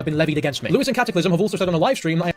been levied against me. Lewis and Cataclysm have also said on a live stream that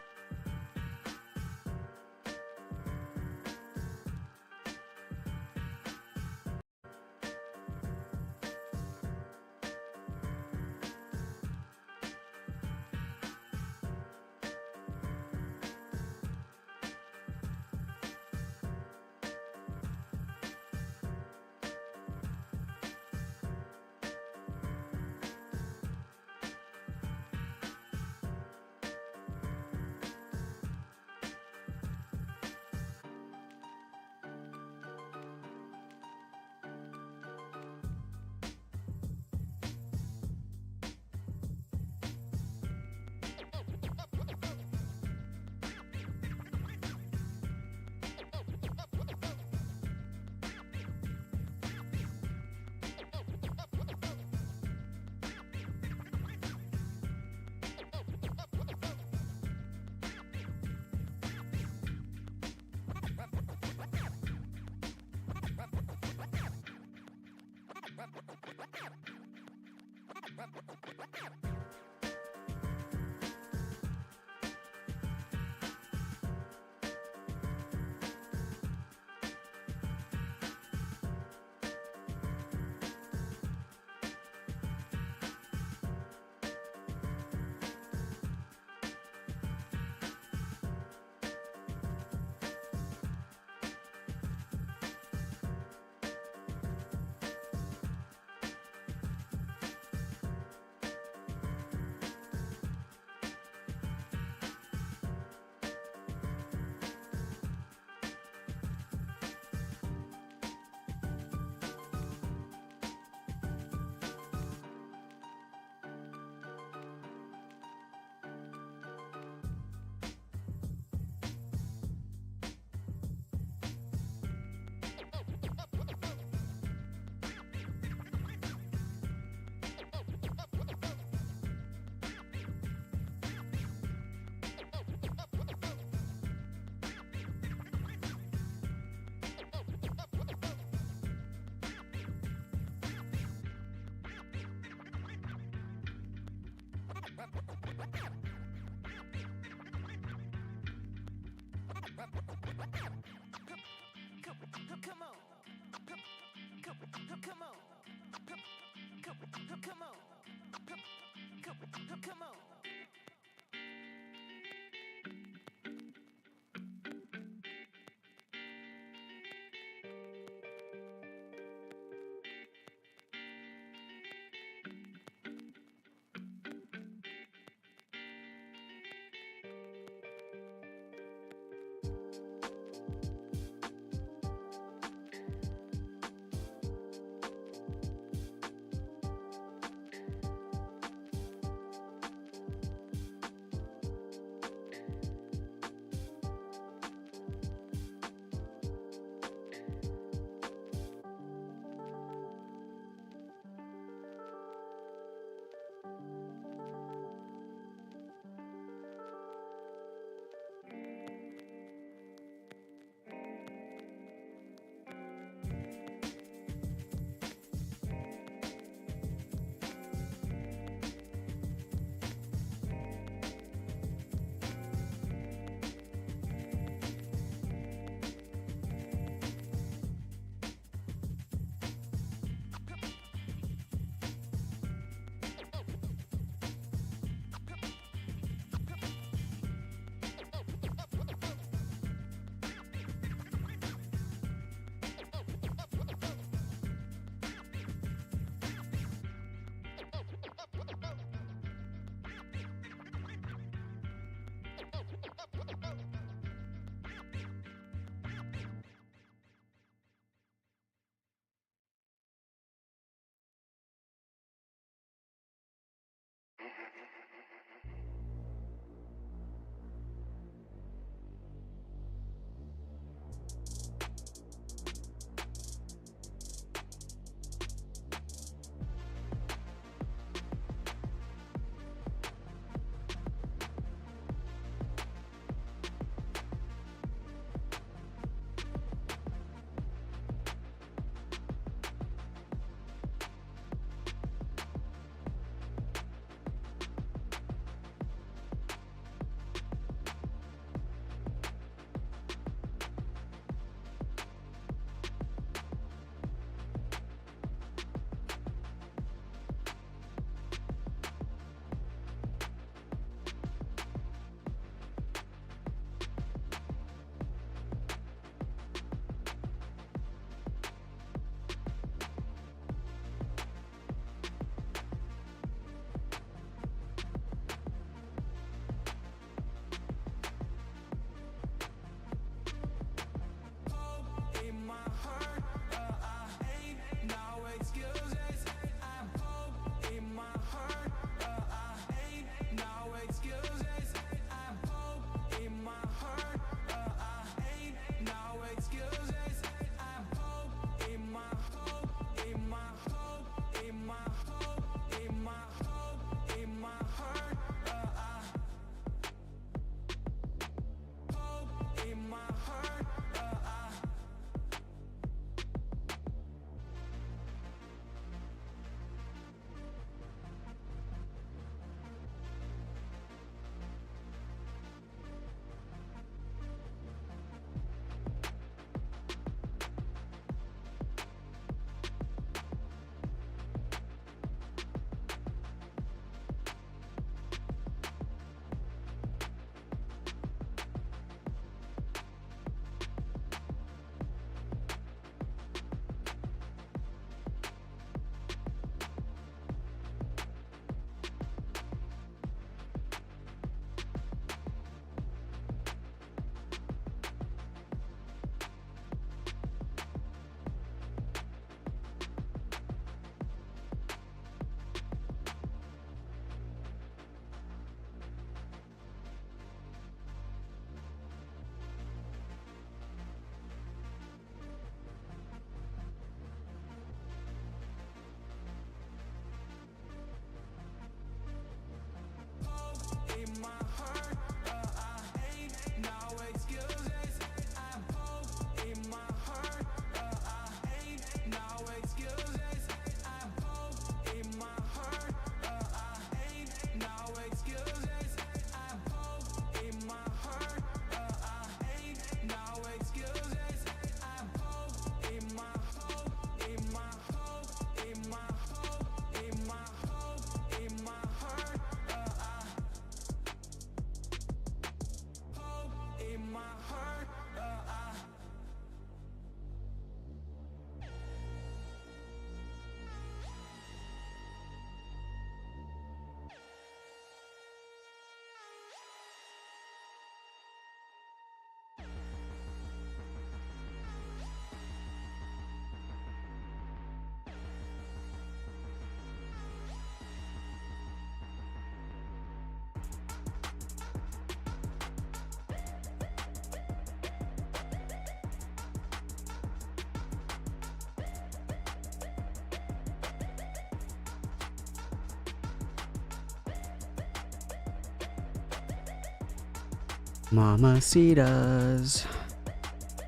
Mamacitas,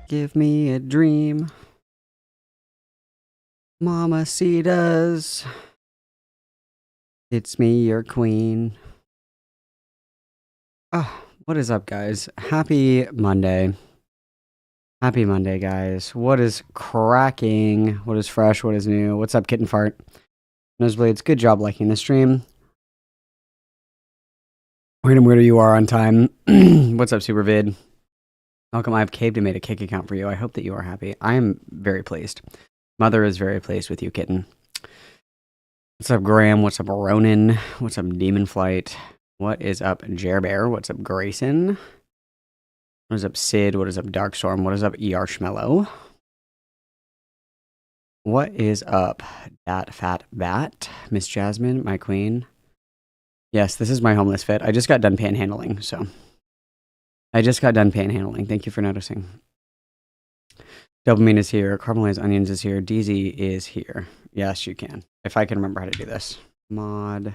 give me a dream. Mamacitas, it's me, your queen. What is up, guys? Happy Monday. Happy Monday, guys. What is cracking? What is fresh? What is new? What's up, Kitten Fart? Nosebleeds, good job liking the stream. Random Weirdo, you are on time. What's up, Supervid? Welcome. I've caved and made a kick account for you. I hope that you are happy. I am very pleased. Mother is very pleased with you, Kitten. What's up, Graham? What's up, Ronan? What's up, Demon Flight? What is up, Jerbear? What's up, Grayson? What is up, Sid? What is up, Darkstorm? What is up, Yarshmello? What is up, Dat Fat Bat? Miss Jasmine, my queen. Yes, this is my homeless fit. I just got done panhandling, so. I just got done panhandling. Thank you for noticing. Dopamine is here. Caramelized onions is here. DZ is here. Yes, you can. If I can remember how to do this. Mod.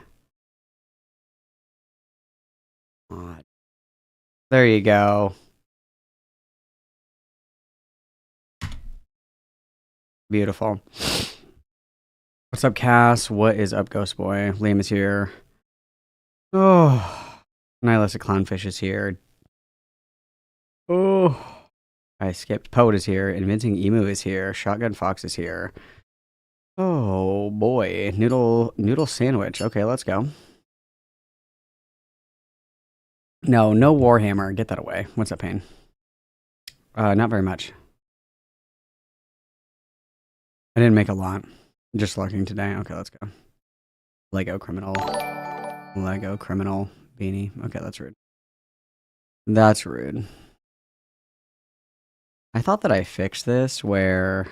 There you go. Beautiful. What's up, Cass? What is up, Ghost Boy? Liam is here. Oh. Nihilist Clownfish is here. Oh. I skipped. Poet is here. Inventing Emu is here. Shotgun Fox is here. Oh, boy. Noodle Sandwich. Okay, let's go. No Warhammer. Get that away. What's up, Pain? Not very much. I didn't make a lot. Just looking today. Okay, let's go. Lego criminal beanie. Okay, that's rude. That's rude. I thought that I fixed this where...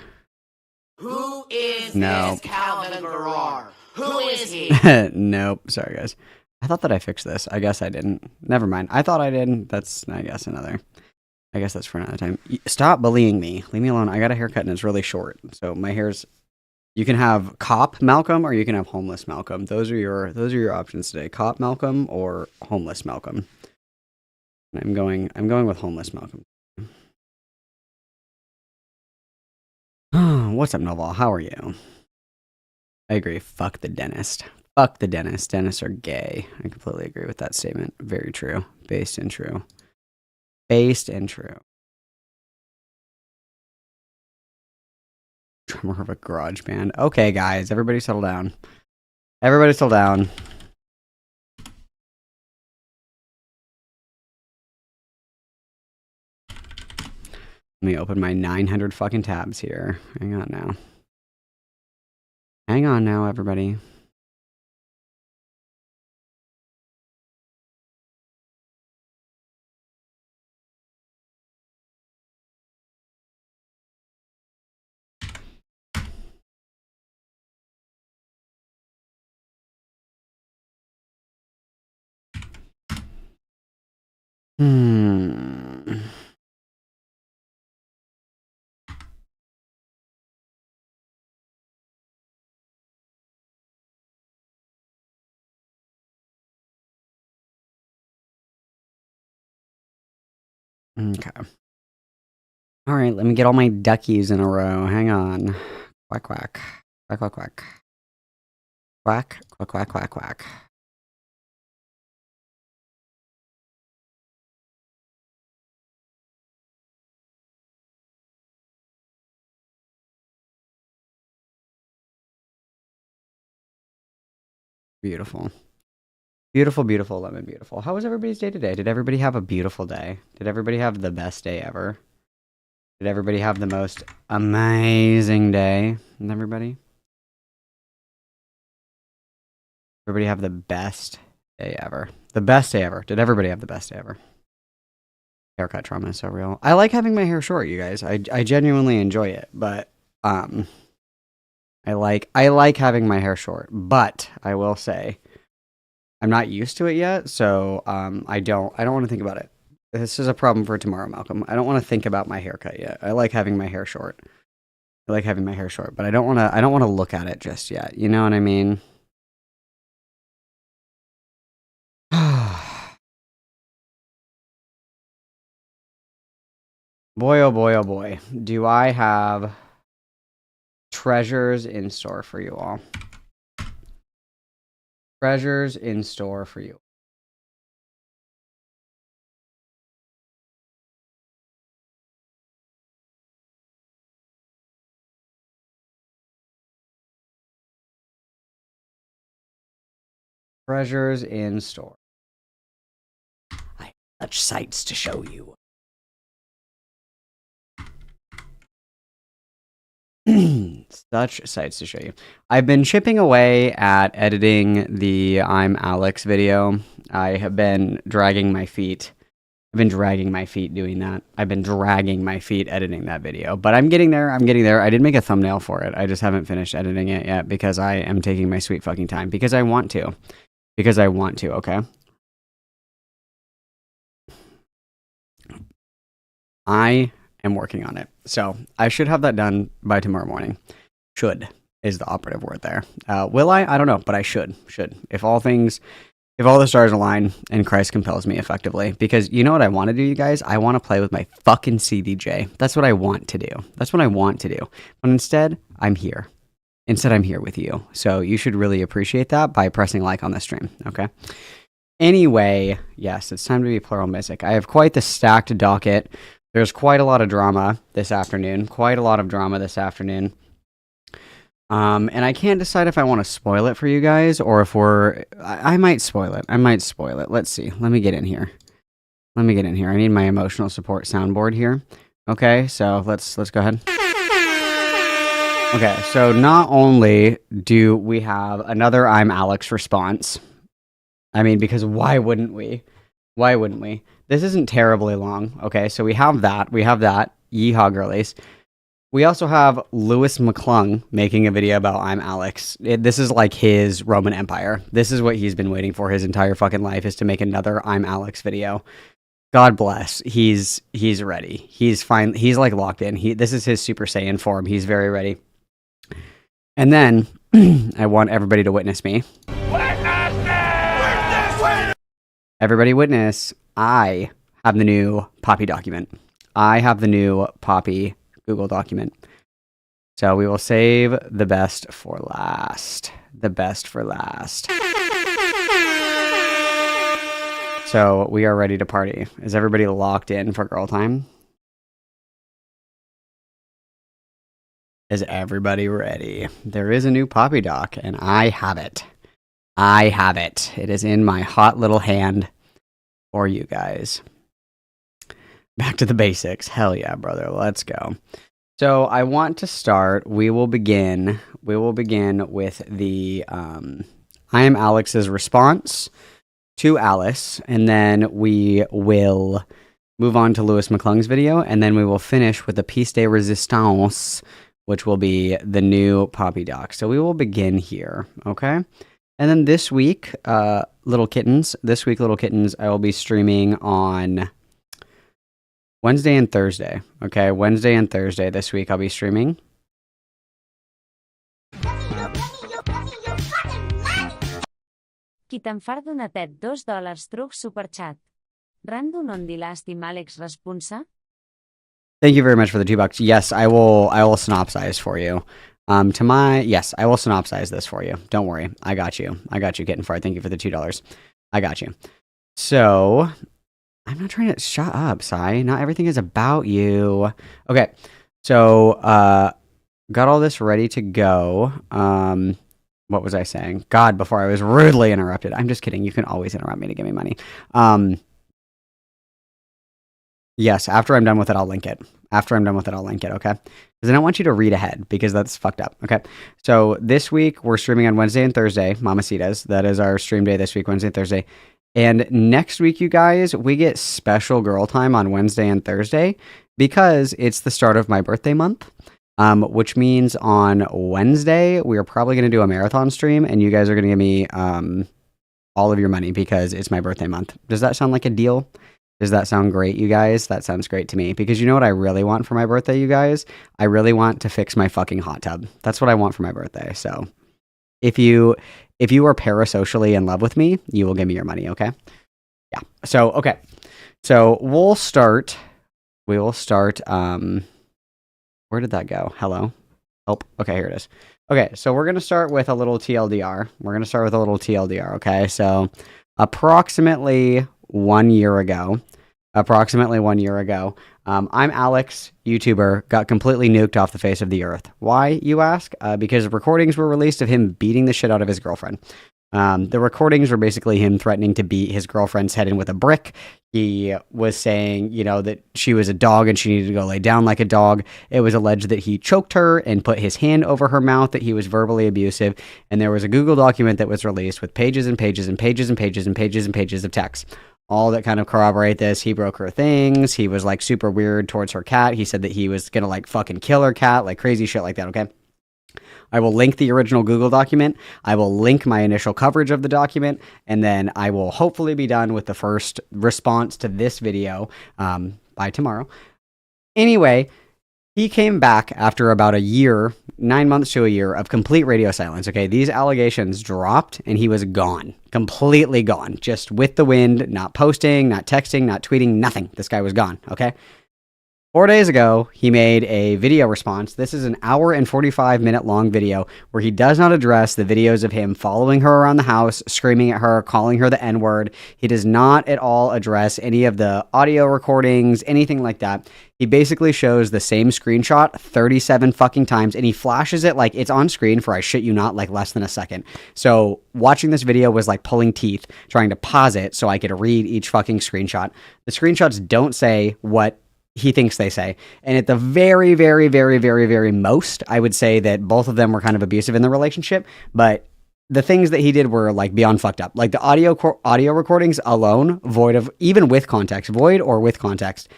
Who is this Calvin Garrar? Who is he? Nope. Sorry, guys. I thought that I fixed this. I guess I didn't. Never mind. I thought I did. That's, I guess that's for another time. Stop bullying me. Leave me alone. I got a haircut and it's really short. So my hair's... You can have Cop Malcolm or you can have Homeless Malcolm. Those are your options today. Cop Malcolm or Homeless Malcolm. And I'm going with Homeless Malcolm. What's up, Noval? How are you? I agree. Fuck the dentist. Fuck the dentist. Dentists are gay. I completely agree with that statement. Very true. Based and true. Based and true. Drummer of a garage band. Okay, guys. Everybody settle down. Everybody settle down. Let me open my 900 fucking tabs here. Hang on now. Hang on now, everybody. Okay. All right, let me get all my duckies in a row. Hang on. Quack, quack. Quack, quack, quack. Quack, quack, quack, quack, quack. Beautiful. Beautiful, beautiful, lemon beautiful. How was everybody's day today? Did everybody have a beautiful day? Did everybody have the best day ever? Did everybody have the most amazing day? Everybody? Everybody have the best day ever. The best day ever. Did everybody have the best day ever? Haircut trauma is so real. I like having my hair short, you guys. I genuinely enjoy it, but I like having my hair short, but I will say I'm not used to it yet, so I don't want to think about it. This is a problem for tomorrow, Malcolm. I don't want to think about my haircut yet. I like having my hair short. I like having my hair short, but I don't want to look at it just yet. You know what I mean? Boy, oh boy, oh boy. Do I have treasures in store for you all? Treasures in store for you. Treasures in store. I have such sights to show you. Such sights to show you. I've been chipping away at editing the I'm Alex video. I have been dragging my feet. I've been dragging my feet doing that. I've been dragging my feet editing that video. But I'm getting there. I'm getting there. I did make a thumbnail for it. I just haven't finished editing it yet because I am taking my sweet fucking time. Because I want to. Because I want to, okay? I am working on it. So I should have that done by tomorrow morning. Should is the operative word there. Will I? I don't know, but I should. If all the stars align and Christ compels me effectively. Because you know what I want to do, you guys? I want to play with my fucking CDJ. That's what I want to do. That's what I want to do. But instead, I'm here. Instead, I'm here with you. So you should really appreciate that by pressing like on the stream, okay? Anyway, yes, it's time to be plural music. I have quite the stacked docket. There's quite a lot of drama this afternoon. And I can't decide if I want to spoil it for you guys or if I might spoil it. Let's see. Let me get in here. I need my emotional support soundboard here. Okay, so let's go ahead. Okay, so not only do we have another I'm Alex response. I mean, because why wouldn't we? This isn't terribly long. Okay, so we have that. Yeehaw girlies. We also have Lewis McClung making a video about I'm Alex. This is like his Roman Empire. This is what he's been waiting for his entire fucking life, is to make another I'm Alex video. God bless. He's ready. He's fine. He's like locked in. This is his Super Saiyan form. He's very ready. And then I want everybody to witness me. Everybody witness. I have the new Poppy document. I have the new Poppy Google document. So we will save the best for last. So we are ready to party. Is everybody locked in for girl time? Is everybody ready? There is a new Poppy doc, and I have it. It is in my hot little hand for you guys. Back to the basics. Hell yeah, brother. Let's go. So I want to start. We will begin with the I am Alex's response to Alice, and then we will move on to Lewis McClung's video, and then we will finish with the piece de resistance, which will be the new Poppy doc. So we will begin here, okay? And then this week, little kittens, I will be streaming on Wednesday and Thursday, okay? Wednesday and Thursday this week I'll be streaming. Qui te'n far donatet $2 truc superchat. Random on di l'àstim Àlex responsa? Thank you very much for the $2. Yes, I will synopsize for you. Yes, I will synopsize this for you. Don't worry. I got you, Kitten Fart. Thank you for the $2. I got you. So, I'm not trying to shut up, Sai. Not everything is about you. Okay. So, got all this ready to go. What was I saying? God, before I was rudely interrupted. I'm just kidding. You can always interrupt me to give me money. Yes, after I'm done with it, I'll link it. Okay? Because I don't want you to read ahead, because that's fucked up. Okay? So this week, we're streaming on Wednesday and Thursday, Mamacitas. That is our stream day this week, Wednesday and Thursday. And next week, you guys, we get special girl time on Wednesday and Thursday, because it's the start of my birthday month. Which means on Wednesday, we are probably going to do a marathon stream, and you guys are going to give me all of your money, because it's my birthday month. Does that sound like a deal? Does that sound great, you guys? That sounds great to me. Because you know what I really want for my birthday, you guys? I really want to fix my fucking hot tub. That's what I want for my birthday. So if you are parasocially in love with me, you will give me your money, okay? Yeah. So, okay. So we'll start we will start. Where did that go? Hello. Oh, okay, here it is. Okay, so we're gonna start with a little TLDR. Okay, so approximately 1 year ago. I'm Alex, YouTuber, got completely nuked off the face of the earth. Why, you ask? Because recordings were released of him beating the shit out of his girlfriend. The recordings were basically him threatening to beat his girlfriend's head in with a brick. He was saying, that she was a dog and she needed to go lay down like a dog. It was alleged that he choked her and put his hand over her mouth, that he was verbally abusive. And there was a Google document that was released with pages and pages and pages and pages and pages and pages of text. All that kind of corroborate this. He broke her things. He was like super weird towards her cat. He said that he was gonna like fucking kill her cat, like crazy shit like that, okay? I will link the original Google document. I will link my initial coverage of the document, and then I will hopefully be done with the first response to this video by tomorrow. Anyway, he came back after about a year, 9 months to a year of complete radio silence. Okay, these allegations dropped and he was gone, completely gone, just with the wind, not posting, not texting, not tweeting, nothing. This guy was gone. Okay. 4 days ago, he made a video response. This is an hour and 45-minute long video where he does not address the videos of him following her around the house, screaming at her, calling her the N-word. He does not at all address any of the audio recordings, anything like that. He basically shows the same screenshot 37 fucking times, and he flashes it like it's on screen for, I shit you not, like less than a second. So watching this video was like pulling teeth, trying to pause it so I could read each fucking screenshot. The screenshots don't say what he thinks they say. And at the very, very, very, very, very most, I would say that both of them were kind of abusive in the relationship, but the things that he did were like beyond fucked up. Like the audio recordings alone, void or with context,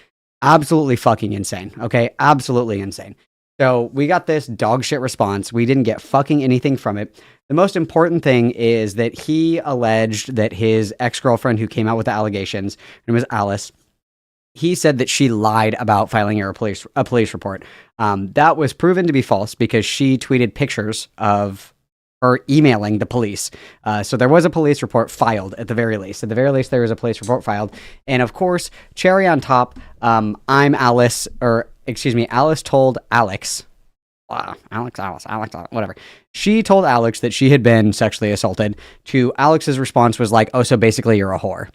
absolutely fucking insane. Okay, absolutely insane. So we got this dog shit response. We didn't get fucking anything from it. The most important thing is that he alleged that his ex-girlfriend who came out with the allegations, her name was Alice, he said that she lied about filing a police report. That was proven to be false because she tweeted pictures of her emailing the police. So there was a police report filed at the very least. At the very least, there was a police report filed. And of course, cherry on top, Alice told Alex, whatever. She told Alex that she had been sexually assaulted. To Alex's response was like, oh, so basically you're a whore.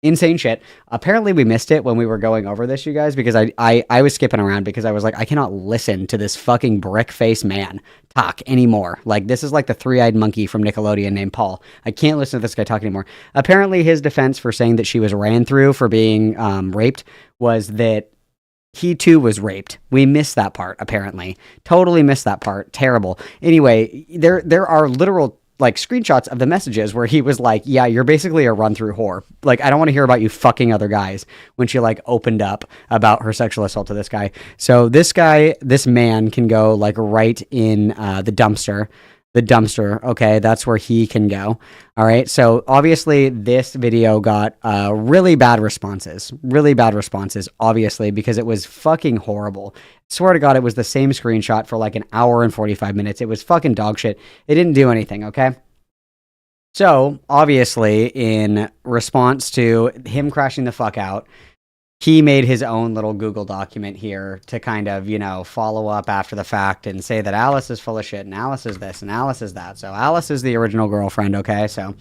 Insane shit. Apparently we missed it when we were going over this, you guys, because I was skipping around because I was like, I cannot listen to this fucking brick-faced man talk anymore. Like, this is like the three-eyed monkey from Nickelodeon named Paul. I can't listen to this guy talk anymore. Apparently his defense for saying that she was ran through for being raped was that he too was raped. We missed that part, apparently. Totally missed that part. Terrible. Anyway, there are literal like screenshots of the messages where he was like, yeah, you're basically a run-through whore. Like, I don't want to hear about you fucking other guys, when she like opened up about her sexual assault to this guy. So this man can go like right in the dumpster. Okay, that's where he can go. All right, so obviously this video got really bad responses, obviously, because it was fucking horrible. Swear to God, it was the same screenshot for like an hour and 45 minutes. It was fucking dog shit. It didn't do anything, okay? So, obviously, in response to him crashing the fuck out, he made his own little Google document here to kind of, follow up after the fact and say that Alice is full of shit and Alice is this and Alice is that. So Alice is the original girlfriend, okay? So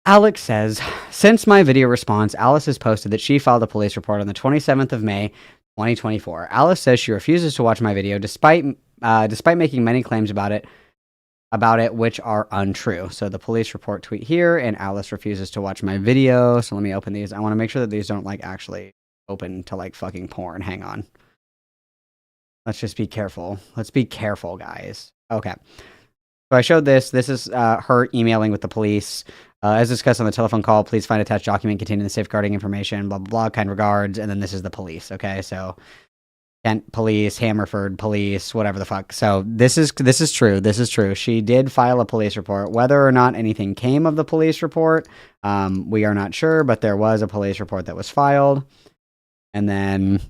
Alex says, since my video response, Alice has posted that she filed a police report on the 27th of May, 2024. Alice says she refuses to watch my video despite making many claims about it, which are untrue. So the police report tweet here, and Alice refuses to watch my video. So let me open these. I want to make sure that these don't like actually open to like fucking porn. Hang on. Let's just be careful. Let's be careful, guys. Okay. So I showed this. This is her emailing with the police. As discussed on the telephone call, please find attached document containing the safeguarding information, blah, blah, blah, kind regards. And then this is the police. Okay. So Kent police, Hammerford police, whatever the fuck. So this is true. This is true. She did file a police report. Whether or not anything came of the police report, we are not sure, but there was a police report that was filed. And then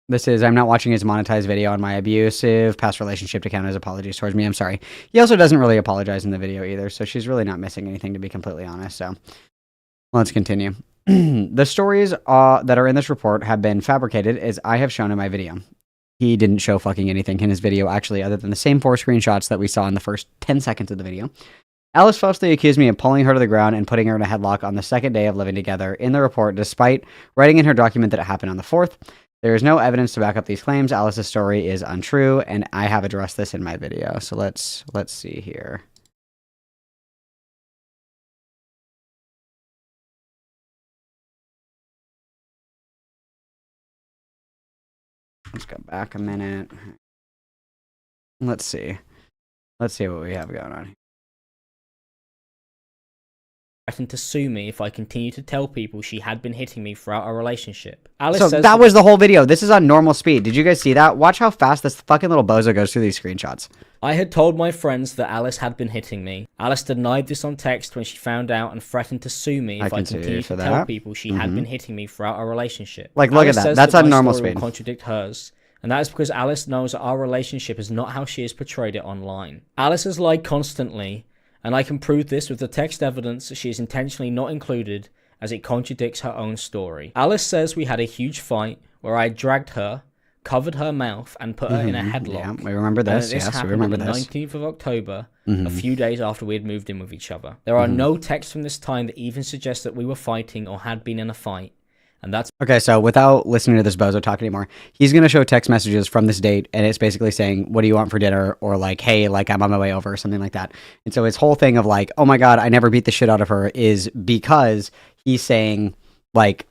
this is, I'm not watching his monetized video on my abusive past relationship to count as apologies towards me. I'm sorry. He also doesn't really apologize in the video either. So she's really not missing anything, to be completely honest. So let's continue. The stories that are in this report have been fabricated, as I have shown in my video. He didn't show fucking anything in his video, actually, other than the same 4 screenshots that we saw in the first 10 seconds of the video. Alice falsely accused me of pulling her to the ground and putting her in a headlock on the second day of living together in the report, despite writing in her document that it happened on the 4th. There is no evidence to back up these claims. Alice's story is untrue, and I have addressed this in my video. So let's see here. Let's go back a minute. Let's see. Let's see what we have going on here. Threatened to sue me if I continue to tell people she had been hitting me throughout our relationship. Alice So says that was the whole video. This is on normal speed. Did you guys see that? Watch how fast this fucking little bozo goes through these screenshots. I had told my friends that Alice had been hitting me. Alice denied this on text when she found out and threatened to sue me if I continued to tell people she had been hitting me throughout our relationship. Like, look Alice at that. says That's that on my normal story speed. will contradict hers, and that is because Alice knows that our relationship is not how she has portrayed it online. Alice has lied constantly, and I can prove this with the text evidence that she is intentionally not included, as it contradicts her own story. Alice says we had a huge fight where I dragged her, covered her mouth, and put her in a headlock. Yeah, we remember this. This Yes, happened we remember on the this. 19th of October, a few days after we had moved in with each other. There are no texts from this time that even suggest that we were fighting or had been in a fight, and that's Okay, so without listening to this bozo talk anymore, he's going to show text messages from this date, and it's basically saying, what do you want for dinner? Or like, hey, like, I'm on my way over, or something like that. And so his whole thing of like, oh my God, I never beat the shit out of her is because he's saying, like,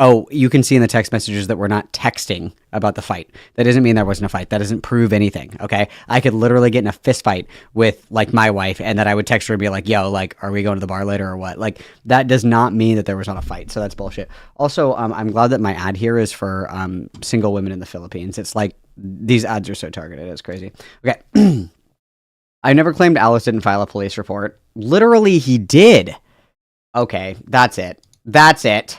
oh, you can see in the text messages that we're not texting about the fight. That doesn't mean there wasn't a fight. That doesn't prove anything, okay? I could literally get in a fist fight with, like, my wife, and that I would text her and be like, yo, like, are we going to the bar later or what? Like, that does not mean that there was not a fight, so that's bullshit. Also, I'm glad that my ad here is for single women in the Philippines. It's like, these ads are so targeted. It's crazy. Okay. I never claimed Alice didn't file a police report. Literally, he did. Okay, that's it. That's it.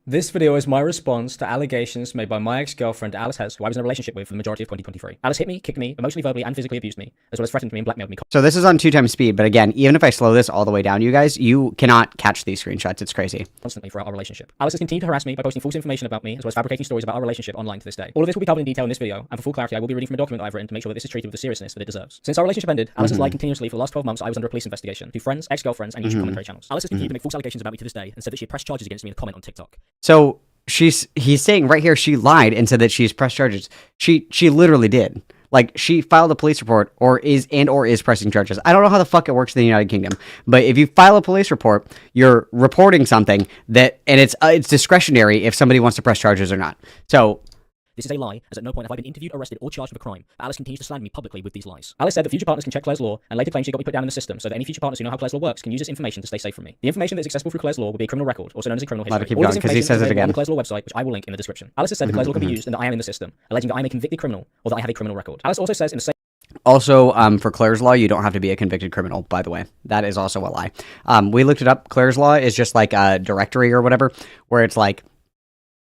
This video is my response to allegations made by my ex-girlfriend Alice Hez, who I was in a relationship with for the majority of 2023. Alice hit me, kicked me, emotionally, verbally, and physically abused me, as well as threatened me and blackmailed me. So this is on 2 times speed, but again, even if I slow this all the way down, you guys, you cannot catch these screenshots. It's crazy. Constantly throughout our relationship. Alice has continued to harass me by posting false information about me, as well as fabricating stories about our relationship online to this day. All of this will be covered in detail in this video, and for full clarity, I will be reading from a document that I've written to make sure that this is treated with the seriousness that it deserves. Since our relationship ended, Alice has lied continuously for the last 12 months. I was under a police investigation to friends, ex-girlfriends, and YouTube commentary channels. Alice has continued to make false allegations about me to this day, and said that she had pressed charges against me in a comment on TikTok. So he's saying right here she lied and said that she's pressed charges. She literally did. Like, she filed a police report or is pressing charges. I don't know how the fuck it works in the United Kingdom, but if you file a police report, you're reporting something that, and it's discretionary if somebody wants to press charges or not. So This is a lie, as at no point have I been interviewed, arrested, or charged with a crime. But Alice continues to slander me publicly with these lies. Alice said that future partners can check Claire's Law, and later claimed she got me put down in the system, so that any future partners who know how Claire's Law works can use this information to stay safe from me. The information that is accessible through Claire's Law will be a criminal record, also known as a criminal history. keep All going, this 'cause he information says is it available on again. the Claire's Law website, which I will link in the description. Alice has said that Claire's Law can be used and that I am in the system, alleging that I am a convicted criminal, or that I have a criminal record. Alice also says in the same also, for Claire's Law, you don't have to be a convicted criminal, by the way. That is also a lie. We looked it up. Claire's Law is just like a directory or whatever, where it's like,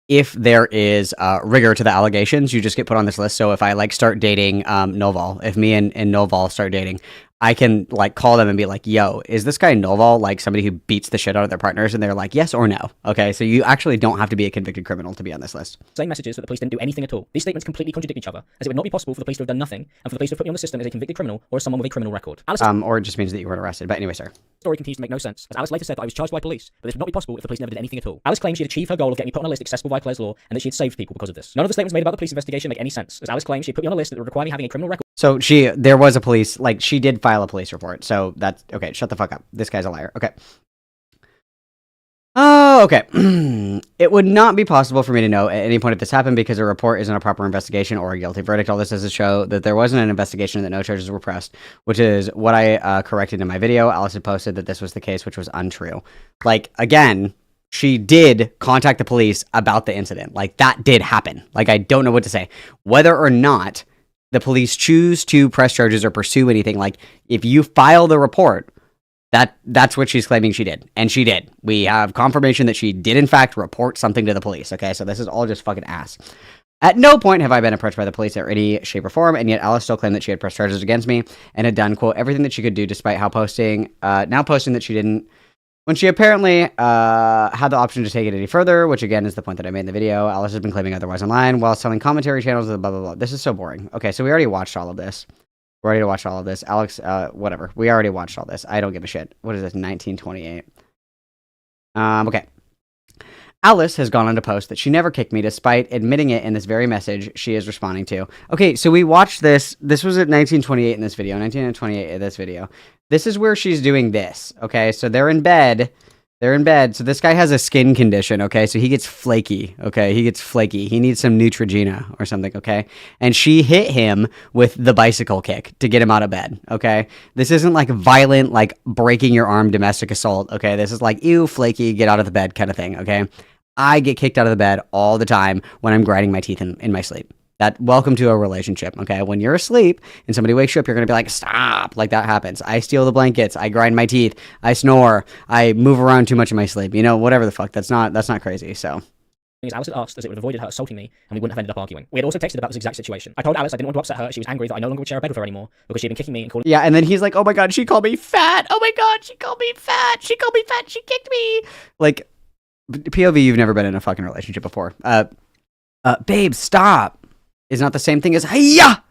if there is rigor to the allegations, you just get put on this list. So if I like start dating Noval, if me and Noval start dating, I can like call them and be like, yo, is this guy Noval like somebody who beats the shit out of their partners? And they're like, yes or no. Okay, so you actually don't have to be a convicted criminal to be on this list. same messages that the police didn't do anything at all. These statements completely contradict each other, as it would not be possible for the police to have done nothing, and for the police to have put me on the system as a convicted criminal or as someone with a criminal record. Alice's Or it just means that you weren't arrested. But anyway, sir. story continues to make no sense, as Alice later said that I was charged by police, but this would not be possible if the police never did anything at all. Alice claims she had achieved her goal of getting me put on a list accessible via Claire's Law, and that she had saved people because of this. None of the statements made about the police investigation make any sense, as Alice claims she had put me on a list that would require me having a criminal record. So there was a police, like, she did file a police report. So that's, okay, shut the fuck up. This guy's a liar. Okay. Oh, okay. It would not be possible for me to know at any point if this happened because a report isn't a proper investigation or a guilty verdict. All this does is show that there wasn't an investigation and that no charges were pressed, which is what I corrected in my video. Alice had posted that this was the case, which was untrue. Like, again, she did contact the police about the incident. Like, that did happen. Like, I don't know what to say. Whether or not the police choose to press charges or pursue anything, like, if you file the report, that's what she's claiming she did. And she did. We have confirmation that she did, in fact, report something to the police. Okay, so this is all just fucking ass. At no point have I been approached by the police in any shape or form, and yet Alice still claimed that she had pressed charges against me and had done, quote, everything that she could do despite now posting that she didn't When she apparently had the option to take it any further, which again is the point that I made in the video, Alice has been claiming otherwise online while selling commentary channels and blah, blah, blah. This is so boring. Okay, so we already watched all of this. We already watched all of this. Alex, whatever. We already watched all this. I don't give a shit. What is this? 1928. Okay. Alice has gone on to post that she never kicked me despite admitting it in this very message she is responding to. Okay, so we watched this. This was at 1928 in this video. 1928 in this video. This is where she's doing this. Okay, so they're in bed. They're in bed. So this guy has a skin condition. Okay, so he gets flaky. Okay, he gets flaky. He needs some Neutrogena or something. Okay, and she hit him with the bicycle kick to get him out of bed. Okay, this isn't like violent, like breaking your arm domestic assault. Okay, this is like, ew, flaky, get out of the bed kind of thing. Okay. I get kicked out of the bed all the time when I'm grinding my teeth in my sleep. Welcome to a relationship, okay? When you're asleep and somebody wakes you up, you're going to be like, stop, like that happens. I steal the blankets, I grind my teeth, I snore, I move around too much in my sleep, you know, whatever the fuck. That's not crazy, so. Alice had asked as it would have avoided her assaulting me, and we wouldn't have ended up arguing. We had also texted about this exact situation. I told Alice I didn't want to upset her. She was angry that I no longer would share a bed with her anymore because she had been kicking me and calling. Yeah, and then he's like, oh my god, she called me fat. Oh my god, she called me fat. She called me fat. She kicked me. Like, POV, you've never been in a fucking relationship before. Babe, stop. Is not the same thing as hiya,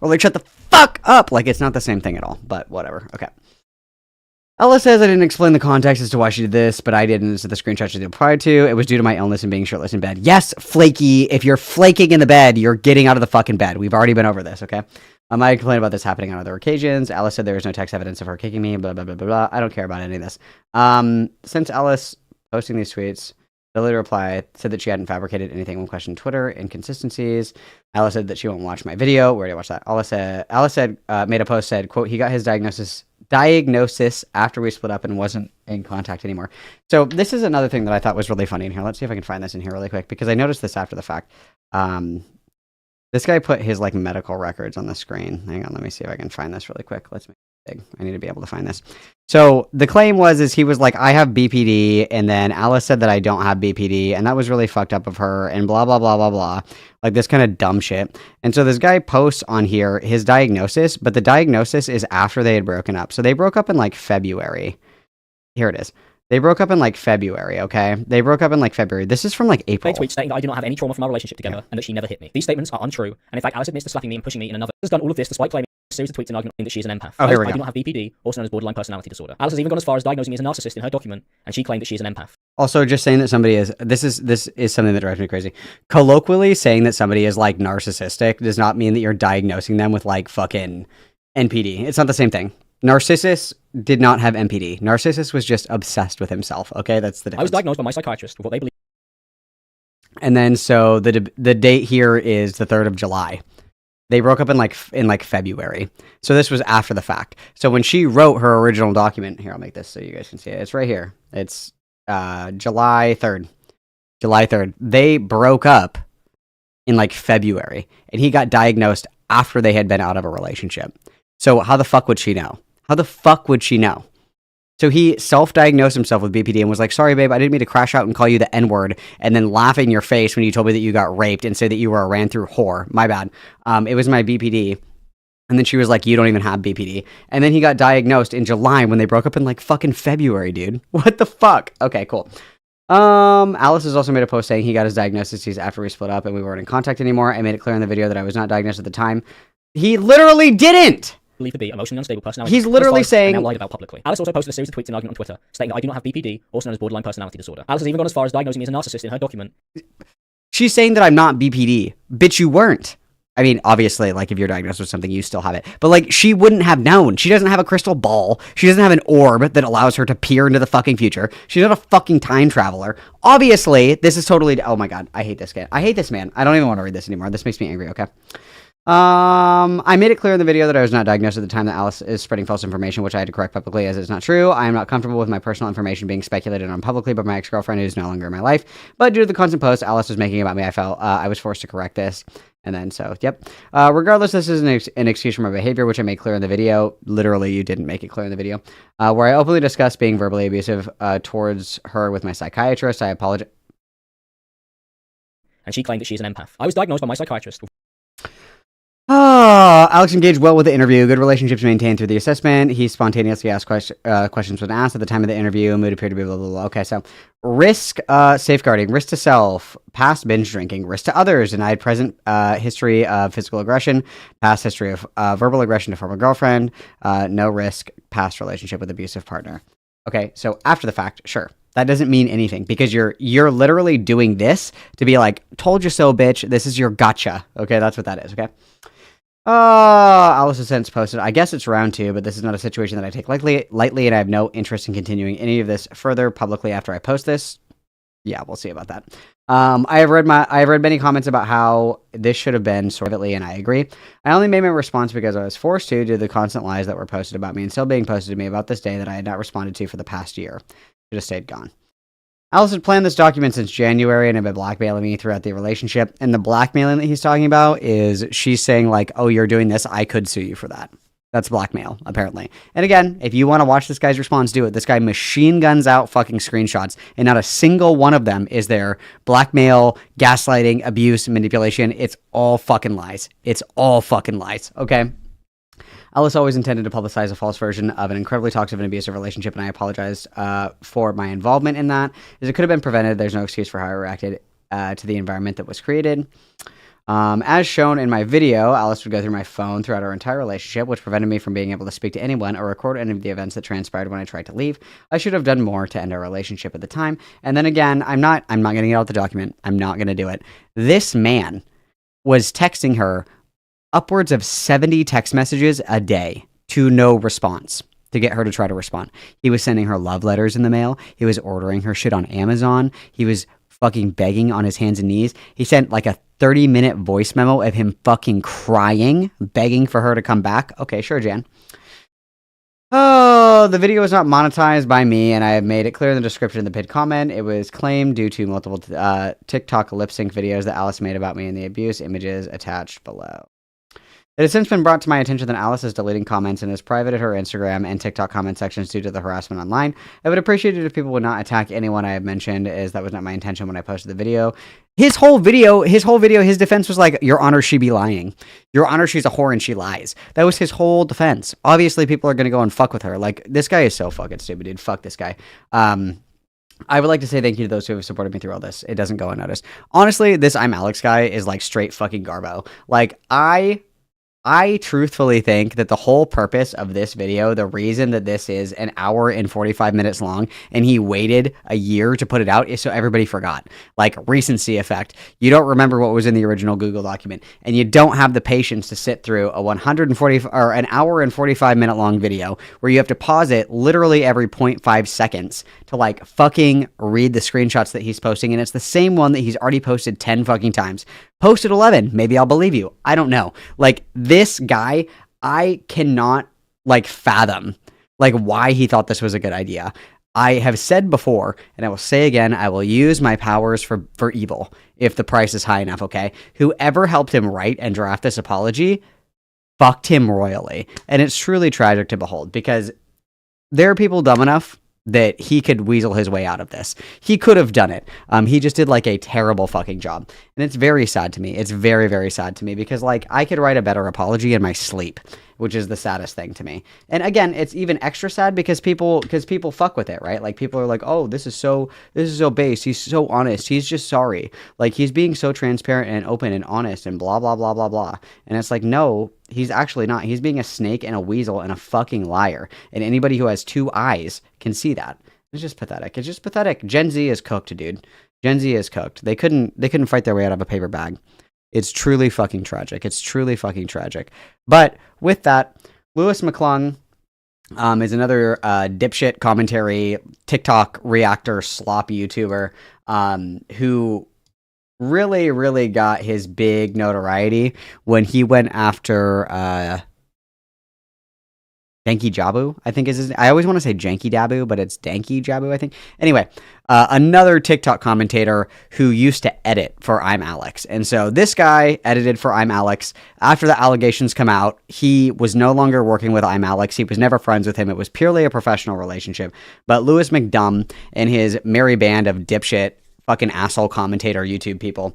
or like shut the fuck up. Like, it's not the same thing at all. But whatever. Okay. Ella says I didn't explain the context as to why she did this, but I didn't. So the screenshot she did prior to it was due to my illness and being shirtless in bed. Yes, flaky. If you're flaking in the bed, you're getting out of the fucking bed. We've already been over this. Okay. I complained about this happening on other occasions. Alice said there was no text evidence of her kicking me. Blah blah blah blah blah. I don't care about any of this. Since Alice posting these tweets, the later reply said that she hadn't fabricated anything when questioned Twitter inconsistencies. Alice said that she won't watch my video. Where did I watch that? Alice said made a post, said, quote, he got his diagnosis after we split up and wasn't in contact anymore. So this is another thing that I thought was really funny in here. Let's see if I can find this in here really quick, because I noticed this after the fact. This guy put his like medical records on the screen. Hang on, let me see if I can find this really quick. Let's make it big. I need to be able to find this. So the claim is he was like, I have BPD, and then Alice said that I don't have BPD, and that was really fucked up of her, and blah, blah, blah, blah, blah. Like this kind of dumb shit. And so this guy posts on here his diagnosis, but the diagnosis is after they had broken up. So they broke up in like February. Here it is. They broke up in like February, okay? They broke up in like February. This is from like April. Tweet stating that I do not have any trauma from our relationship together and that she never hit me. These statements are untrue, and in fact, Alice admits to slapping me and pushing me in another. Has done all of this despite claiming a series of tweets and arguing that she is an empath. Oh, here we I go. do not have BPD, also known as borderline personality disorder. Alice has even gone as far as diagnosing me as a narcissist in her document, and she claimed that she is an empath. Also, just saying that somebody is this is something that drives me crazy. Colloquially, saying that somebody is like narcissistic does not mean that you're diagnosing them with like fucking NPD. It's not the same thing. Narcissus did not have NPD. Narcissus was just obsessed with himself. Okay, that's the difference. I was diagnosed by my psychiatrist with what they believe. And then so the date here is the 3rd of July. They broke up in like February. So this was after the fact. So when she wrote her original document, here, I'll make this so you guys can see it. It's right here. It's July 3rd. July 3rd. They broke up in like February, and he got diagnosed after they had been out of a relationship. So how the fuck would she know? How the fuck would she know? So he self-diagnosed himself with BPD and was like, sorry, babe, I didn't mean to crash out and call you the N-word and then laugh in your face when you told me that you got raped and say that you were a ran-through whore. My bad. It was my BPD. And then she was like, you don't even have BPD. And then he got diagnosed in July when they broke up in like fucking February, dude. What the fuck? Okay, cool. Alice has also made a post saying he got his diagnosis after we split up and we weren't in contact anymore. I made it clear in the video that I was not diagnosed at the time. He literally didn't! Believe to be emotionally unstable personality. He's literally saying... And now lied about publicly. Alice also posted a series of tweets and argument on Twitter, stating that I do not have BPD, also known as borderline personality disorder. Alice has even gone as far as diagnosing me as a narcissist in her document. She's saying that I'm not BPD. Bitch, you weren't. I mean, obviously, like, if you're diagnosed with something, you still have it. But, like, she wouldn't have known. She doesn't have a crystal ball. She doesn't have an orb that allows her to peer into the fucking future. She's not a fucking time traveler. Obviously, this is totally... Oh, my God. I hate this guy. I hate this man. I don't even want to read this anymore. This makes me angry, okay? I made it clear in the video that I was not diagnosed at the time that Alice is spreading false information, which I had to correct publicly as it's not true. I am not comfortable with my personal information being speculated on publicly by my ex-girlfriend who is no longer in my life. But due to the constant posts Alice was making about me, I felt I was forced to correct this. And then, so, yep. Regardless, this is an excuse for my behavior, which I made clear in the video. Literally, you didn't make it clear in the video. Where I openly discussed being verbally abusive towards her with my psychiatrist. I apologize. And she claimed that she is an empath. I was diagnosed by my psychiatrist. Oh, Alex engaged well with the interview. Good relationships maintained through the assessment. He spontaneously asked questions when asked at the time of the interview. Mood appeared to be blah, blah, blah. Okay, so risk safeguarding, risk to self, past binge drinking, risk to others, denied present history of physical aggression, past history of verbal aggression to former girlfriend, no risk, past relationship with abusive partner. Okay, so after the fact, sure. That doesn't mean anything because you're literally doing this to be like, told you so, bitch. This is your gotcha. Okay, that's what that is, okay? Alice has since posted, I guess it's round 2, but this is not a situation that I take lightly, and I have no interest in continuing any of this further publicly after I post this. Yeah, we'll see about that. I have read many comments about how this should have been privately, and I agree. I only made my response because I was forced to due to the constant lies that were posted about me and still being posted to me about this day that I had not responded to for the past year. Should have stayed gone. Alice had planned this document since January and had been blackmailing me throughout the relationship. And the blackmailing that he's talking about is she's saying like, oh, you're doing this, I could sue you for that. That's blackmail, apparently. And again, if you want to watch this guy's response, do it. This guy machine guns out fucking screenshots, and not a single one of them is there blackmail, gaslighting, abuse, manipulation. It's all fucking lies. It's all fucking lies, okay? Alice always intended to publicize a false version of an incredibly toxic and abusive relationship, and I apologize for my involvement in that, as it could have been prevented. There's no excuse for how I reacted to the environment that was created. As shown in my video, Alice would go through my phone throughout our entire relationship, which prevented me from being able to speak to anyone or record any of the events that transpired when I tried to leave. I should have done more to end our relationship at the time. And then again, I'm not going to get out the document. I'm not going to do it. This man was texting her upwards of 70 text messages a day to no response to get her to try to respond. He was sending her love letters in the mail. He was ordering her shit on Amazon. He was fucking begging on his hands and knees. He sent like a 30-minute voice memo of him fucking crying, begging for her to come back. Okay, sure, Jan. Oh, the video was not monetized by me, and I have made it clear in the description of the pinned comment. It was claimed due to multiple TikTok lip sync videos that Alice made about me and the abuse, images attached below. It has since been brought to my attention that Alice is deleting comments and has privated her Instagram and TikTok comment sections due to the harassment online. I would appreciate it if people would not attack anyone I have mentioned, as that was not my intention when I posted the video. His defense was like, Your Honor, she be lying. Your Honor, she's a whore and she lies. That was his whole defense. Obviously, people are going to go and fuck with her. Like, this guy is so fucking stupid, dude. Fuck this guy. I would like to say thank you to those who have supported me through all this. It doesn't go unnoticed. Honestly, this I'm Alex guy is like straight fucking garbo. Like, I truthfully think that the whole purpose of this video, the reason that this is an hour and 45 minutes long and he waited a year to put it out is so everybody forgot. Like recency effect. You don't remember what was in the original Google document, and you don't have the patience to sit through a 140 or an hour and 45 minute long video where you have to pause it literally every 0.5 seconds to like fucking read the screenshots that he's posting, and it's the same one that he's already posted 10 fucking times. Posted 11. Maybe I'll believe you. I don't know. Like, this guy, I cannot, like, fathom, like, why he thought this was a good idea. I have said before, and I will say again, I will use my powers for evil if the price is high enough, okay? Whoever helped him write and draft this apology fucked him royally. And it's truly tragic to behold, because there are people dumb enough that he could weasel his way out of this. He could have done it. He just did like a terrible fucking job. And it's very sad to me. It's very, very sad to me because like I could write a better apology in my sleep, which is the saddest thing to me. And again, it's even extra sad because people fuck with it, right? Like people are like, "Oh, this is so base. He's so honest. He's just sorry. Like he's being so transparent and open and honest and blah blah blah blah blah." And it's like, "No, he's actually not. He's being a snake and a weasel and a fucking liar. And anybody who has two eyes can see that." It's just pathetic. It's just pathetic. Gen Z is cooked, dude. Gen Z is cooked. They couldn't fight their way out of a paper bag. It's truly fucking tragic. It's truly fucking tragic. But with that, Lewis McClung is another dipshit commentary, TikTok reactor, slop YouTuber who really, really got his big notoriety when he went after Danky Jabu, I think is his name. I always want to say Janky Dabu, but it's Danky Jabu, I think. Anyway, another TikTok commentator who used to edit for I'm Alex. And so this guy edited for I'm Alex. After the allegations come out, he was no longer working with I'm Alex. He was never friends with him. It was purely a professional relationship. But Lewis McDumb and his merry band of dipshit fucking asshole commentator YouTube people,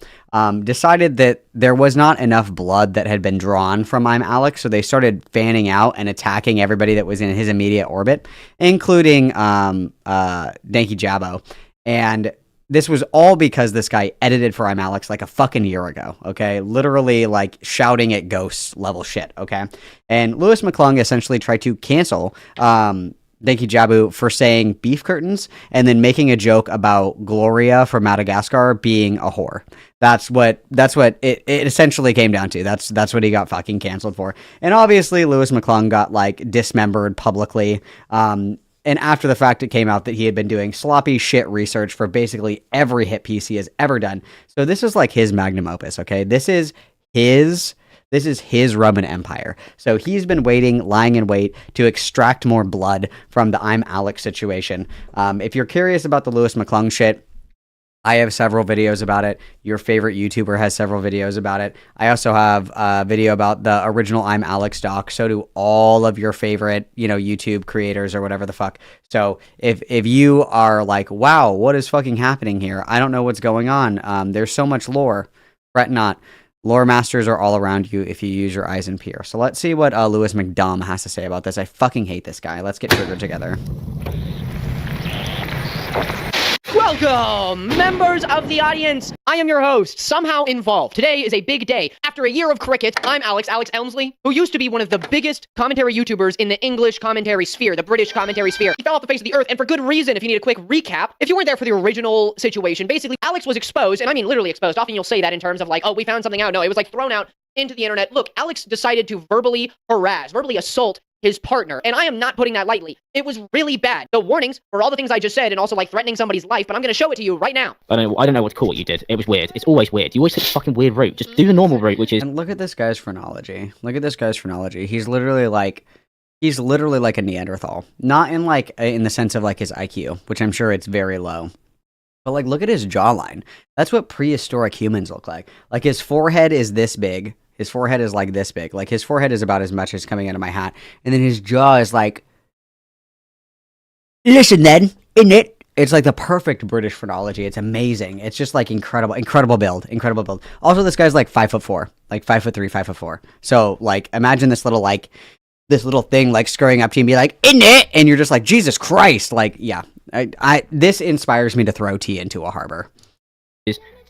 decided that there was not enough blood that had been drawn from I'm Alex, so they started fanning out and attacking everybody that was in his immediate orbit, including Danky Jabbo. And this was all because this guy edited for I'm Alex like a fucking year ago, okay? Literally, like, shouting at ghosts level shit, okay? And Lewis McClung essentially tried to cancel Danky Jabu for saying beef curtains and then making a joke about Gloria from Madagascar being a whore. That's what it essentially came down to. That's what he got fucking canceled for. And obviously Lewis McClung got like dismembered publicly. And after the fact, it came out that he had been doing sloppy shit research for basically every hit piece he has ever done. So this is like his magnum opus, okay? This is his Roman Empire. So he's been lying in wait to extract more blood from the I'm Alex situation. If you're curious about the Lewis McClung shit, I have several videos about it. Your favorite YouTuber has several videos about it. I also have a video about the original I'm Alex doc. So do all of your favorite, YouTube creators or whatever the fuck. So if you are like, wow, what is fucking happening here? I don't know what's going on. There's so much lore. Fret not. Lore masters are all around you if you use your eyes and peer. So let's see what Lewis McDum has to say about this. I fucking hate this guy. Let's get triggered together. Welcome, members of the audience. I am your host, somehow involved. Today is a big day. After a year of cricket, I'm Alex Elmsley, who used to be one of the biggest commentary YouTubers in the English commentary sphere, the British commentary sphere. He fell off the face of the earth, and for good reason, if you need a quick recap. If you weren't there for the original situation, basically, Alex was exposed, and I mean literally exposed. Often you'll say that in terms of like, oh, we found something out. No, it was like thrown out into the internet. Look, Alex decided to verbally assault his partner, and I am not putting that lightly. It was really bad. The warnings for all the things I just said, and also like threatening somebody's life, but I'm gonna show it to you right now. I don't know what to call what you did. It was weird. It's always weird. You always take the fucking weird route. Just do the normal route, which is... And look at this guy's phrenology. He's literally like a Neanderthal. Not in the sense of like his IQ, which I'm sure it's very low. But like, look at his jawline. That's what prehistoric humans look like. Like, his forehead is this big. His forehead is like this big. Like, his forehead is about as much as coming out of my hat. And then his jaw is like, listen then, innit? It's like the perfect British phrenology. It's amazing. It's just like incredible build. Also, this guy's like 5'4", like 5'3", 5'4". So like, imagine this little thing like scurrying up to you and be like, innit? And you're just like, Jesus Christ. Like, yeah, this inspires me to throw tea into a harbor.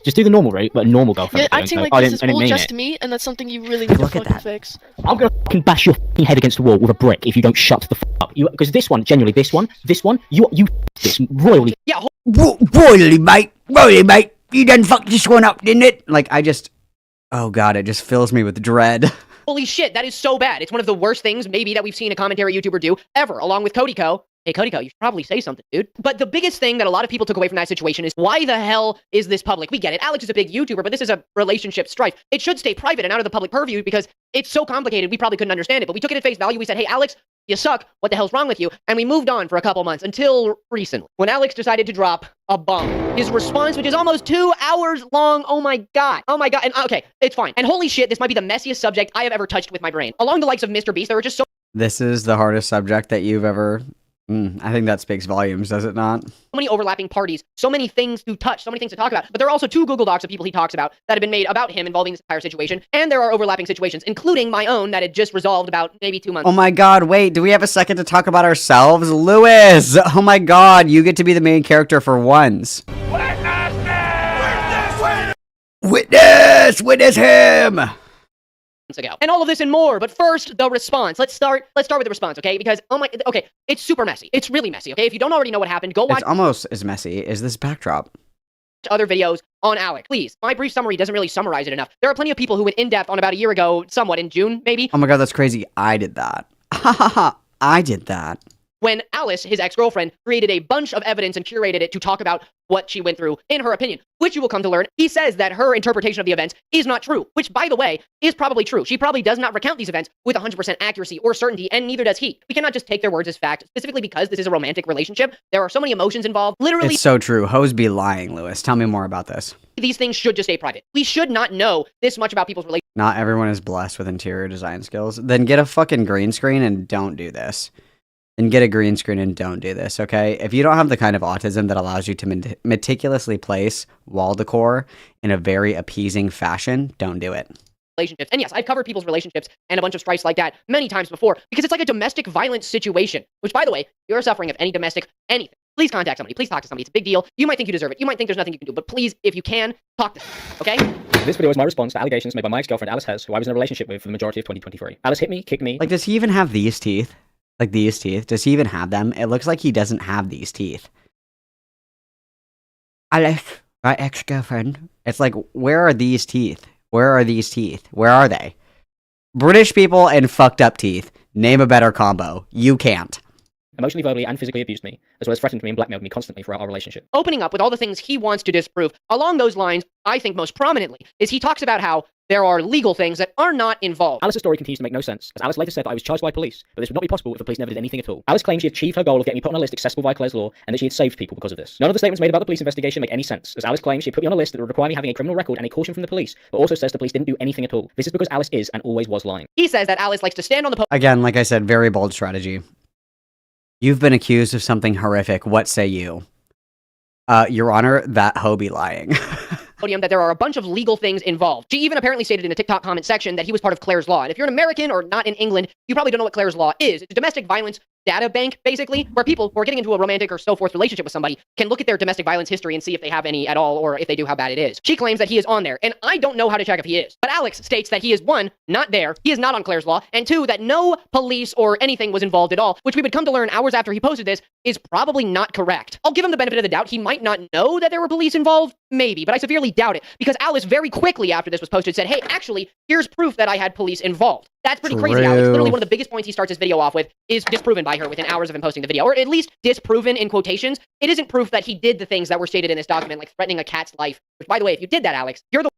Just do the normal route, but a normal girlfriend. Yeah, acting like this is all just me, and that's something you really need to fucking fix. I'm gonna fucking bash your fucking head against the wall with a brick if you don't shut the fuck up. Because this one, you this royally. Yeah, royally, mate. You done fucked this one up, didn't it? Like, oh god, it just fills me with dread. holy shit, that is so bad. It's one of the worst things maybe that we've seen a commentary YouTuber do ever, along with Cody Co. Hey, Cody Co, you should probably say something, dude. But the biggest thing that a lot of people took away from that situation is, why the hell is this public? We get it. Alex is a big YouTuber, but this is a relationship strife. It should stay private and out of the public purview because it's so complicated, we probably couldn't understand it. But we took it at face value. We said, hey, Alex, you suck. What the hell's wrong with you? And we moved on for a couple months until recently, when Alex decided to drop a bomb. His response, which is almost 2 hours long. Oh my god. And okay, it's fine. And holy shit, this might be the messiest subject I have ever touched with my brain. Along the likes of Mr. Beast, there are just so This is the hardest subject that you've ever... I think that speaks volumes, does it not? many overlapping parties, so many things to touch, so many things to talk about. But there are also 2 Google Docs of people he talks about that have been made about him involving this entire situation. And there are overlapping situations, including my own that had just resolved about maybe 2 months. Oh my god, wait, do we have a second to talk about ourselves? Lewis! Oh my god, you get to be the main character for once. Witness him! Ago. And all of this and more, but first, the response. Let's start with the response, okay? Because, okay, it's super messy. It's really messy, okay? If you don't already know what happened, go watch It's almost as messy as this backdrop. other videos on Alex. Please, my brief summary doesn't really summarize it enough. There are plenty of people who went in-depth on about a year ago, somewhat in June, maybe. Oh my god, that's crazy. I did that. I did that. When Alice, his ex-girlfriend, created a bunch of evidence and curated it to talk about what she went through, in her opinion, which you will come to learn. He says that her interpretation of the events is not true, which, by the way, is probably true. She probably does not recount these events with 100% accuracy or certainty, and neither does he. We cannot just take their words as fact, specifically because this is a romantic relationship. There are so many emotions involved. Literally, It's so true. Hoes be lying, Lewis. Tell me more about this. these things should just stay private. We should not know this much about people's relationships. Not everyone is blessed with interior design skills. Then get a fucking green screen and don't do this. then get a green screen and don't do this, okay? If you don't have the kind of autism that allows you to meticulously place wall decor in a very appeasing fashion, don't do it. Relationships. And yes, I've covered people's relationships and a bunch of strifes like that many times before because it's like a domestic violence situation, which, by the way, if you're suffering of any domestic anything, please contact somebody. Please talk to somebody. It's a big deal. You might think you deserve it. You might think there's nothing you can do, but please, if you can, talk to somebody, okay? This video is my response to allegations made by my ex-girlfriend Alice Hes, who I was in a relationship with for the majority of 2023. Alice hit me, kicked me. Like, does he even have these teeth? Like, these teeth? Does he even have them? It looks like he doesn't have these teeth. Alice, my ex-girlfriend. It's like, where are these teeth? Where are these teeth? Where are they? British people and fucked up teeth. Name a better combo. You can't. Emotionally, verbally, and physically abused me, as well as threatened me and blackmailed me constantly throughout our relationship. Opening up with all the things he wants to disprove. Along those lines, I think most prominently, is he talks about how there are legal things that are not involved. Alice's story continues to make no sense, as Alice later said that I was charged by police, but this would not be possible if the police never did anything at all. Alice claims she achieved her goal of getting me put on a list accessible via Clare's Law, and that she had saved people because of this. None of the statements made about the police investigation make any sense, as Alice claims she put me on a list that would require me having a criminal record and a caution from the police, but also says the police didn't do anything at all. This is because Alice is and always was lying. He says that Alice likes to stand on the Again, like I said, very bold strategy. You've been accused of something horrific. What say you? Your Honor, that hoe be lying. podium that there are a bunch of legal things involved. She even apparently stated in a TikTok comment section that he was part of Clare's Law. And if you're an American or not in England, you probably don't know what Clare's Law is. It's a domestic violence data bank, basically, where people who are getting into a romantic or so forth relationship with somebody can look at their domestic violence history and see if they have any at all, or if they do, how bad it is. She claims that he is on there, and I don't know how to check if he is. But Alex states that he is, one, not there, he is not on Clare's Law, and two, that no police or anything was involved at all, which we would come to learn hours after he posted this is probably not correct. I'll give him the benefit of the doubt. He might not know that there were police involved, maybe, but I severely doubt it, because Alice very quickly after this was posted said, hey, actually, here's proof that I had police involved. That's pretty crazy, Alex. Literally one of the biggest points he starts his video off with is disproven by her within hours of him posting the video, or at least disproven in quotations. It isn't proof that he did the things that were stated in this document, like threatening a cat's life, which, by the way, if you did that, Alex, you're the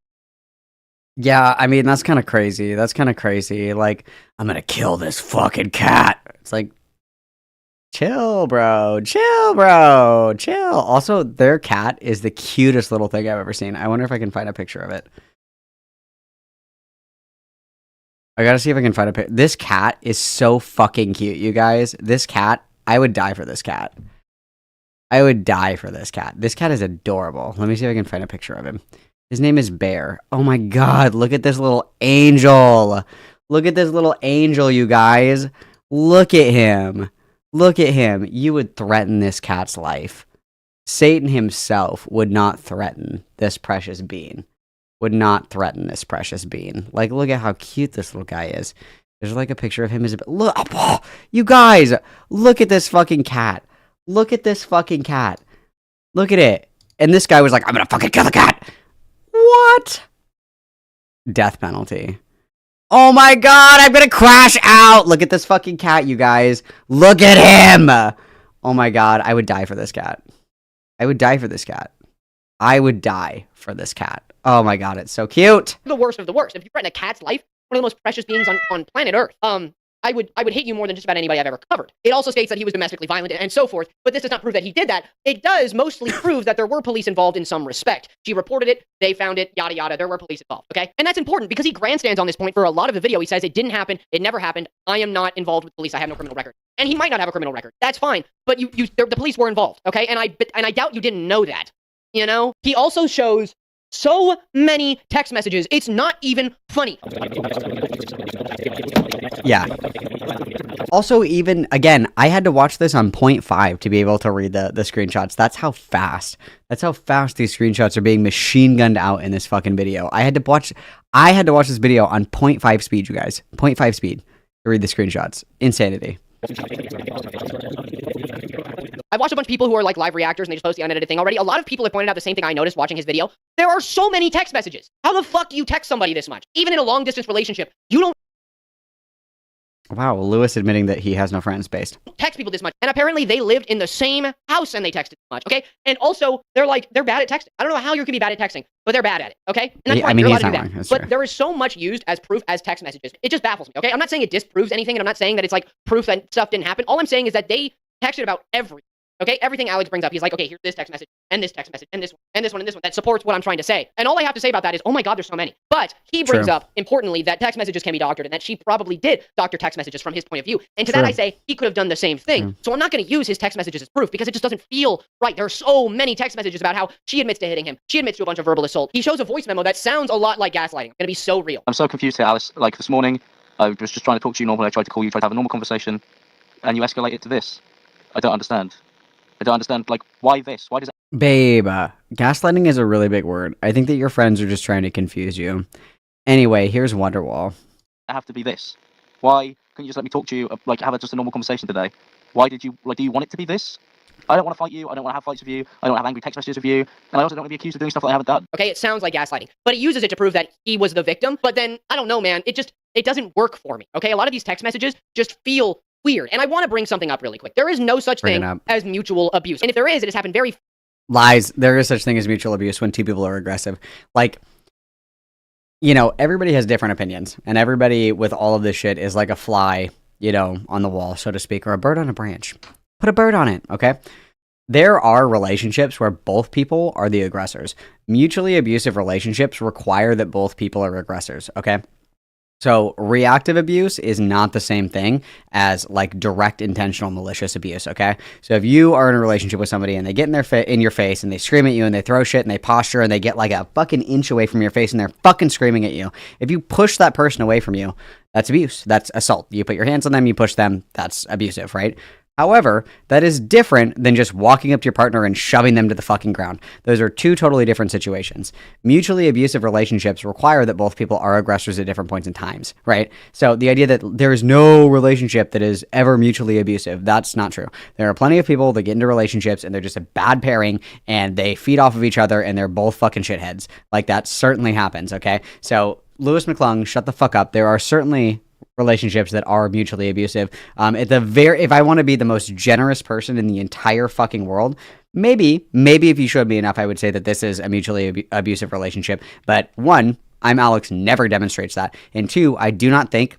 Yeah, I mean, that's kind of crazy. That's kind of crazy. Like, I'm gonna kill this fucking cat. It's like, chill, bro. Chill, bro. Chill. Also, their cat is the cutest little thing I've ever seen. I wonder if I can find a picture of it. I gotta see if I can find a picture. This cat is so fucking cute, you guys. This cat, I would die for this cat. I would die for this cat. This cat is adorable. Let me see if I can find a picture of him. His name is Bear. Oh my god, look at this little angel. Look at this little angel, you guys. Look at him. Look at him. You would threaten this cat's life. Satan himself would not threaten this precious being. Would not threaten this precious being. Like, look at how cute this little guy is. There's like a picture of him as a... Look, oh, you guys, look at this fucking cat. Look at this fucking cat. Look at it. And this guy was like, I'm gonna fucking kill the cat. What? Death penalty. Oh my god, I'm gonna crash out. Look at this fucking cat, you guys. Look at him. Oh my god, I would die for this cat. I would die for this cat. I would die for this cat. Oh my god, it's so cute. The worst of the worst. If you threaten a cat's life, one of the most precious beings on planet Earth, I would hate you more than just about anybody I've ever covered. It also states that he was domestically violent and so forth, but this does not prove that he did that. It does mostly prove that there were police involved in some respect. She reported it, they found it, yada yada, there were police involved, okay? And that's important because he grandstands on this point for a lot of the video. He says it didn't happen, it never happened, I am not involved with police, I have no criminal record. And he might not have a criminal record. That's fine, but the police were involved, okay? And I doubt you didn't know that, you know? He also shows so many text messages, it's not even funny. Yeah. Also, even, again, I had to watch this on 0.5 to be able to read the screenshots. That's how fast these screenshots are being machine gunned out in this fucking video. I had to watch this video on 0.5 speed, you guys. 0.5 speed to read the screenshots. Insanity. I've watched a bunch of people who are like live reactors and they just post the unedited thing already. A lot of people have pointed out the same thing I noticed watching his video. There are so many text messages. How the fuck do you text somebody this much? Even in a long distance relationship, you don't Wow, Lewis admitting that he has no friends based. text people this much. And apparently they lived in the same house and they texted this much, okay? And also, they're bad at texting. I don't know how you can be bad at texting, but they're bad at it, okay? And that's fine, you're allowed to do that. That's but true. there is so much used as proof as text messages. It just baffles me, okay? I'm not saying it disproves anything, and I'm not saying that it's like proof that stuff didn't happen. All I'm saying is that they texted about everything. Okay, everything Alex brings up, he's like, okay, here's this text message, and this text message, and this one, and this one, and this one, that supports what I'm trying to say. And all I have to say about that is, oh my God, there's so many. But he brings True. up, importantly, that text messages can be doctored, and that she probably did doctor text messages from his point of view. And to that True. I say, he could have done the same thing. So I'm not going to use his text messages as proof, because it just doesn't feel right. There are so many text messages about how she admits to hitting him. She admits to a bunch of verbal assault. He shows a voice memo that sounds a lot like gaslighting. It's going to be so real. I'm so confused here, Alice. Like this morning, I was just trying to talk to you normally. I tried to call you, tried to have a normal conversation, and you escalate it to this. I don't understand. Like, why this? Why does it... Babe, gaslighting is a really big word. I think that your friends are just trying to confuse you. Anyway, here's Wonderwall. have to be this? Why couldn't you just let me talk to you, like, have just a normal conversation today? Why did you, like, do you want it to be this? I don't want to fight you. I don't want to have fights with you. I don't have angry text messages with you. And I also don't want to be accused of doing stuff that I haven't done. Okay, it sounds like gaslighting, but he uses it to prove that he was the victim. But then, I don't know, man. It doesn't work for me, okay? A lot of these text messages just feel weird. And I want to bring something up really quick. There is no such thing as mutual abuse. And if there is, it has happened very... Lies. There is such thing as mutual abuse when two people are aggressive. Like, you know, everybody has different opinions. And everybody with all of this shit is like a fly, you know, on the wall, so to speak, or a bird on a branch. Put a bird on it, okay? There are relationships where both people are the aggressors. Mutually abusive relationships require that both people are aggressors, okay? So reactive abuse is not the same thing as like direct intentional malicious abuse, okay? So if you are in a relationship with somebody and they get in your face and they scream at you and they throw shit and they posture and they get like a fucking inch away from your face and they're fucking screaming at you, if you push that person away from you, that's abuse. That's assault. You put your hands on them, you push them, that's abusive, right? However, that is different than just walking up to your partner and shoving them to the fucking ground. Those are two totally different situations. Mutually abusive relationships require that both people are aggressors at different points in times, right? So the idea that there is no relationship that is ever mutually abusive, that's not true. There are plenty of people that get into relationships and they're just a bad pairing and they feed off of each other and they're both fucking shitheads. Like that certainly happens, okay? So Lewis McClung, shut the fuck up. There are certainly relationships that are mutually abusive. If I want to be the most generous person in the entire fucking world, maybe if you showed me enough, I would say that this is a mutually abusive relationship. But one, I'm Alex never demonstrates that. And two, I do not think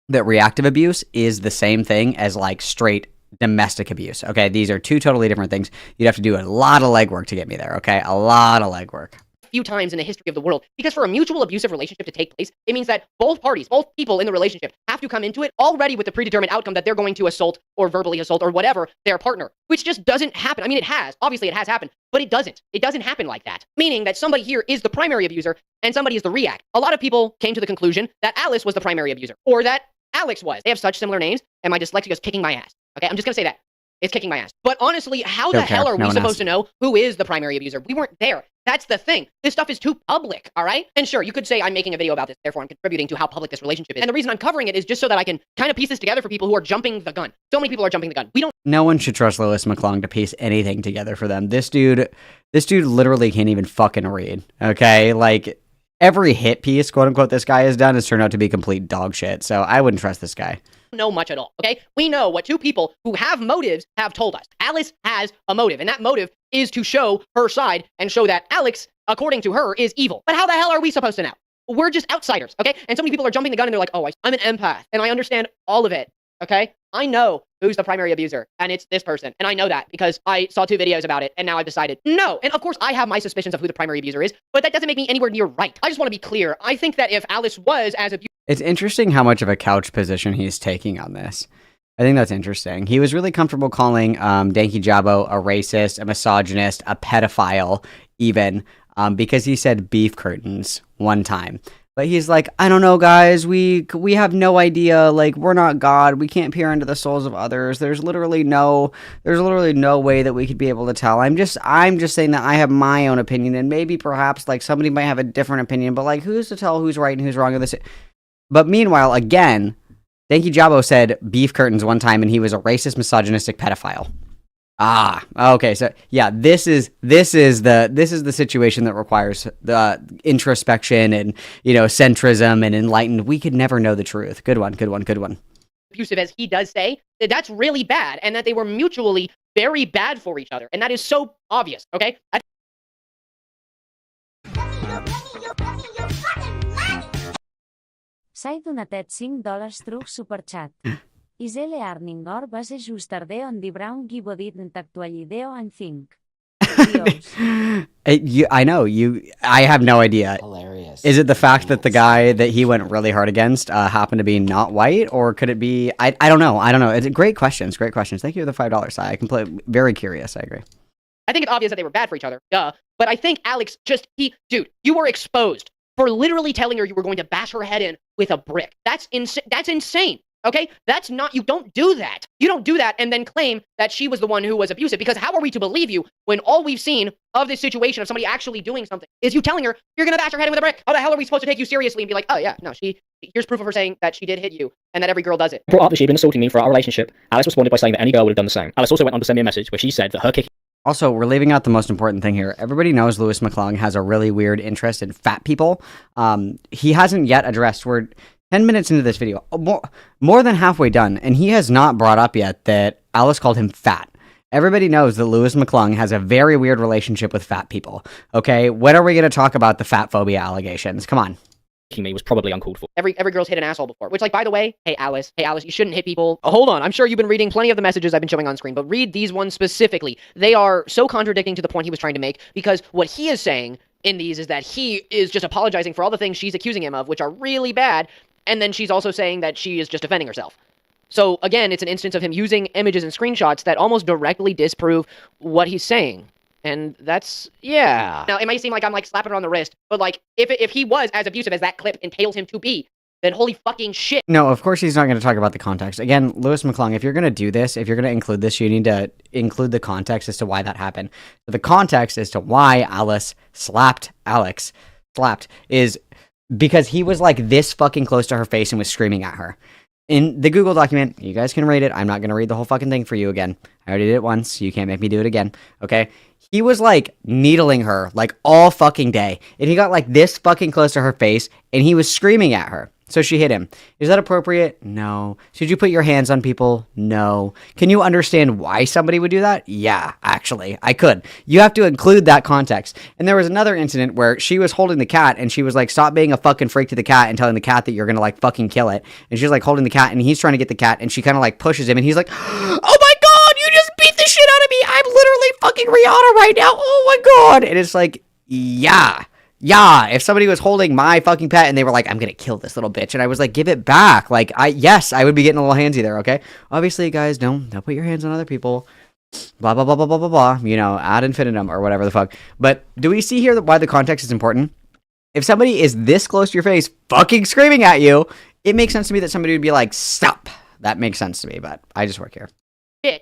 that reactive abuse is the same thing as like straight domestic abuse. Okay, these are two totally different things. You'd have to do a lot of legwork to get me there. Okay, a lot of legwork. Few times in the history of the world, because for a mutual abusive relationship to take place, it means that both parties, both people in the relationship have to come into it already with the predetermined outcome that they're going to assault or verbally assault or whatever their partner, which just doesn't happen. I mean, obviously it has happened, but it doesn't happen like that, meaning that somebody here is the primary abuser and somebody is the react. A lot of people came to the conclusion that Alice was the primary abuser or that Alex was. They have such similar names and my dyslexia is kicking my ass. Okay, I'm just gonna say that. It's kicking my ass. But honestly, how the hell are we supposed to know who is the primary abuser? We weren't there. That's the thing. This stuff is too public, all right? And sure, you could say I'm making a video about this, therefore I'm contributing to how public this relationship is. And the reason I'm covering it is just so that I can kind of piece this together for people who are jumping the gun. So many people are jumping the gun. No one should trust Lewis McClung to piece anything together for them. This dude literally can't even fucking read, okay? Like, every hit piece, quote unquote, this guy has done has turned out to be complete dog shit. So I wouldn't trust this guy. Know much at all, okay? We know what two people who have motives have told us. Alice has a motive, and that motive is to show her side and show that Alex, according to her, is evil. But how the hell are we supposed to know? We're just outsiders, okay? And so many people are jumping the gun and they're like, oh, I'm an empath, and I understand all of it, okay? I know who's the primary abuser, and it's this person, and I know that because I saw 2 videos about it, and now I've decided, no. And of course, I have my suspicions of who the primary abuser is, but that doesn't make me anywhere near right. I just want to be clear. I think that if Alice was as abusive... It's interesting how much of a couch position he's taking on this. I think that's interesting. He was really comfortable calling Danky Jabo a racist, a misogynist, a pedophile, even, because he said beef curtains one time. But he's like, I don't know, guys, we have no idea, like, we're not God, we can't peer into the souls of others, there's literally no way that we could be able to tell. I'm just saying that I have my own opinion, and maybe perhaps, like, somebody might have a different opinion, but, like, who's to tell who's right and who's wrong in this? But meanwhile, again, Danky Jabo said beef curtains one time, and he was a racist, misogynistic pedophile. Ah, okay. So yeah, this is the situation that requires the introspection and, you know, centrism and enlightened. We could never know the truth. Good one. Abusive as he does say, that's really bad, and that they were mutually very bad for each other, and that is so obvious. Okay. S'ha donatet $5 truc superchat. Isele Arningor va ser justardé on di Brown gibodit n'tactualideo en think. I know you. I have no idea. Hilarious. Is it the fact that the guy that he went really hard against happened to be not white, or could it be? I don't know. I don't know. It's great questions. Great questions. Thank you for the $5. I can play. Very curious. I agree. I think it's obvious that they were bad for each other. Duh. But I think Alex dude, you were exposed for literally telling her you were going to bash her head in with a brick. That's insane. Okay? That's not, you don't do that. You don't do that and then claim that she was the one who was abusive, because how are we to believe you when all we've seen of this situation of somebody actually doing something is you telling her you're going to bash her head in with a brick? How the hell are we supposed to take you seriously and be like, oh yeah, no, here's proof of her saying that she did hit you and that every girl does it. Brought up that she'd been assaulting me for our relationship. Alice responded by saying that any girl would have done the same. Alice also went on to send me a message where she said that her kicking. Also, we're leaving out the most important thing here. Everybody knows Louis McClung has a really weird interest in fat people. He hasn't yet addressed. We're 10 minutes into this video, more than halfway done, and he has not brought up yet that Alice called him fat. Everybody knows that Louis McClung has a very weird relationship with fat people. Okay, when are we going to talk about the fat phobia allegations? Come on. Me was probably uncalled for. Every girl's hit an asshole before. Which, like, by the way, hey Alice, you shouldn't hit people. Hold on, I'm sure you've been reading plenty of the messages I've been showing on screen, but read these ones specifically. They are so contradicting to the point he was trying to make, because what he is saying in these is that he is just apologizing for all the things she's accusing him of, which are really bad, and then she's also saying that she is just defending herself. So, again, it's an instance of him using images and screenshots that almost directly disprove what he's saying. And that's, yeah. Now, it may seem like I'm, like, slapping her on the wrist, but, like, if he was as abusive as that clip entails him to be, then holy fucking shit. No, of course he's not going to talk about the context. Again, Louis McClung, if you're going to do this, if you're going to include this, you need to include the context as to why that happened. So the context as to why Alice slapped Alex, is because he was, like, this fucking close to her face and was screaming at her. In the Google document, you guys can read it. I'm not going to read the whole fucking thing for you again. I already did it once. You can't make me do it again. Okay? He was, like, needling her, like, all fucking day. And he got, like, this fucking close to her face, and he was screaming at her. So she hit him. Is that appropriate? No. Should you put your hands on people? No. Can you understand why somebody would do that? Yeah, actually, I could. You have to include that context. And there was another incident where she was holding the cat, and she was like, stop being a fucking freak to the cat and telling the cat that you're gonna, like, fucking kill it. And she's, like, holding the cat, and he's trying to get the cat, and she kind of, like, pushes him, and he's like, oh my god, you just beat the shit out of me! I'm literally fucking Rihanna right now! Oh my god! And it's like, yeah, if somebody was holding my fucking pet and they were like, I'm gonna kill this little bitch, and I was like, give it back. Like, yes, I would be getting a little handsy there, okay? Obviously, guys, don't put your hands on other people. Blah, blah, blah, blah, blah, blah, blah. You know, ad infinitum or whatever the fuck. But do we see here why the context is important? If somebody is this close to your face fucking screaming at you, it makes sense to me that somebody would be like, stop. That makes sense to me, but I just work here.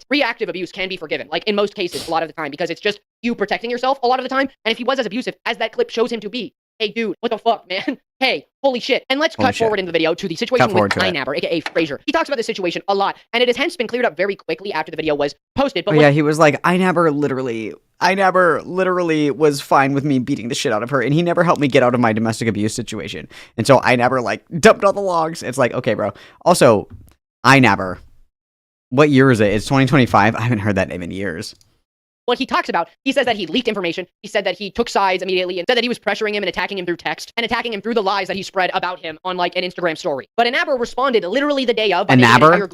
Reactive abuse can be forgiven, like in most cases, a lot of the time, because it's just you protecting yourself a lot of the time. And if he was as abusive as that clip shows him to be, hey dude, what the fuck, man? Hey, holy shit. And let's cut forward in the video to the situation with Inabber, aka Frazier. He talks about this situation a lot, and it has hence been cleared up very quickly after the video was posted. But yeah, he was like, Inabber literally was fine with me beating the shit out of her, and he never helped me get out of my domestic abuse situation. And so Inabber, like, dumped all the logs. It's like, okay, bro. Also, Inabber. What year is it? It's 2025. I haven't heard that name in years. What he talks about, he says that he leaked information. He said that he took sides immediately and said that he was pressuring him and attacking him through text and attacking him through the lies that he spread about him on, like, an Instagram story. But Inabber responded literally the day of. Inabber,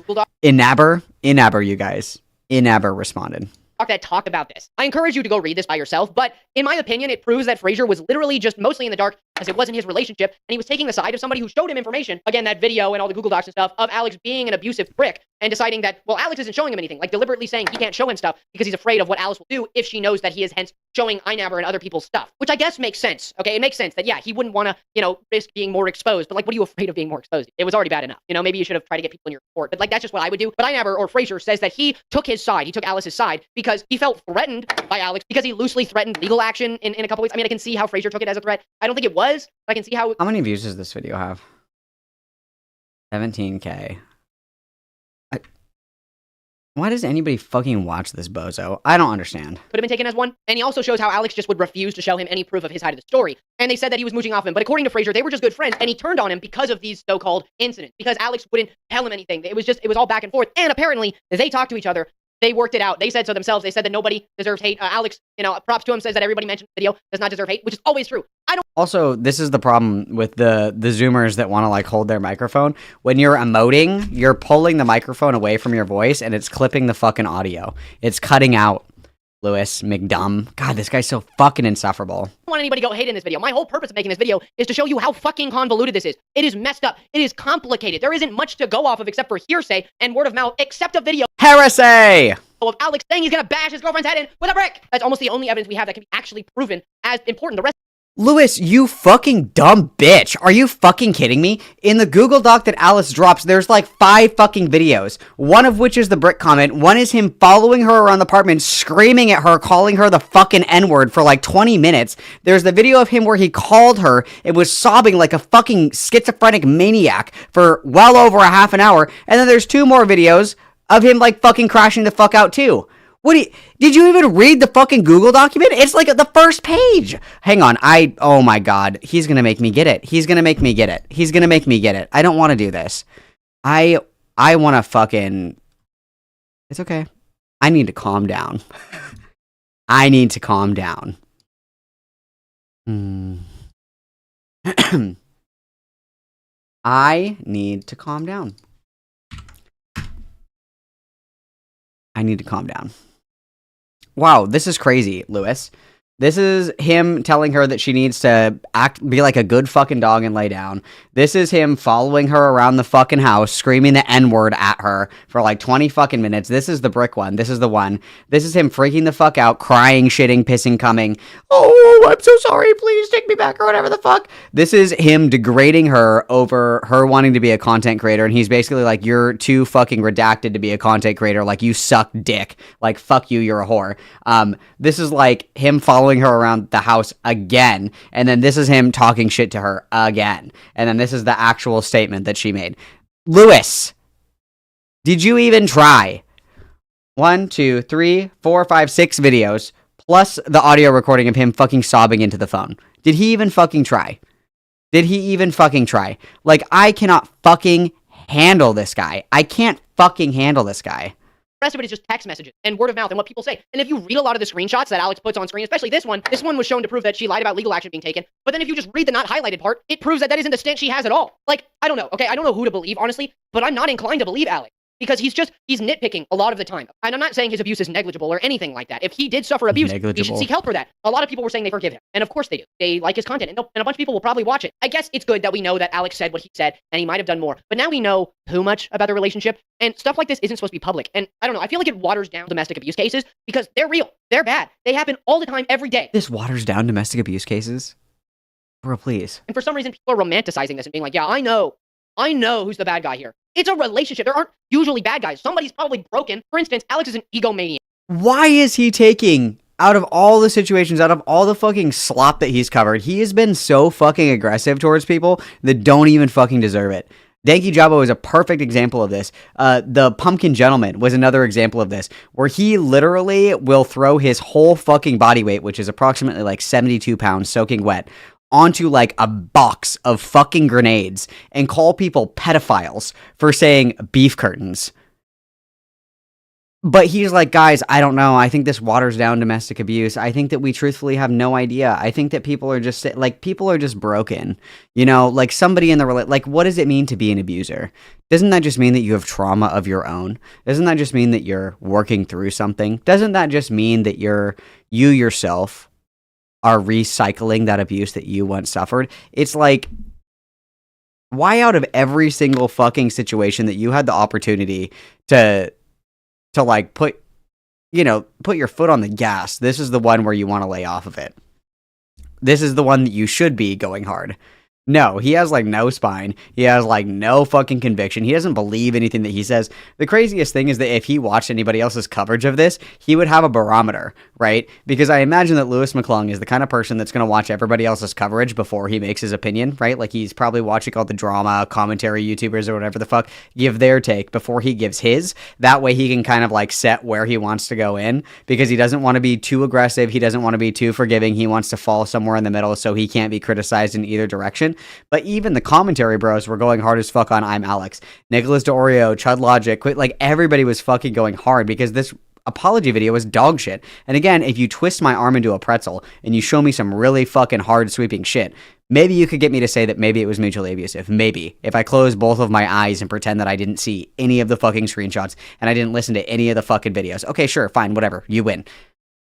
you guys. Inabber responded. That talked about this. I encourage you to go read this by yourself, but in my opinion, it proves that Frazier was literally just mostly in the dark, as it wasn't his relationship, and he was taking the side of somebody who showed him information, again, that video and all the Google Docs and stuff, of Alex being an abusive prick, and deciding that, well, Alex isn't showing him anything, like deliberately saying he can't show him stuff because he's afraid of what Alice will do if she knows that he is hence showing Inabber and other people's stuff, which I guess makes sense, okay? It makes sense that, yeah, he wouldn't want to, you know, risk being more exposed, but, like, what are you afraid of being more exposed? It was already bad enough. You know, maybe you should have tried to get people in your court, but, like, that's just what I would do. But Inabber, or Frazier, says that he took his side, he took Alice's side, because he felt threatened by Alex, because he loosely threatened legal action in a couple ways. I mean, I can see how Frazier took it as a threat. I don't think it was, but I can see how... How many views does this video have? 17K. Why does anybody fucking watch this bozo? I don't understand. Could have been taken as one. And he also shows how Alex just would refuse to show him any proof of his side of the story. And they said that he was mooching off him. But according to Frazier, they were just good friends. And he turned on him because of these so-called incidents. Because Alex wouldn't tell him anything. It was all back and forth. And apparently, they talked to each other They worked it out. They said so themselves. They said that nobody deserves hate. Alex, props to him, says that everybody mentioned in the video does not deserve hate, which is always true. I don't. Also, this is the problem with the Zoomers that want to like hold their microphone. When you're emoting, you're pulling the microphone away from your voice and it's clipping the fucking audio. It's cutting out. Lewis McDumb. God, this guy's so fucking insufferable. I don't want anybody to go hate in this video. My whole purpose of making this video is to show you how fucking convoluted this is. It is messed up. It is complicated. There isn't much to go off of except for hearsay and word of mouth, except a video Heresy! of Alex saying he's gonna bash his girlfriend's head in with a brick. That's almost the only evidence we have that can be actually proven as important. The rest. Lewis, you fucking dumb bitch. Are you fucking kidding me? In the Google Doc that Alice drops, there's like 5 fucking videos. One of which is the brick comment. One is him following her around the apartment, screaming at her, calling her the fucking N-word for like 20 minutes. There's the video of him where he called her and was sobbing like a fucking schizophrenic maniac for well over a half an hour. And then there's 2 more videos of him like fucking crashing the fuck out too. Did you even read the fucking Google document? It's like the first page. Hang on, oh my god, he's gonna make me get it. He's gonna make me get it. He's gonna make me get it. I don't want to do this. I want to fucking, it's okay. I need to calm down. I need to calm down. I need to calm down. I need to calm down. Wow, this is crazy, Lewis. This is him telling her that she needs to be like a good fucking dog and lay down. This is him following her around the fucking house, screaming the N-word at her for like 20 fucking minutes. This is the brick one. This is the one. This is him freaking the fuck out, crying, shitting, pissing, coming. Oh, I'm so sorry. Please take me back or whatever the fuck. This is him degrading her over her wanting to be a content creator. And he's basically like, you're too fucking redacted to be a content creator. Like, you suck dick. Like, fuck you, you're a whore. This is like him following her around the house again, and then this is him talking shit to her again, and then this is the actual statement that she made. Lewis, did you even try? 1, 2, 3, 4, 5, 6 videos plus the audio recording of him fucking sobbing into the phone. Did he even fucking try? Did he even fucking try? Like, I cannot fucking handle this guy. I can't fucking handle this guy. The rest of it is just text messages and word of mouth and what people say. And if you read a lot of the screenshots that Alex puts on screen, especially this one was shown to prove that she lied about legal action being taken. But then if you just read the not highlighted part, it proves that that isn't the stance she has at all. Like, I don't know. Okay, I don't know who to believe, honestly, but I'm not inclined to believe Alex. Because he's nitpicking a lot of the time. And I'm not saying his abuse is negligible or anything like that. If he did suffer abuse, he should seek help for that. A lot of people were saying they forgive him. And of course they do. They like his content. And a bunch of people will probably watch it. I guess it's good that we know that Alex said what he said, and he might have done more. But now we know too much about the relationship. And stuff like this isn't supposed to be public. And I don't know. I feel like it waters down domestic abuse cases because they're real. They're bad. They happen all the time, every day. This waters down domestic abuse cases? Bro, please. And for some reason, people are romanticizing this and being like, yeah, I know who's the bad guy here. It's a relationship. There aren't usually bad guys. Somebody's probably broken. For instance, Alex is an egomaniac. Why is he taking, out of all the situations, out of all the fucking slop that he's covered, he has been so fucking aggressive towards people that don't even fucking deserve it. Danky Jabo is a perfect example of this. The Pumpkin Gentleman was another example of this, where he literally will throw his whole fucking body weight, which is approximately like 72 pounds soaking wet, onto like a box of fucking grenades and call people pedophiles for saying beef curtains. But he's like, guys, I don't know. I think this waters down domestic abuse. I think that we truthfully have no idea. I think that people are just broken. You know, like somebody in the like, what does it mean to be an abuser? Doesn't that just mean that you have trauma of your own? Doesn't that just mean that you're working through something? Doesn't that just mean that you yourself are recycling that abuse that you once suffered? It's like, why out of every single fucking situation that you had the opportunity to like put your foot on the gas, this is the one where you want to lay off of it. This is the one that you should be going hard. No, he has like no spine. He has like no fucking conviction. He doesn't believe anything that he says. The craziest thing is that if he watched anybody else's coverage of this, he would have a barometer, right? Because I imagine that Lewis McClung is the kind of person that's going to watch everybody else's coverage before he makes his opinion, right? Like he's probably watching all the drama commentary YouTubers or whatever the fuck give their take before he gives his. That way he can kind of like set where he wants to go in, because he doesn't want to be too aggressive. He doesn't want to be too forgiving. He wants to fall somewhere in the middle so he can't be criticized in either direction. But even the commentary bros were going hard as fuck on I'm Alex. Nicholas DeOrio, Chud Logic, like everybody was fucking going hard because this apology video was dog shit. And again, if you twist my arm into a pretzel and you show me some really fucking hard sweeping shit, maybe you could get me to say that maybe it was mutually abusive. Maybe. If I close both of my eyes and pretend that I didn't see any of the fucking screenshots and I didn't listen to any of the fucking videos. Okay, sure, fine, whatever. You win.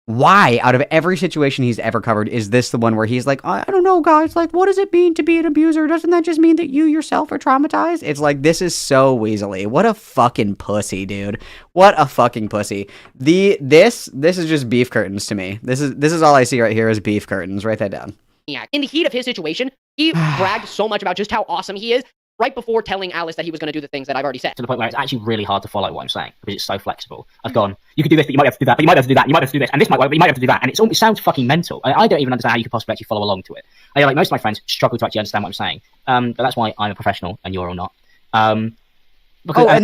Why, out of every situation he's ever covered, is this the one where he's like, I don't know, guys, like, what does it mean to be an abuser? Doesn't that just mean that you yourself are traumatized? It's like, this is so weaselly. What a fucking pussy, dude. What a fucking pussy. This is just beef curtains to me. This is all I see right here is beef curtains. Write that down. Yeah, in the heat of his situation, he bragged so much about just how awesome he is right before telling Alice that he was going to do the things that I've already said. To the point where it's actually really hard to follow what I'm saying because it's so flexible. I've gone, you could do this, but you might have to do that, but you might have to do that, you might have to do this, and this might work, but you might have to do that, and it sounds fucking mental. I don't even understand how you could possibly actually follow along to it. I like most of my friends struggle to actually understand what I'm saying, but that's why I'm a professional and you're all not. And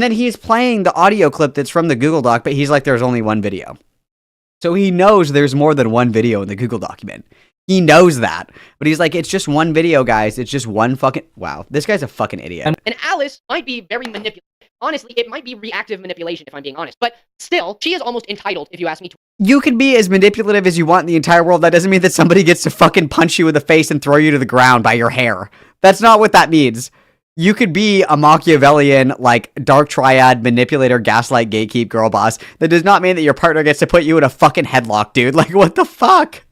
then he's playing the audio clip that's from the Google Doc, but he's like, there's only one video. So he knows there's more than one video in the Google document. He knows that. But he's like, it's just one video, guys. It's just one fucking... Wow. This guy's a fucking idiot. And Alice might be very manipulative. Honestly, it might be reactive manipulation, if I'm being honest. But still, she is almost entitled, if you ask me to. You can be as manipulative as you want in the entire world. That doesn't mean that somebody gets to fucking punch you in the face and throw you to the ground by your hair. That's not what that means. You could be a Machiavellian, like, dark triad, manipulator, gaslight, gatekeep, girl boss. That does not mean that your partner gets to put you in a fucking headlock, dude. Like, what the fuck?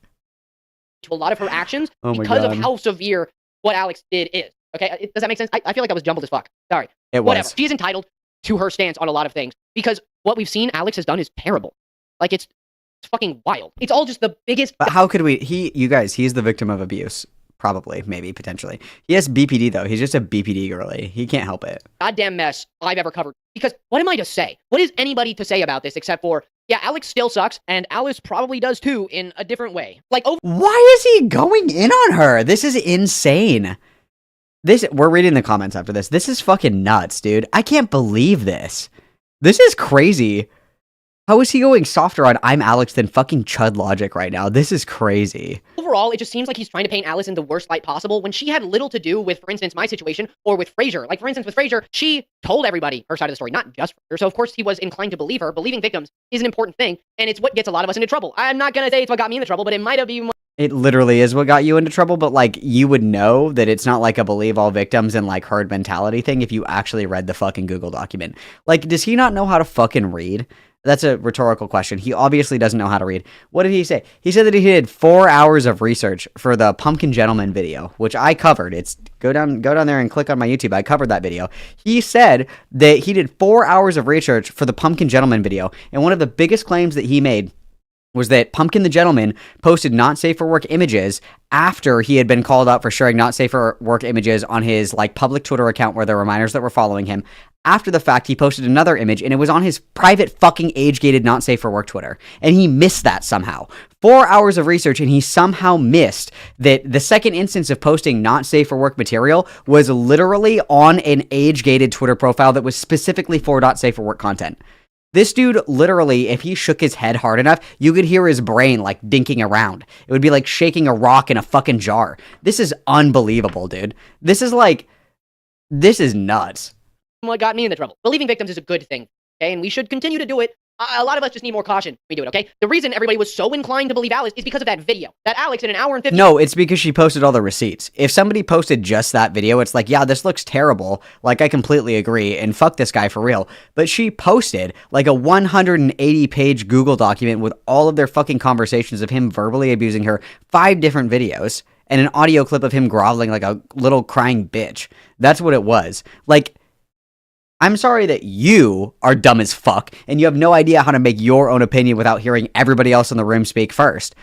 To a lot of her actions because of how severe what Alex did is. Okay, does that make sense? I feel like I was jumbled as fuck. Sorry. Whatever. She is entitled to her stance on a lot of things because what we've seen Alex has done is terrible. Like, it's fucking wild. It's all just the biggest... But how could we... You guys, he's the victim of abuse. Probably, maybe, potentially. He has BPD, though. He's just a BPD girly. He can't help it. Goddamn mess I've ever covered. Because what am I to say? What is anybody to say about this except for, yeah, Alex still sucks, and Alice probably does too in a different way. Like, why is he going in on her? This is insane. We're reading the comments after this. This is fucking nuts, dude. I can't believe this. This is crazy. How is he going softer on I'm Alex than fucking Chud Logic right now? This is crazy. Overall, it just seems like he's trying to paint Alice in the worst light possible when she had little to do with, for instance, my situation or with Frasier. Like, for instance, with Frasier, she told everybody her side of the story, not just Frasier. So, of course, he was inclined to believe her. Believing victims is an important thing, and it's what gets a lot of us into trouble. I'm not going to say it's what got me into trouble, but it might have been... It literally is what got you into trouble, but, like, you would know that it's not like a believe all victims and, like, herd mentality thing if you actually read the fucking Google document. Like, does he not know how to fucking read? That's a rhetorical question. He obviously doesn't know how to read. What did he say? He said that he did 4 hours of research for the Pumpkin Gentleman video, which I covered. It's go down there and click on my YouTube. I covered that video. He said that he did 4 hours of research for the Pumpkin Gentleman video, and one of the biggest claims that he made was that Pumpkin the Gentleman posted not safe for work images after he had been called out for sharing not safe for work images on his like public Twitter account where there were minors that were following him. After the fact, he posted another image, and it was on his private fucking age-gated not safe for work Twitter. And he missed that somehow. 4 hours of research, and he somehow missed that the second instance of posting not safe for work material was literally on an age-gated Twitter profile that was specifically for not safe for work content. This dude, literally, if he shook his head hard enough, you could hear his brain, like, dinking around. It would be like shaking a rock in a fucking jar. This is unbelievable, dude. This is nuts. What got me into trouble. Believing victims is a good thing, okay? And we should continue to do it. A lot of us just need more caution when we do it, okay? The reason everybody was so inclined to believe Alice is because of that video. That Alex in an hour and 50... No, it's because she posted all the receipts. If somebody posted just that video, it's like, yeah, this looks terrible. Like, I completely agree, and fuck this guy for real. But she posted, like, a 180-page Google document with all of their fucking conversations of him verbally abusing her, 5 different videos, and an audio clip of him groveling like a little crying bitch. That's what it was. Like... I'm sorry that you are dumb as fuck, and you have no idea how to make your own opinion without hearing everybody else in the room speak first.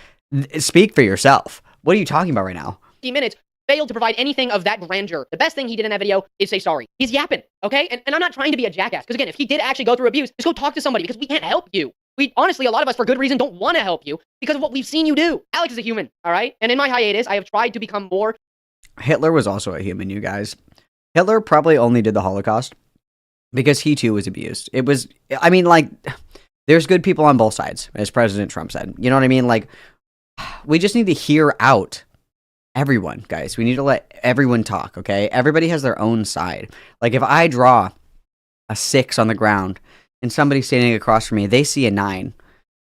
Speak for yourself. What are you talking about right now? 50 minutes failed to provide anything of that grandeur. The best thing he did in that video is say sorry. He's yapping, okay? And I'm not trying to be a jackass, because again, if he did actually go through abuse, just go talk to somebody, because we can't help you. We honestly, a lot of us, for good reason, don't want to help you because of what we've seen you do. Alex is a human, all right? And in my hiatus, I have tried to become more... Hitler was also a human, you guys. Hitler probably only did the Holocaust because he too was abused. It was, I mean, like, there's good people on both sides, as President Trump said. You know what I mean? Like, we just need to hear out everyone, guys. We need to let everyone talk, okay? Everybody has their own side. Like, if I draw a 6 on the ground and somebody standing across from me, they see a 9.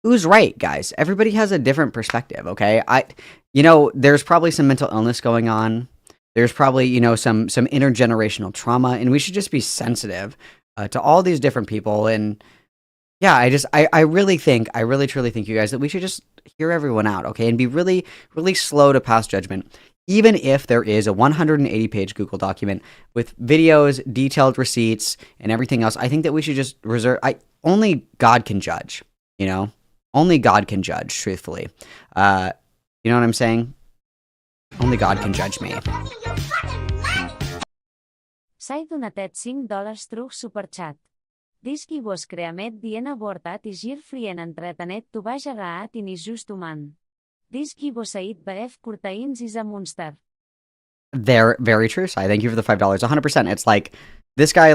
Who's right, guys? Everybody has a different perspective, okay? There's probably some mental illness going on. There's probably, some intergenerational trauma, and we should just be sensitive to all these different people. And yeah, I really truly think, you guys, that we should just hear everyone out, okay? And be really, really slow to pass judgment. Even if there is a 180-page Google document with videos, detailed receipts, and everything else, I think that we should just reserve... Only God can judge, Only God can judge, truthfully. You know what I'm saying? Only God can judge me. S'ha donatet $5 truc superchat. Disqui vos creamet dient abortat i gir frien entretenet tu vajagaat i ni just human. Disqui vos ait baef curtaïns is a monster. Very, very true, Sai. Thank you for the $5. 100%. It's like, this guy,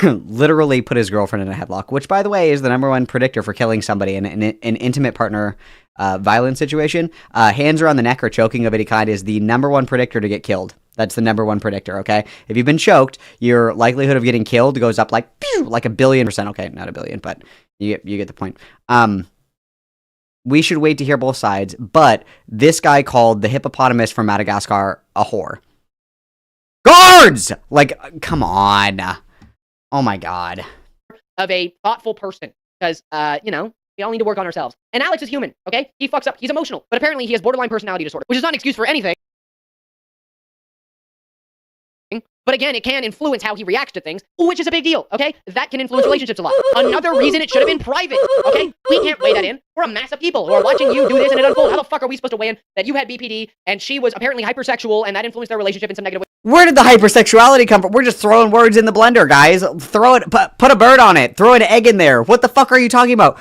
literally put his girlfriend in a headlock, which, by the way, is the #1 predictor for killing somebody in an intimate partner violence situation. Hands around the neck or choking of any kind is the #1 predictor to get killed. That's the #1 predictor, okay? If you've been choked, your likelihood of getting killed goes up like 1,000,000,000%. Okay, not 1,000,000,000, but you get the point. We should wait to hear both sides, but this guy called the hippopotamus from Madagascar a whore. Guards! Come on. Oh my God. Of a thoughtful person. Because, we all need to work on ourselves. And Alex is human, okay? He fucks up. He's emotional. But apparently he has borderline personality disorder, which is not an excuse for anything. But again, it can influence how he reacts to things, which is a big deal, okay? That can influence relationships a lot. Another reason it should have been private, okay? We can't weigh that in. We're a mass of people who are watching you do this and it unfold. How the fuck are we supposed to weigh in that you had BPD and she was apparently hypersexual and that influenced their relationship in some negative way? Where did the hypersexuality come from? We're just throwing words in the blender, guys. Throw it, put a bird on it. Throw an egg in there. What the fuck are you talking about?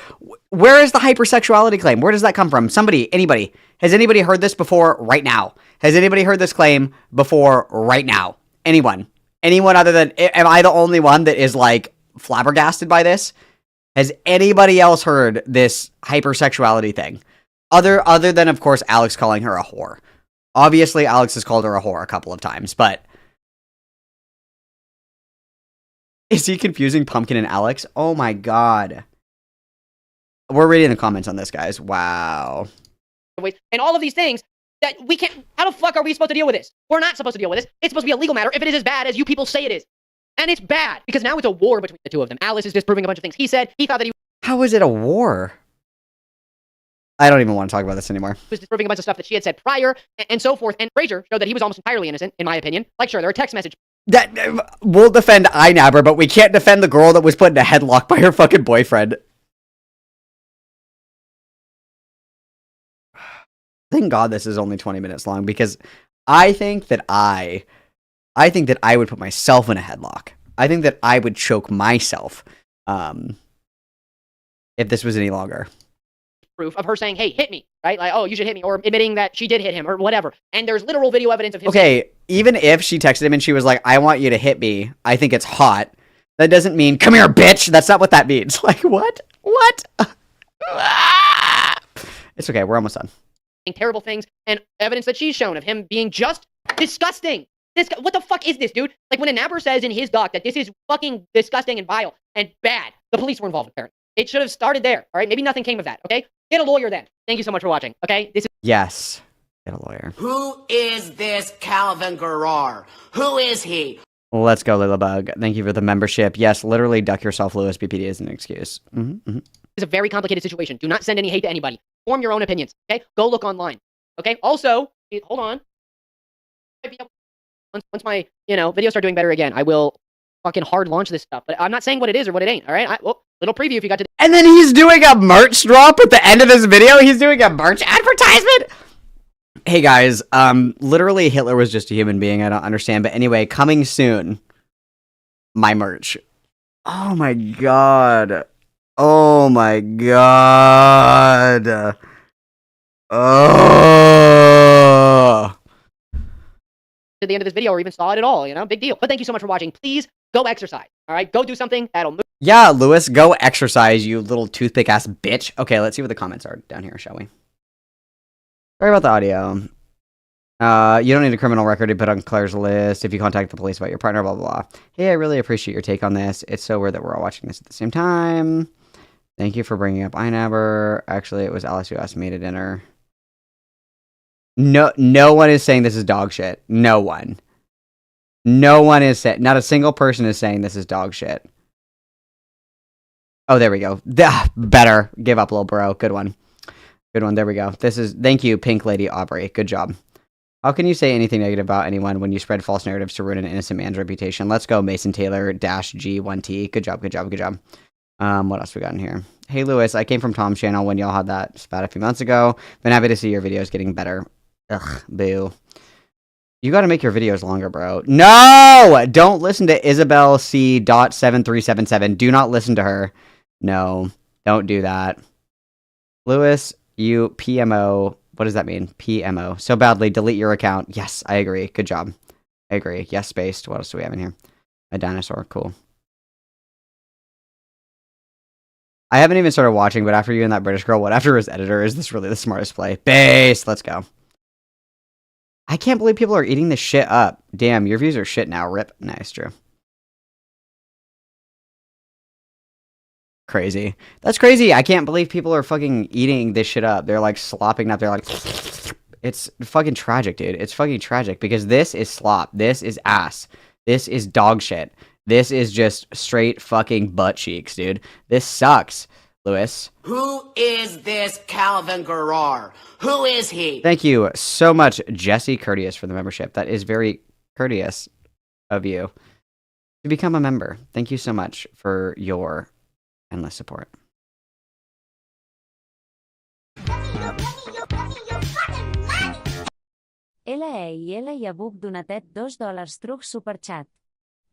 Where is the hypersexuality claim? Where does that come from? Somebody, anybody. Has anybody heard this before right now? Has anybody heard this claim before right now? Anyone? Anyone other than... Am I the only one that is, flabbergasted by this? Has anybody else heard this hypersexuality thing? Other than, of course, Alex calling her a whore. Obviously, Alex has called her a whore a couple of times, but... Is he confusing Pumpkin and Alex? Oh my God. We're reading the comments on this, guys. Wow. And all of these things that we can't... How the fuck are we supposed to deal with this? We're not supposed to deal with this. It's supposed to be a legal matter if it is as bad as you people say it is. And it's bad, because now it's a war between the two of them. Alice is disproving a bunch of things he said. He thought that he How is it a war? I don't even want to talk about this anymore. was disproving a bunch of stuff that she had said prior, and so forth. And Fraser showed that he was almost entirely innocent, in my opinion. Sure, there are text messages. We'll defend Einabber, but we can't defend the girl that was put in a headlock by her fucking boyfriend. Thank God this is only 20 minutes long, because I think that I would put myself in a headlock. I think that I would choke myself if this was any longer. Proof of her saying, hey, hit me, right? You should hit me, or admitting that she did hit him, or whatever. And there's literal video evidence of him. Okay, even if she texted him and she was like, I want you to hit me, I think it's hot, that doesn't mean, come here, bitch! That's not what that means. What? What? It's okay, we're almost done. Terrible things, and evidence that she's shown of him being just disgusting. What the fuck is this, dude? When Einabber says in his doc that this is fucking disgusting and vile and bad, the police were involved, apparently. It should have started there, all right? Maybe nothing came of that, okay? Get a lawyer then. Thank you so much for watching, okay? Yes. Get a lawyer. Who is this Calvin Garrar? Who is he? Let's go, Lilabug. Thank you for the membership. Yes, literally duck yourself, Lewis. BPD is an excuse. It's a very complicated situation. Do not send any hate to anybody. Form your own opinions, okay? Go look online, okay? Also, hold on. Once my, videos start doing better again, I will fucking hard launch this stuff. But I'm not saying what it is or what it ain't, all right? Little preview if you got to... And then he's doing a merch drop at the end of this video? He's doing a merch advertisement? Hey guys, literally Hitler was just a human being. I don't understand. But anyway, coming soon, my merch. Oh my God. Oh my God. Oh. To the end of this video or even saw it at all, big deal. But thank you so much for watching. Please go exercise, all right? Go do something that'll move. Yeah, Lewis, go exercise, you little toothpick ass bitch. Okay, let's see what the comments are down here, shall we? Sorry about the audio. You don't need a criminal record to put on Claire's list if you contact the police about your partner, blah, blah, blah. Hey, I really appreciate your take on this. It's so weird that we're all watching this at the same time. Thank you for bringing up iNabber. Actually, it was Alice who asked me to dinner. No one is saying this is dog shit. No one. No one is saying, not a single person is saying this is dog shit. Oh, there we go. Better. Give up, little bro. Good one. Good one. There we go. Thank you, Pink Lady Aubrey. Good job. How can you say anything negative about anyone when you spread false narratives to ruin an innocent man's reputation? Let's go, Mason Taylor -G1T. Good job, good job, good job. What else we got in here? Hey, Lewis, I came from Tom's channel when y'all had that spat a few months ago. Been happy to see your videos getting better. Ugh, boo. You gotta make your videos longer, bro. No! Don't listen to Isabel C.7377. Do not listen to her. No, don't do that. Lewis, you PMO. What does that mean? PMO. So badly, delete your account. Yes, I agree. Good job. I agree. Yes, spaced. What else do we have in here? A dinosaur. Cool. I haven't even started watching, but after you and that British girl, what after his editor, is this really the smartest play? Base! Let's go. I can't believe people are eating this shit up. Damn, your views are shit now. Rip. Nice, Drew. Crazy. That's crazy. I can't believe people are fucking eating this shit up. They're like slopping up. They're like, it's fucking tragic, dude. It's fucking tragic because this is slop. This is ass. This is dog shit. This is just straight fucking butt cheeks, dude. This sucks, Lewis. Who is this Calvin Garrar? Who is he? Thank you so much, Jesse Courteous, for the membership. That is very courteous of you to become a member. Thank you so much for your endless support. LA i Abuk donatet $2 truc superchat.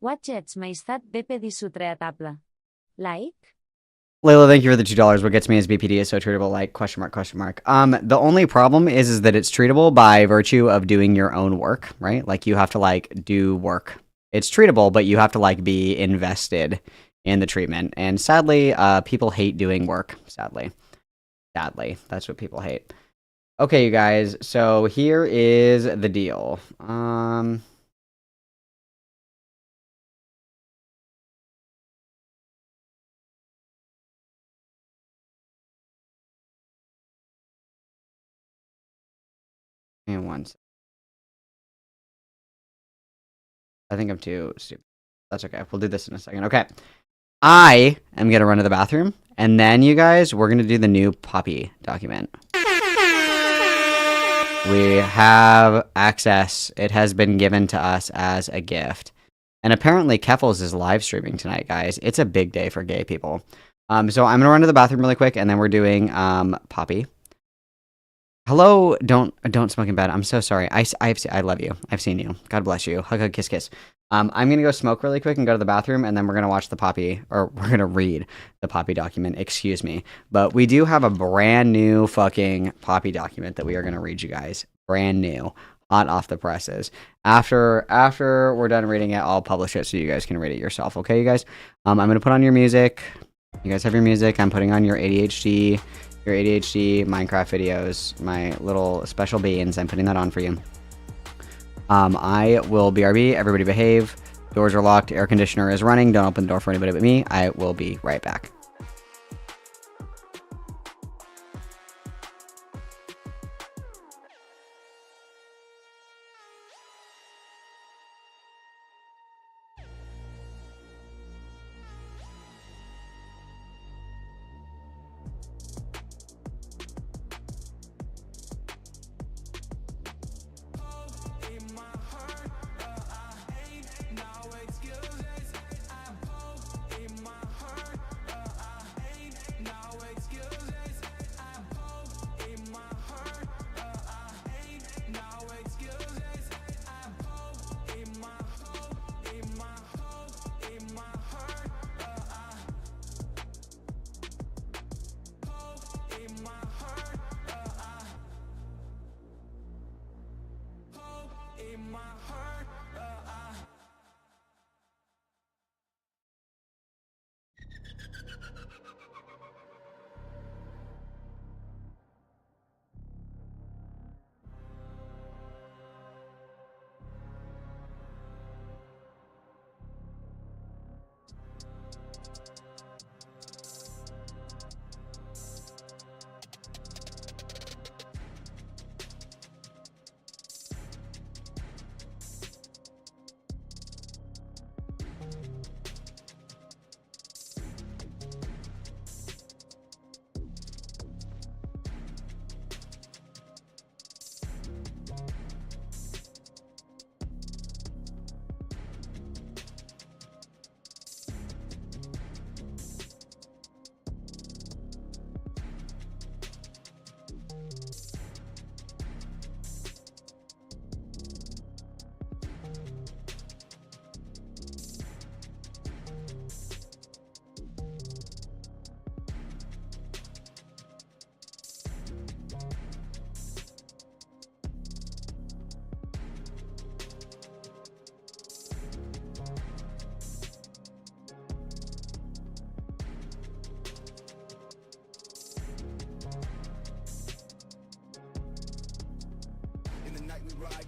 Watchets maestat BP dissutre a table. Like? Layla, thank you for the $2. What gets me is BPD is so treatable, like, question mark, question mark. The only problem is that it's treatable by virtue of doing your own work, right? Like, you have to, like, do work. It's treatable, but you have to, like, be invested in the treatment. And sadly, people hate doing work, sadly. Sadly, that's what people hate. Okay, you guys, so here is the deal. And one second. I think I'm too stupid. That's okay. We'll do this in a second. Okay. I am going to run to the bathroom. And then, you guys, we're going to do the new Poppy document. We have access. It has been given to us as a gift. And apparently, Keffels is live streaming tonight, guys. It's a big day for gay people. So I'm going to run to the bathroom really quick. And then we're doing Poppy. Hello, don't smoke in bed. I'm so sorry. I love you. I've seen you. God bless you. Hug, hug, kiss, kiss. I'm gonna go smoke really quick and go to the bathroom, and then we're gonna watch the Poppy, or we're gonna read the Poppy document. Excuse me, but we do have a brand new fucking Poppy document that we are gonna read you guys. Brand new, hot off the presses. After we're done reading it, I'll publish it so you guys can read it yourself. Okay, you guys. I'm gonna put on your music. You guys have your music. I'm putting on your ADHD Minecraft videos, my little special beans. I'm putting that on for you. I will BRB. Everybody behave. Doors are locked. Air conditioner is running. Don't open the door for anybody but me. I will be right back.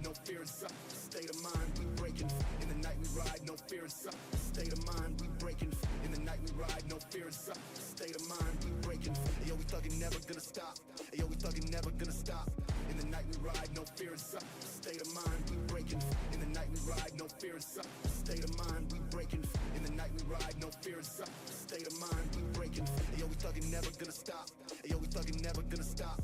no fear inside. State of mind, we breaking. In the night we ride, no fear inside. State of mind, we breaking. In the night we ride, no fear inside. State of mind, we breaking. Yo, we thuggin', never gonna stop. Yo, we thuggin', never gonna stop. In the night we ride, no fear inside. State of mind, we breaking. In the night we ride, no fear inside. State of mind, we breaking. In the night we ride, no fear inside. State of mind, we breaking. Yo, we thuggin', never gonna stop. Yo, we thuggin', never gonna stop.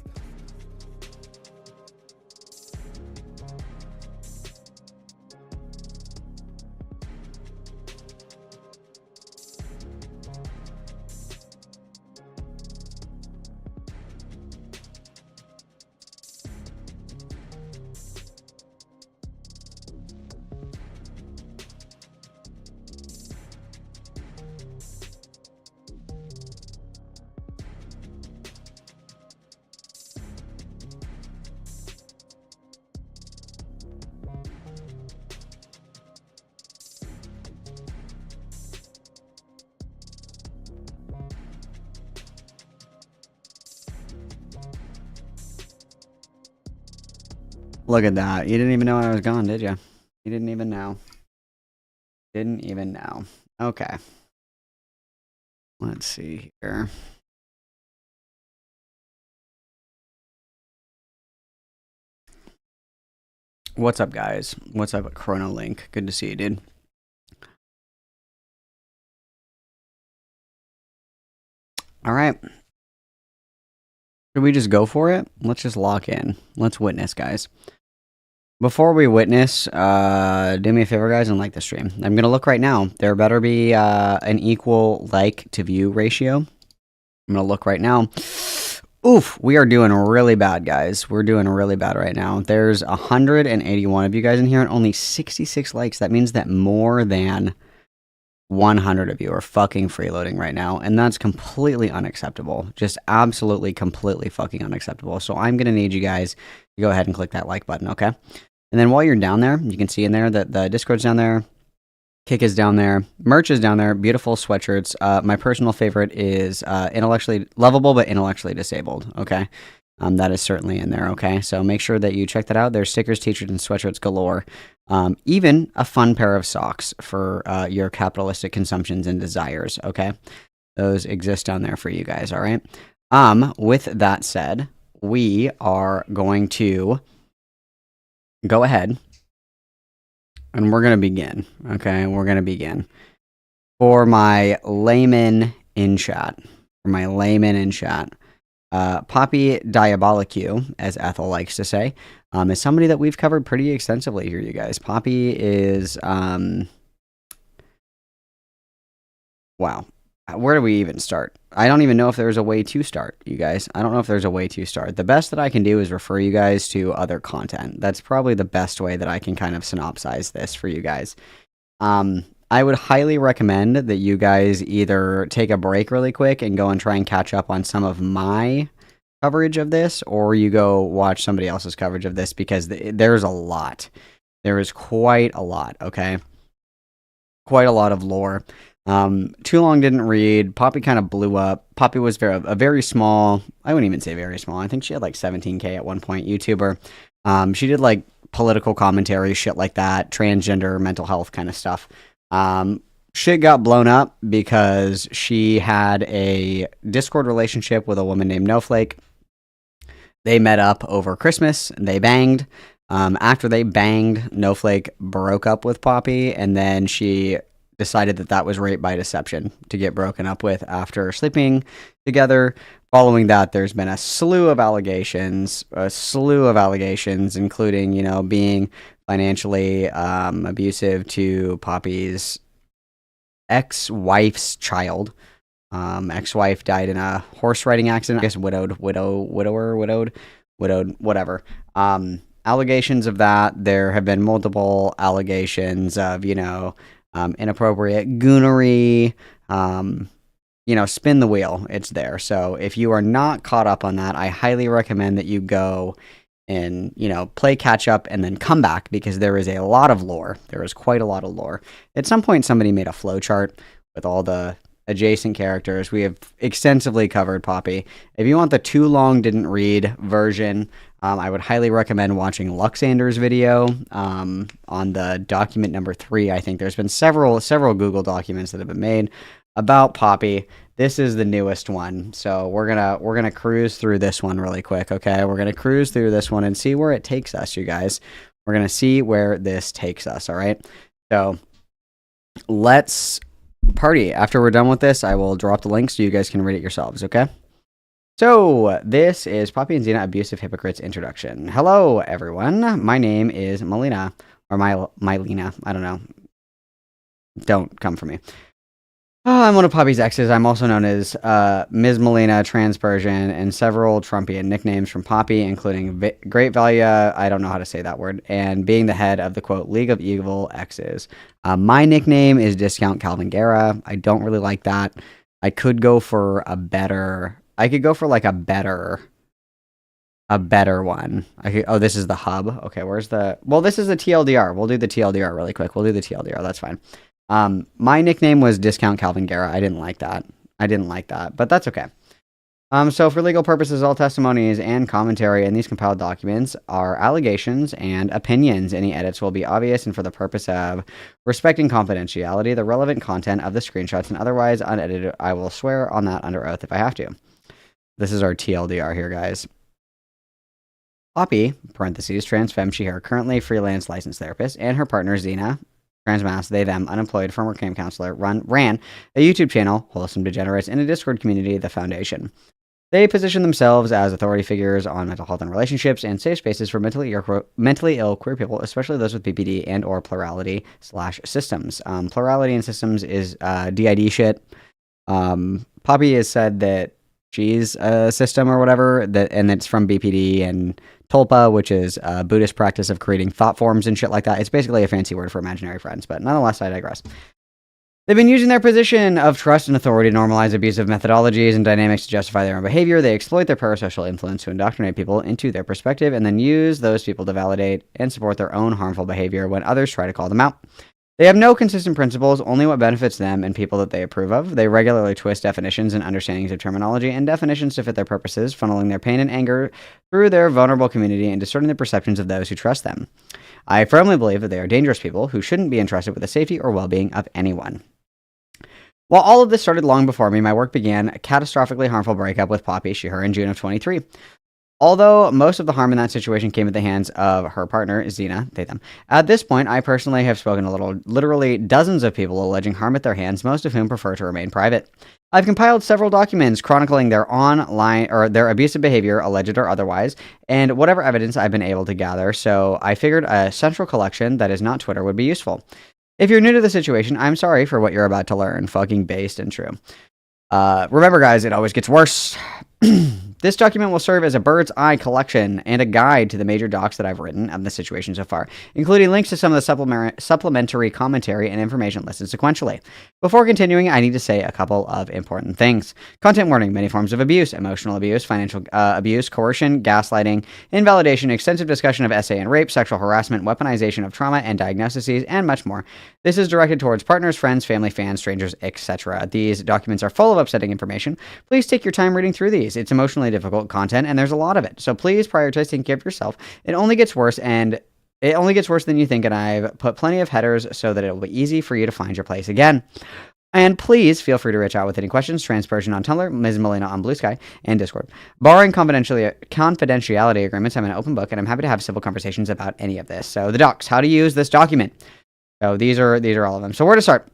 Look at that. You didn't even know I was gone, did you? You didn't even know. Didn't even know. Okay. Let's see here. What's up, guys? What's up, Chronolink? Good to see you, dude. All right. Should we just go for it? Let's just lock in. Let's witness, guys. Before we witness, do me a favor, guys, and like the stream. I'm going to look right now. There better be an equal like to view ratio. I'm going to look right now. Oof, we are doing really bad, guys. We're doing really bad right now. There's 181 of you guys in here and only 66 likes. That means that more than 100 of you are fucking freeloading right now, and that's completely unacceptable. Just absolutely, completely fucking unacceptable. So I'm going to need you guys to go ahead and click that like button, okay? And then while you're down there, you can see in there that the Discord's down there, Kick is down there, merch is down there, beautiful sweatshirts. My personal favorite is intellectually lovable but intellectually disabled, okay? That is certainly in there, okay? So make sure that you check that out. There's stickers, t-shirts, and sweatshirts galore. Even a fun pair of socks for your capitalistic consumptions and desires, okay? Those exist down there for you guys, all right? With that said, we are going to go ahead and we're going to begin, okay? We're going to begin. For my layman in chat, Poppy Diabolicu, as Ethel likes to say, is somebody that we've covered pretty extensively here, you guys. Poppy is, wow. Where do we even start? I don't even know if there's a way to start, you guys. I don't know if there's a way to start. The best that I can do is refer you guys to other content. That's probably the best way that I can kind of synopsize this for you guys. I would highly recommend that you guys either take a break really quick and go and try and catch up on some of my coverage of this, or you go watch somebody else's coverage of this, because there's a lot. There is quite a lot, okay? Quite a lot of lore. Too Long Didn't Read. Poppy kind of blew up. Poppy was a very small, I wouldn't even say very small. I think she had like 17K at one point, YouTuber. She did like political commentary, shit like that, transgender, mental health kind of stuff. Shit got blown up because she had a Discord relationship with a woman named Snowflake. They met up over Christmas. They banged. After they banged, Snowflake broke up with Poppy, and then she decided that that was rape by deception to get broken up with after sleeping together. Following that, there's been a slew of allegations, including, you know, being financially abusive to Poppy's ex-wife's child. Ex-wife died in a horse riding accident. I guess widowed, whatever. Allegations of that. There have been multiple allegations of, you know, inappropriate goonery, you know, spin the wheel. It's there. So if you are not caught up on that, I highly recommend that you go and, you know, play catch up and then come back, because there is a lot of lore. There is quite a lot of lore. At some point, somebody made a flowchart with all the adjacent characters. We have extensively covered Poppy. If you want the Too Long Didn't Read version, I would highly recommend watching Luxander's video on the document number 3. I think there's been several Google documents that have been made about Poppy. This is the newest one, so we're gonna cruise through this one really quick. Okay, we're gonna cruise through this one and see where it takes us, you guys. We're gonna see where this takes us. All right, so let's party. After we're done with this, I will drop the link so you guys can read it yourselves. Okay. So, this is Poppy and Xena Abusive Hypocrites Introduction. Hello, everyone. My name is Melina, or Mylena. I don't know. Don't come for me. I'm one of Poppy's exes. I'm also known as Ms. Melina, Transpersian, and several Trumpian nicknames from Poppy, including Great Valia, I don't know how to say that word, and being the head of the, quote, League of Evil Exes. My nickname is Discount Calvin Guerra. I don't really like that. I could go for a better... I could go for like a better one. Oh, this is the hub. Okay, where's the... Well, this is the TLDR. We'll do the TLDR really quick. We'll do the TLDR. That's fine. My nickname was Discount Calvin Guerra. I didn't like that. But that's okay. So for legal purposes, all testimonies and commentary in these compiled documents are allegations and opinions. Any edits will be obvious and for the purpose of respecting confidentiality, the relevant content of the screenshots and otherwise unedited. I will swear on that under oath if I have to. This is our TLDR here, guys. Poppy, parentheses, trans femme, she, her, currently freelance licensed therapist, and her partner, Xena, transmass, they, them, unemployed, former camp counselor, ran a YouTube channel, Wholesome Degenerates, and a Discord community, The Foundation. They position themselves as authority figures on mental health and relationships and safe spaces for mentally ill queer people, especially those with BPD and or plurality/systems. Plurality and systems is DID shit. Poppy has said that she's a system or whatever, and it's from BPD and Tulpa, which is a Buddhist practice of creating thought forms and shit like that. It's basically a fancy word for imaginary friends, but nonetheless, I digress. They've been using their position of trust and authority to normalize abusive methodologies and dynamics to justify their own behavior. They exploit their parasocial influence to indoctrinate people into their perspective and then use those people to validate and support their own harmful behavior when others try to call them out. They have no consistent principles, only what benefits them and people that they approve of. They regularly twist definitions and understandings of terminology and definitions to fit their purposes, funneling their pain and anger through their vulnerable community and distorting the perceptions of those who trust them. I firmly believe that they are dangerous people who shouldn't be entrusted with the safety or well-being of anyone. While all of this started long before me, my work began a catastrophically harmful breakup with Poppy, she, her, in June of 23. Although most of the harm in that situation came at the hands of her partner, Xena, they, them. At this point, I personally have spoken to literally dozens of people alleging harm at their hands, most of whom prefer to remain private. I've compiled several documents chronicling their online or their abusive behavior, alleged or otherwise, and whatever evidence I've been able to gather, so I figured a central collection that is not Twitter would be useful. If you're new to the situation, I'm sorry for what you're about to learn. Fucking based and true. Remember, guys, it always gets worse. This document will serve as a bird's eye collection and a guide to the major docs that I've written on the situation so far, including links to some of the supplementary commentary and information listed sequentially. Before continuing, I need to say a couple of important things. Content warning: many forms of abuse, emotional abuse, financial abuse, coercion, gaslighting, invalidation, extensive discussion of SA and rape, sexual harassment, weaponization of trauma and diagnoses, and much more. This is directed towards partners, friends, family, fans, strangers, etc. These documents are full of upsetting information. Please take your time reading through these. It's emotionally difficult content, and there's a lot of it. So please prioritize taking care of yourself. It only gets worse than you think, and I've put plenty of headers so that it will be easy for you to find your place again. And please feel free to reach out with any questions. Transpersion on Tumblr, Ms. Melina on Blue Sky, and Discord. Barring confidentiality agreements, I'm an open book, and I'm happy to have civil conversations about any of this. So the docs, how to use this document. So these are all of them. So where to start?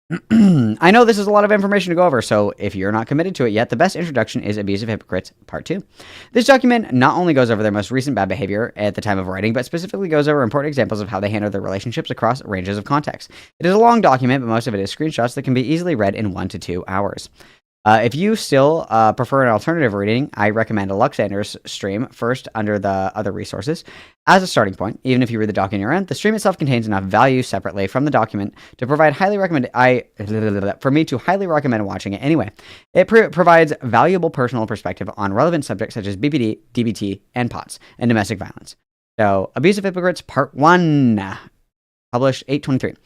I know this is a lot of information to go over, so if you're not committed to it yet, the best introduction is Abusive Hypocrites Part 2. This document not only goes over their most recent bad behavior at the time of writing, but specifically goes over important examples of how they handle their relationships across ranges of context. It is a long document, but most of it is screenshots that can be easily read in 1 to 2 hours. If you still prefer an alternative reading, I recommend a Luxander's stream first under the other resources. As a starting point, even if you read the doc on your own, the stream itself contains enough value separately from the document to provide for me to highly recommend watching it anyway. It provides valuable personal perspective on relevant subjects such as BPD, DBT, and POTS, and domestic violence. So, Abusive Hypocrites Part 1, published 8/23.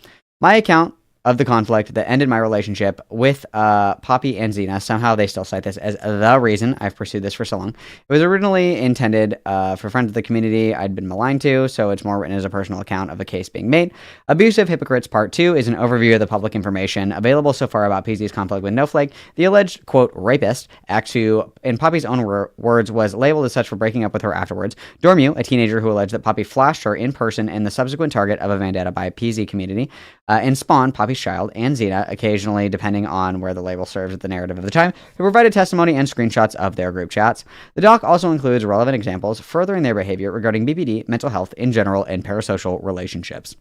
My account of the conflict that ended my relationship with Poppy and Xena. Somehow they still cite this as the reason I've pursued this for so long. It was originally intended for friends of the community I'd been maligned to, so it's more written as a personal account of a case being made. Abusive Hypocrites Part 2 is an overview of the public information available so far about PZ's conflict with Snowflake. The alleged, quote, rapist, act who, in Poppy's own words, was labeled as such for breaking up with her afterwards. Dormu, a teenager who alleged that Poppy flashed her in person and the subsequent target of a vendetta by PZ community. And Spawn, Poppy's child, and Xena, occasionally, depending on where the label serves the narrative of the time, who provided testimony and screenshots of their group chats. The doc also includes relevant examples furthering their behavior regarding BPD, mental health in general, and parasocial relationships.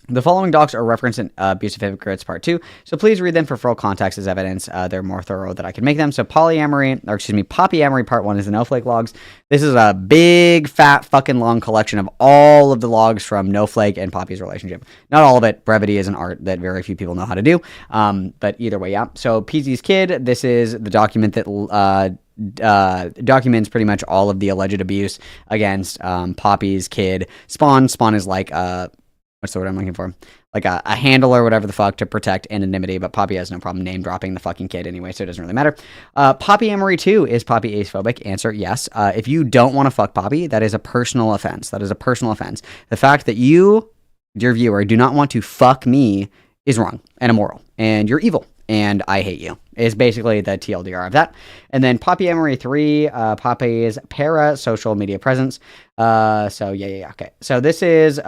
The following docs are referenced in Abusive Hypocrites Part 2, so please read them for full context as evidence. They're more thorough than I can make them. So Polyamory Part 1 is the Snowflake logs. This is a big, fat, fucking long collection of all of the logs from Snowflake and Poppy's relationship. Not all of it. Brevity is an art that very few people know how to do. But either way, yeah. So PZ's kid, this is the document that documents pretty much all of the alleged abuse against Poppy's kid. Spawn is like what's the word I'm looking for? Like a handle or whatever the fuck to protect anonymity, but Poppy has no problem name dropping the fucking kid anyway, so it doesn't really matter. Polyamory 2, is Poppy asophobic? Answer, yes. If you don't want to fuck Poppy, that is a personal offense. That is a personal offense. The fact that you, dear viewer, do not want to fuck me is wrong and immoral, and you're evil, and I hate you, is basically the TLDR of that. And then Polyamory 3, Poppy's para-social media presence. So yeah, okay. So this is...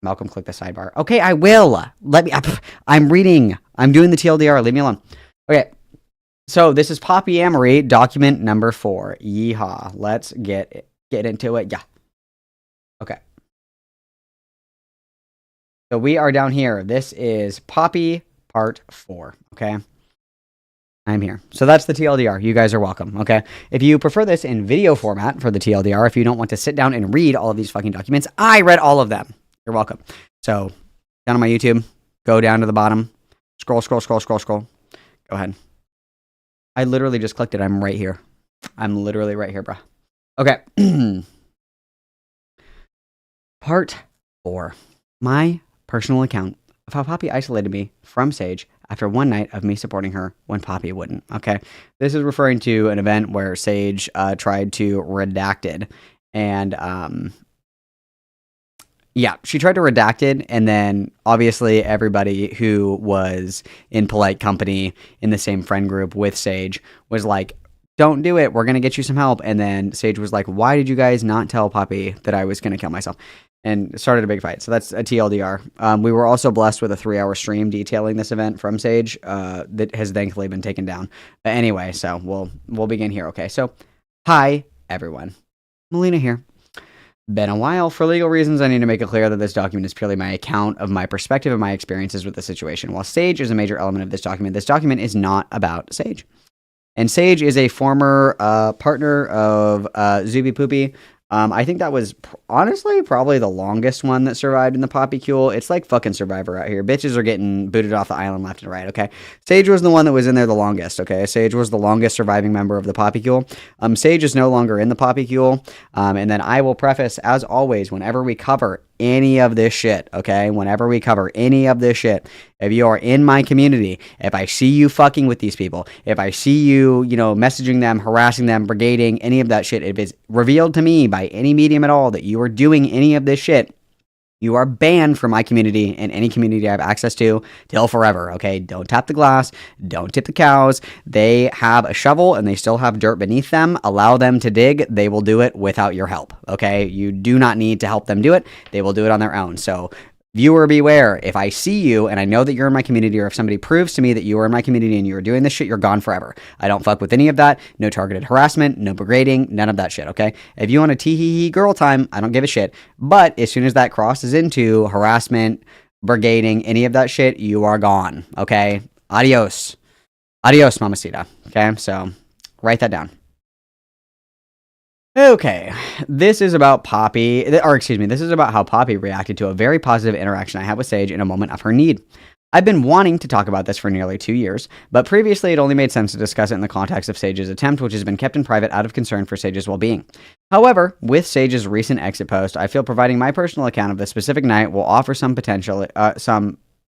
Malcolm, click the sidebar. Okay, I will. Let me... I'm reading. I'm doing the TLDR. Leave me alone. Okay. So this is Polyamory, document number 4. Yeehaw. Let's get into it. Yeah. Okay. So we are down here. This is Poppy Part 4. Okay. I'm here. So that's the TLDR. You guys are welcome, okay? If you prefer this in video format for the TLDR, if you don't want to sit down and read all of these fucking documents, I read all of them. You're welcome. So, down on my YouTube, go down to the bottom, scroll. Go ahead. I literally just clicked it. I'm right here. I'm literally right here, bro. Okay. Part 4. My personal account of how Poppy isolated me from Sage after one night of me supporting her when Poppy wouldn't. Okay. This is referring to an event where Sage tried to redact it. And, yeah, she tried to redact it, and then obviously everybody who was in polite company in the same friend group with Sage was like, don't do it, we're going to get you some help. And then Sage was like, why did you guys not tell Poppy that I was going to kill myself? And started a big fight. So that's a TLDR. We were also blessed with a 3-hour stream detailing this event from Sage that has thankfully been taken down. But anyway, so we'll begin here. Okay, so hi, everyone. Melina here. Been a while. For legal reasons, I need to make it clear that this document is purely my account of my perspective and my experiences with the situation. While Sage is a major element of this document is not about Sage. And Sage is a former partner of Zuby Poopy. I think that was honestly probably the longest one that survived in the Poppycule. It's like fucking Survivor out here. Bitches are getting booted off the island left and right, okay? Sage was the one that was in there the longest, okay? Sage was the longest surviving member of the Poppycule. Sage is no longer in the Poppycule. And then I will preface, as always, whenever we cover any of this shit, okay? Whenever we cover any of this shit, if you are in my community, if I see you fucking with these people, if I see you, messaging them, harassing them, brigading, any of that shit, if it's revealed to me by any medium at all that you are doing any of this shit, you are banned from my community and any community I have access to till forever, okay? Don't tap the glass. Don't tip the cows. They have a shovel and they still have dirt beneath them. Allow them to dig. They will do it without your help, okay? You do not need to help them do it. They will do it on their own. So, viewer beware. If I see you and I know that you're in my community, or if somebody proves to me that you are in my community and you are doing this shit, you're gone forever. I don't fuck with any of that. No targeted harassment, no brigading, none of that shit, okay? If you want a tee-hee-hee girl time, I don't give a shit. But as soon as that crosses into harassment, brigading, any of that shit, you are gone, okay? Adios. Adios, mamacita. Okay, so write that down. Okay, this is about this is about how Poppy reacted to a very positive interaction I had with Sage in a moment of her need. I've been wanting to talk about this for nearly 2 years, but previously it only made sense to discuss it in the context of Sage's attempt, which has been kept in private out of concern for Sage's well-being. However, with Sage's recent exit post, I feel providing my personal account of the specific night will offer some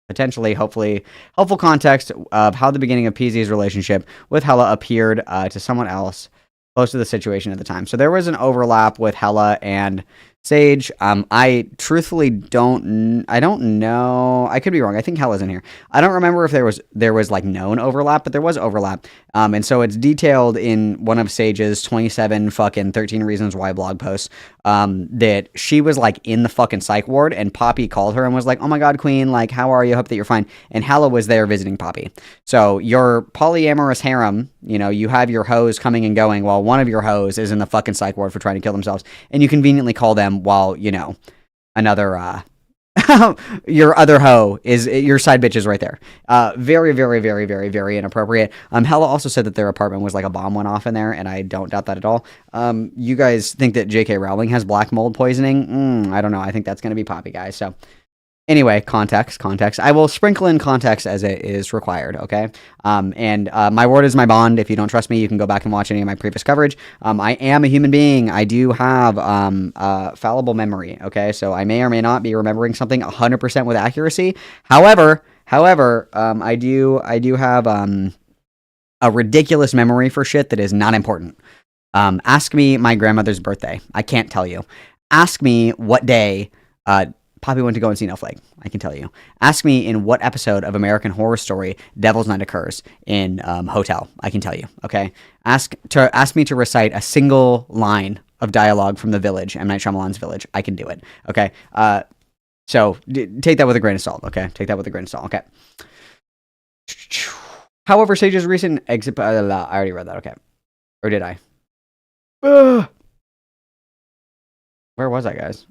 potentially, hopefully, helpful context of how the beginning of PZ's relationship with Hella appeared to someone else close to the situation at the time. So there was an overlap with Hella and Sage. I truthfully don't know. I could be wrong. I think Hella's in here. I don't remember if there was like known overlap, but there was overlap. And so it's detailed in one of Sage's 27 fucking 13 Reasons Why blog posts that she was like in the fucking psych ward, and Poppy called her and was like, "Oh my God, Queen, like, how are you? Hope that you're fine." And Hella was there visiting Poppy. So your polyamorous harem, you know, you have your hoes coming and going while one of your hoes is in the fucking psych ward for trying to kill themselves, and you conveniently call them while, you know, another your other hoe is your side bitch is right there. Very, very, very, very, very inappropriate. Hella also said that their apartment was like a bomb went off in there, and I don't doubt that at all. You guys think that J.K. Rowling has black mold poisoning? I don't know. I think that's going to be Poppy, guys. So anyway, context. I will sprinkle in context as it is required, okay? And my word is my bond. If you don't trust me, you can go back and watch any of my previous coverage. I am a human being. I do have fallible memory, okay? So I may or may not be remembering something 100% with accuracy. However, I do have a ridiculous memory for shit that is not important. Ask me my grandmother's birthday. I can't tell you. Ask me what day Poppy went to go and see Snowflake. I can tell you. Ask me in what episode of American Horror Story Devil's Night occurs in Hotel. I can tell you. Okay. Ask me to recite a single line of dialogue from The Village, M. Night Shyamalan's Village. I can do it. Okay. So take that with a grain of salt. Okay. Take that with a grain of salt. Okay. However, Sage's recent exit. I already read that. Okay. Or did I? Where was I, guys?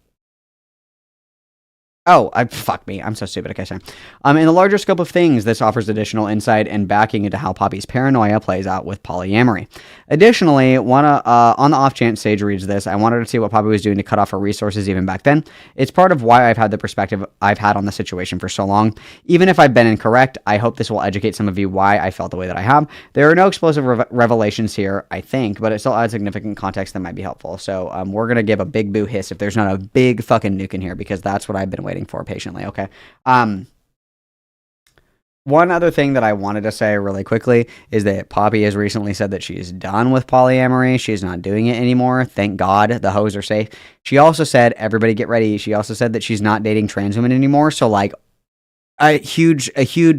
Oh, fuck me. I'm so stupid. Okay, sorry. In the larger scope of things, this offers additional insight and backing into how Poppy's paranoia plays out with polyamory. Additionally, on the off chance Sage reads this, I wanted to see what Poppy was doing to cut off her resources even back then. It's part of why I've had the perspective I've had on the situation for so long. Even if I've been incorrect, I hope this will educate some of you why I felt the way that I have. There are no explosive revelations here, I think, but it still adds significant context that might be helpful. So we're going to give a big boo hiss if there's not a big fucking nuke in here, because that's what I've been waiting for patiently. Okay. One other thing that I wanted to say really quickly is that Poppy has recently said that she's done with polyamory. She's not doing it anymore. Thank God the hoes are safe. She also said, everybody get ready. She also said that she's not dating trans women anymore. So like a huge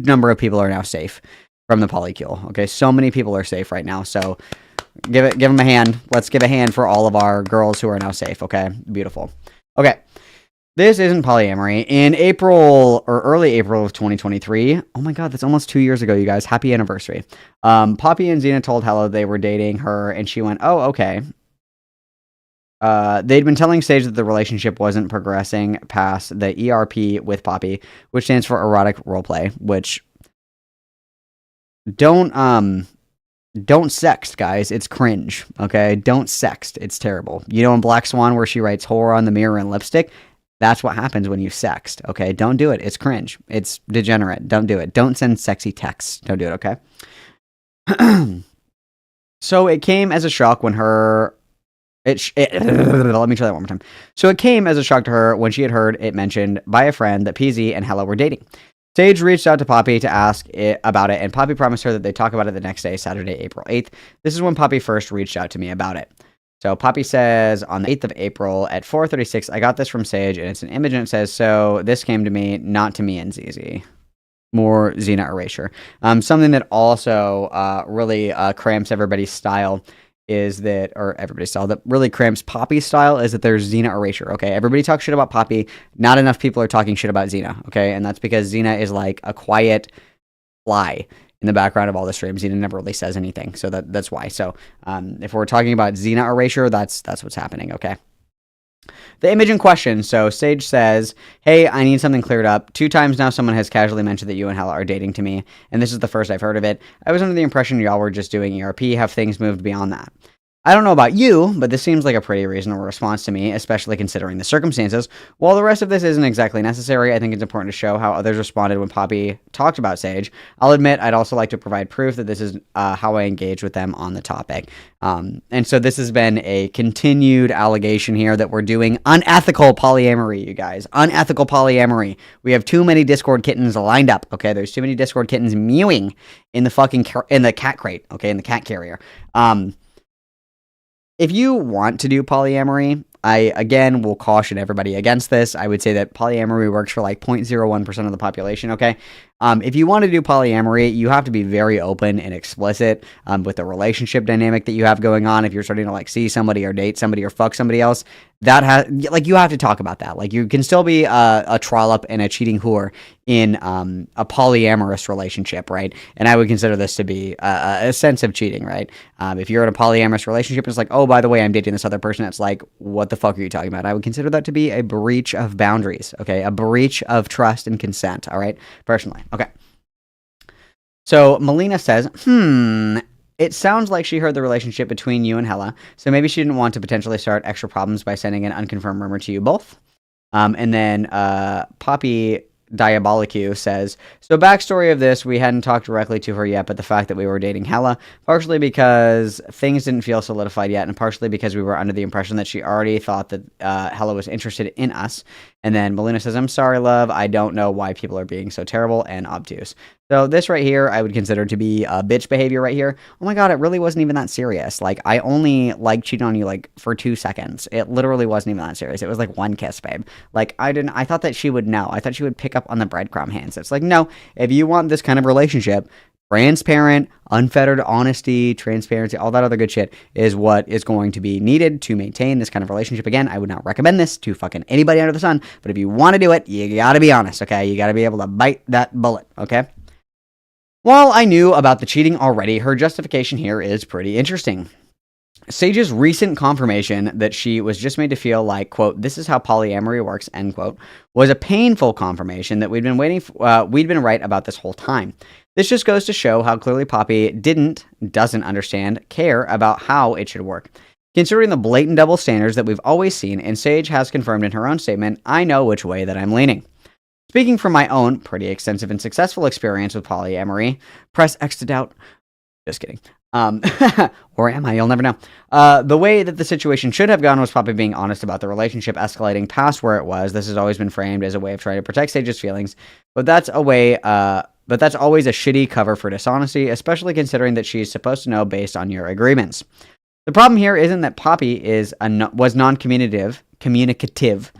number of people are now safe from the polycule. Okay. So many people are safe right now. So give them a hand. Let's give a hand for all of our girls who are now safe. Okay. Beautiful. Okay. This isn't polyamory. In April or early April of 2023, oh my God, that's almost 2 years ago, you guys. Happy anniversary. Poppy and Xena told Hella they were dating her, and she went, "Oh, okay." They'd been telling Sage that the relationship wasn't progressing past the ERP with Poppy, which stands for erotic roleplay, which don't sext, guys. It's cringe, okay? Don't sext. It's terrible. You know in Black Swan where she writes horror on the mirror in lipstick? That's what happens when you sext, okay? Don't do it. It's cringe. It's degenerate. Don't do it. Don't send sexy texts. Don't do it, okay? So it came as a shock when let me try that one more time. So it came as a shock to her when she had heard it mentioned by a friend that PZ and Hella were dating. Sage reached out to Poppy to ask about it, and Poppy promised her that they'd talk about it the next day, Saturday, April 8th. This is when Poppy first reached out to me about it. So Poppy says, on the 8th of April at 4:36, I got this from Sage, and it's an image, and it says, so this came to me, not to me and ZZ. More Xena erasure. Something that also really cramps everybody's style is that, or everybody's style, that really cramps Poppy's style is that there's Xena erasure, okay? Everybody talks shit about Poppy. Not enough people are talking shit about Xena, okay? And that's because Xena is like a quiet fly in the background of all the streams. Xena never really says anything, so that's why. So if we're talking about Xena erasure, that's what's happening, okay? The image in question. So Sage says, hey, I need something cleared up. 2 times now someone has casually mentioned that you and Hella are dating to me, and this is the first I've heard of it. I was under the impression y'all were just doing ERP. Have things moved beyond that? I don't know about you, but this seems like a pretty reasonable response to me, especially considering the circumstances. While the rest of this isn't exactly necessary, I think it's important to show how others responded when Poppy talked about Sage. I'll admit I'd also like to provide proof that this is how I engage with them on the topic. And so this has been a continued allegation here that we're doing unethical polyamory, you guys. Unethical polyamory. We have too many Discord kittens lined up, okay? There's too many Discord kittens mewing in the in the cat crate, okay? In the cat carrier. If you want to do polyamory, I, again, will caution everybody against this. I would say that polyamory works for like 0.01% of the population, okay? If you want to do polyamory, you have to be very open and explicit with the relationship dynamic that you have going on. If you're starting to like see somebody or date somebody or fuck somebody else, that you have to talk about that. Like, you can still be a trollop and a cheating whore in a polyamorous relationship, right? And I would consider this to be a sense of cheating, right? If you're in a polyamorous relationship and it's like, oh, by the way, I'm dating this other person, it's like, what the fuck are you talking about? I would consider that to be a breach of boundaries, okay? A breach of trust and consent, all right? Personally. Okay. So Melina says, it sounds like she heard the relationship between you and Hella, so maybe she didn't want to potentially start extra problems by sending an unconfirmed rumor to you both. And then Poppy Diabolicu says, so backstory of this, we hadn't talked directly to her yet, but the fact that we were dating Hella, partially because things didn't feel solidified yet, and partially because we were under the impression that she already thought that Hella was interested in us. And then Melina says, I'm sorry, love, I don't know why people are being so terrible and obtuse. So this right here, I would consider to be bitch behavior right here. Oh my god, it really wasn't even that serious. Like, I only, like, cheated on you, like, for 2 seconds. It literally wasn't even that serious. It was, like, 1 kiss, babe. Like, I thought that she would know. I thought she would pick up on the breadcrumb hints. It's like, no, if you want this kind of relationship, transparent, unfettered honesty, transparency, all that other good shit is what is going to be needed to maintain this kind of relationship. Again, I would not recommend this to fucking anybody under the sun, but if you want to do it, you gotta be honest, okay? You gotta be able to bite that bullet, okay? While I knew about the cheating already, her justification here is pretty interesting. Sage's recent confirmation that she was just made to feel like, quote, this is how polyamory works, end quote, was a painful confirmation that we'd been right about this whole time. This just goes to show how clearly Poppy doesn't understand, care about how it should work. Considering the blatant double standards that we've always seen, and Sage has confirmed in her own statement, I know which way that I'm leaning. Speaking from my own pretty extensive and successful experience with polyamory, press X to doubt. Just kidding. Or am I? You'll never know. The way that the situation should have gone was Poppy being honest about the relationship escalating past where it was. This has always been framed as a way of trying to protect Sage's feelings, but that's always a shitty cover for dishonesty, especially considering that she's supposed to know based on your agreements. The problem here isn't that Poppy was non-communicative.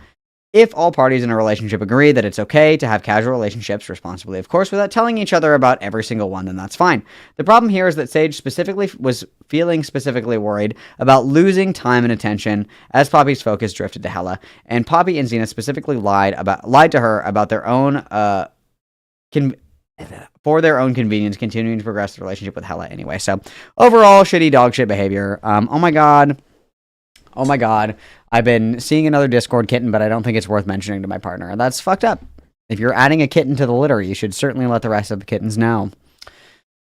If all parties in a relationship agree that it's okay to have casual relationships, responsibly of course, without telling each other about every single one, then that's fine. The problem here is that Sage specifically was feeling worried about losing time and attention as Poppy's focus drifted to Hella, and Poppy and Xena specifically lied to her about their own for their own convenience, continuing to progress the relationship with Hella anyway. So overall, shitty dog shit behavior. Oh my god. I've been seeing another Discord kitten, but I don't think it's worth mentioning to my partner. That's fucked up. If you're adding a kitten to the litter, you should certainly let the rest of the kittens know.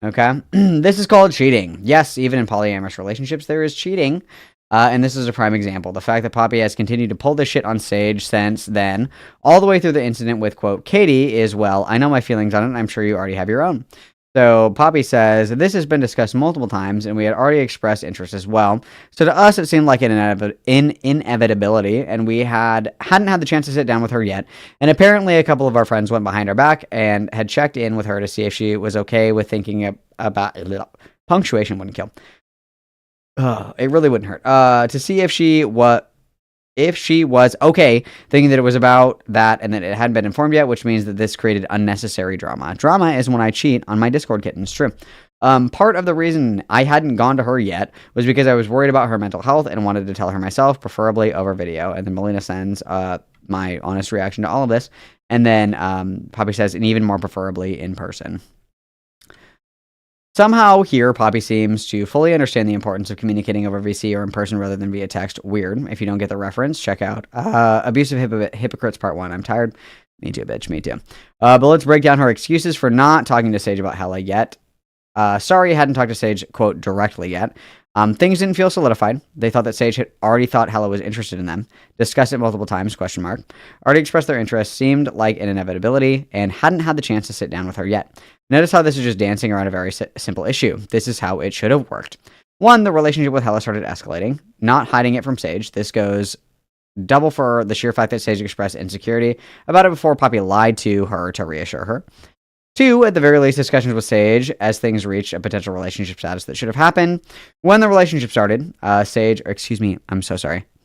Okay? This is called cheating. Yes, even in polyamorous relationships, there is cheating. And this is a prime example. The fact that Poppy has continued to pull this shit on Sage since then, all the way through the incident with, quote, Katie is, well, I know my feelings on it, and I'm sure you already have your own. So Poppy says, this has been discussed multiple times, and we had already expressed interest as well. So to us, it seemed like an inevitability, and we hadn't had the chance to sit down with her yet. And apparently a couple of our friends went behind our back and had checked in with her to see if she was okay with thinking about... Punctuation wouldn't kill. It really wouldn't hurt. To see if she was okay thinking that it was about that and that it hadn't been informed yet, which means that this created unnecessary drama. Drama is when I cheat on my Discord kittens. True. Part of the reason I hadn't gone to her yet was because I was worried about her mental health and wanted to tell her myself, preferably over video. And then Melina sends my honest reaction to all of this. And then Poppy says, and even more preferably in person. Somehow here, Poppy seems to fully understand the importance of communicating over VC or in person rather than via text. Weird. If you don't get the reference, check out Abusive Hypocrites Part 1. I'm tired. Me too, bitch. Me too. But let's break down her excuses for not talking to Sage about Hella yet. Sorry, I hadn't talked to Sage, quote, directly yet. Things didn't feel solidified. They thought that Sage had already thought Hella was interested in them, discussed it multiple times, already expressed their interest, seemed like an inevitability, and hadn't had the chance to sit down with her yet. Notice how this is just dancing around a very simple issue. This is how it should have worked. 1, the relationship with Hella started escalating, not hiding it from Sage. This goes double for the sheer fact that Sage expressed insecurity about it before Poppy lied to her to reassure her. 2, at the very least, discussions with Sage as things reached a potential relationship status that should have happened. When the relationship started,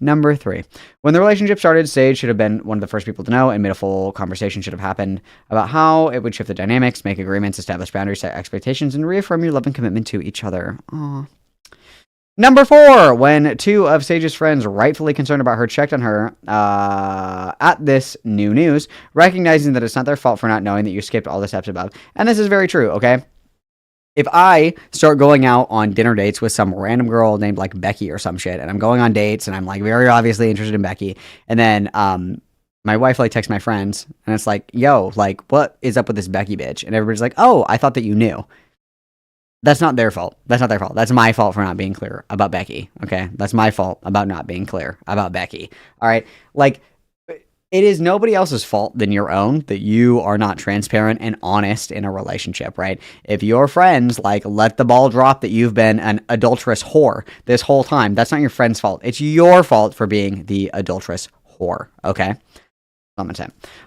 Number 3. When the relationship started, Sage should have been one of the first people to know, and made a full conversation should have happened about how it would shift the dynamics, make agreements, establish boundaries, set expectations, and reaffirm your love and commitment to each other. Aww. Number 4, when 2 of Sage's friends, rightfully concerned about her, checked on her at this new news, recognizing that it's not their fault for not knowing that you skipped all the steps above. And this is very true, okay? If I start going out on dinner dates with some random girl named like Becky or some shit, and I'm going on dates and I'm like very obviously interested in Becky, and then my wife like texts my friends and it's like, yo, like what is up with this Becky bitch? And everybody's like, oh, I thought that you knew. That's not their fault. That's not their fault. That's my fault for not being clear about Becky. Okay. That's my fault about not being clear about Becky. All right. Like, it is nobody else's fault than your own that you are not transparent and honest in a relationship, right? If your friends like let the ball drop that you've been an adulterous whore this whole time, that's not your friend's fault. It's your fault for being the adulterous whore. Okay.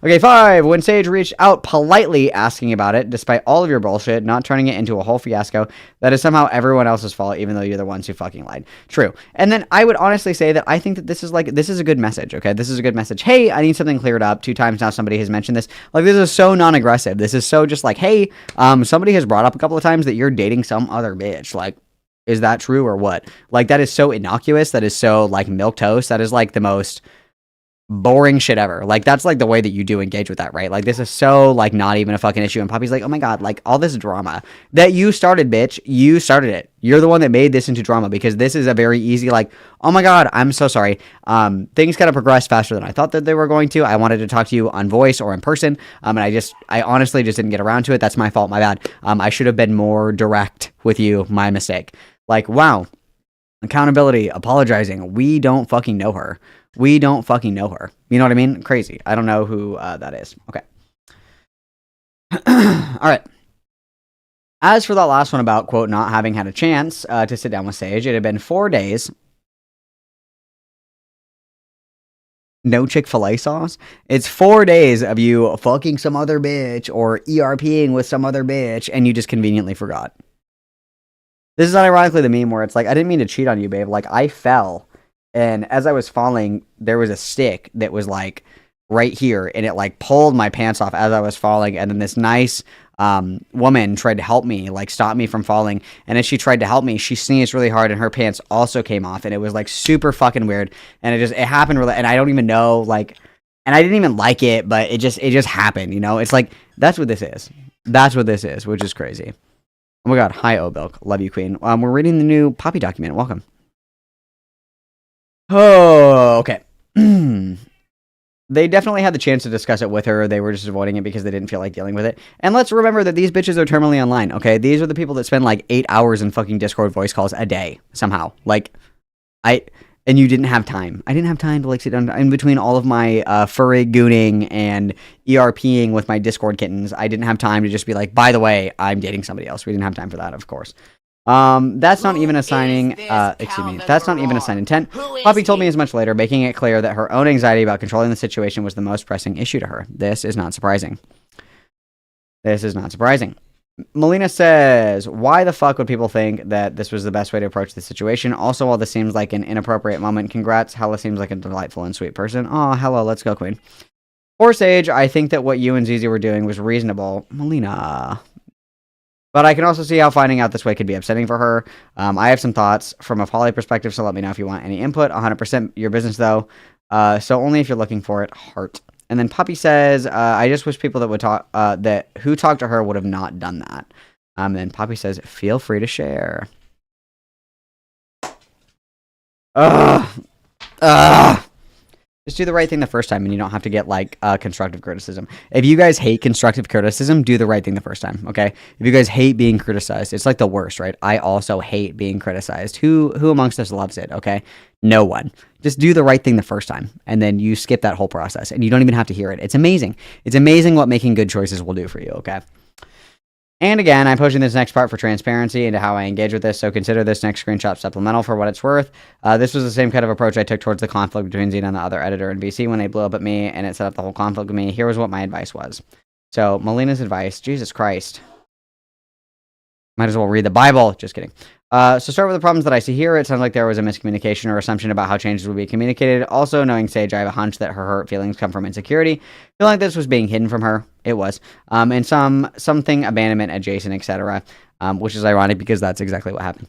Okay, 5. When Sage reached out politely asking about it, despite all of your bullshit, not turning it into a whole fiasco, that is somehow everyone else's fault, even though you're the ones who fucking lied. True. And then I would honestly say that I think that this is a good message, okay? This is a good message. Hey, I need something cleared up. 2 times now somebody has mentioned this. Like, this is so non-aggressive. This is so just like, hey, somebody has brought up a couple of times that you're dating some other bitch. Like, is that true or what? Like, that is so innocuous. That is so, like, milquetoast. That is, like, the most boring shit ever. Like, that's like the way that you do engage with that, right? Like, this is so like not even a fucking issue, and Poppy's like, oh my god, like all this drama that you started, bitch. You started it. You're the one that made this into drama, because this is a very easy like, oh my god, I'm so sorry. Things kind of progressed faster than I thought that they were going to. I wanted to talk to you on voice or in person, and I honestly just didn't get around to it. That's my fault. My bad. I should have been more direct with you. My mistake. Like, wow. Accountability, apologizing. We don't fucking know her. We don't fucking know her. You know what I mean? Crazy. I don't know who that is. Okay. All right. As for that last one about, quote, not having had a chance to sit down with Sage, it had been 4 days. No Chick-fil-A sauce? It's 4 days of you fucking some other bitch or ERPing with some other bitch, and you just conveniently forgot. This is ironically the meme where it's like, I didn't mean to cheat on you, babe. Like, I fell. And as I was falling, there was a stick that was like right here, and it like pulled my pants off as I was falling. And then this nice woman tried to help me, like stop me from falling. And as she tried to help me, she sneezed really hard, and her pants also came off, and it was like super fucking weird. And it happened really, and I don't even know, like, and I didn't even like it, but it just happened, you know? It's like, that's what this is. That's what this is, which is crazy. Oh my god, hi Obilk, love you, queen. We're reading the new Poppy document. Welcome. Oh, okay. They definitely had the chance to discuss it with her. They were just avoiding it because they didn't feel like dealing with it. And let's remember that these bitches are terminally online, okay? These are the people that spend like 8 hours in fucking Discord voice calls a day, somehow. Like, and you didn't have time. I didn't have time to like sit down in between all of my furry gooning and ERPing with my Discord kittens. I didn't have time to just be like, by the way, I'm dating somebody else. We didn't have time for that, of course. That's not even assigning, that's not even a sign intent. Poppy told me as much later, making it clear that her own anxiety about controlling the situation was the most pressing issue to her. This is not surprising. This is not surprising. Melina says, why the fuck would people think that this was the best way to approach the situation? Also, while this seems like an inappropriate moment, congrats. Hella seems like a delightful and sweet person. Oh, hello, let's go, queen. For Sage, I think that what you and Zizi were doing was reasonable. Melina. But I can also see how finding out this way could be upsetting for her. I have some thoughts from a poly perspective, so let me know if you want any input. 100% your business, though. So only if you're looking for it. Heart. And then Poppy says, I just wish people that would talk, who talked to her would have not done that. Then Poppy says, feel free to share. Just Just do the right thing the first time, and you don't have to get like constructive criticism. If you guys hate constructive criticism, do the right thing the first time, okay? If you guys hate being criticized, it's like the worst, right? I also hate being criticized. Who amongst us loves it, okay? No one. Just do the right thing the first time, and then you skip that whole process, and you don't even have to hear it. It's amazing. It's amazing what making good choices will do for you, okay? And again, I'm posting this next part for transparency into how I engage with this, so consider this next screenshot supplemental for what it's worth. This was the same kind of approach I took towards the conflict between Xena and the other editor in VC when they blew up at me, and it set up the whole conflict with me. Here was what my advice was. So, Melina's advice, Jesus Christ. Might as well read the Bible. Just kidding. So start with the problems that I see here. It sounds like there was a miscommunication or assumption about how changes would be communicated. Also, knowing Sage, I have a hunch that her hurt feelings come from insecurity. Feel like this was being hidden from her. It was. And something abandonment adjacent, etc. Which is ironic because that's exactly what happened.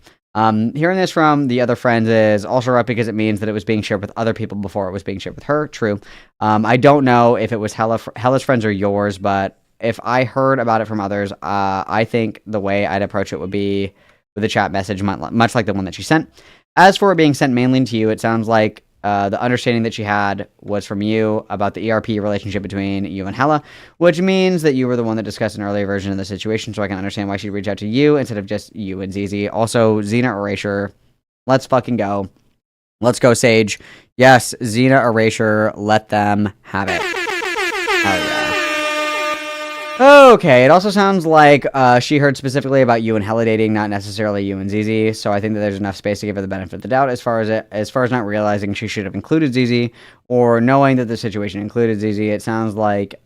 Hearing this from the other friends is also right because it means that it was being shared with other people before it was being shared with her. True. I don't know if it was Hella's friends or yours, but if I heard about it from others, I think the way I'd approach it would be with a chat message, much like the one that she sent. As for it being sent mainly to you, it sounds like the understanding that she had was from you about the ERP relationship between you and Hella, which means that you were the one that discussed an earlier version of the situation, so I can understand why she'd reach out to you instead of just you and ZZ. Also, Xena Erasure, let's fucking go. Let's go, Sage. Yes, Xena Erasure, let them have it. Hell yeah. Okay, it also sounds like she heard specifically about you and Hella dating, not necessarily you and ZZ, so I think that there's enough space to give her the benefit of the doubt as far as not realizing she should have included ZZ, or knowing that the situation included ZZ. It sounds like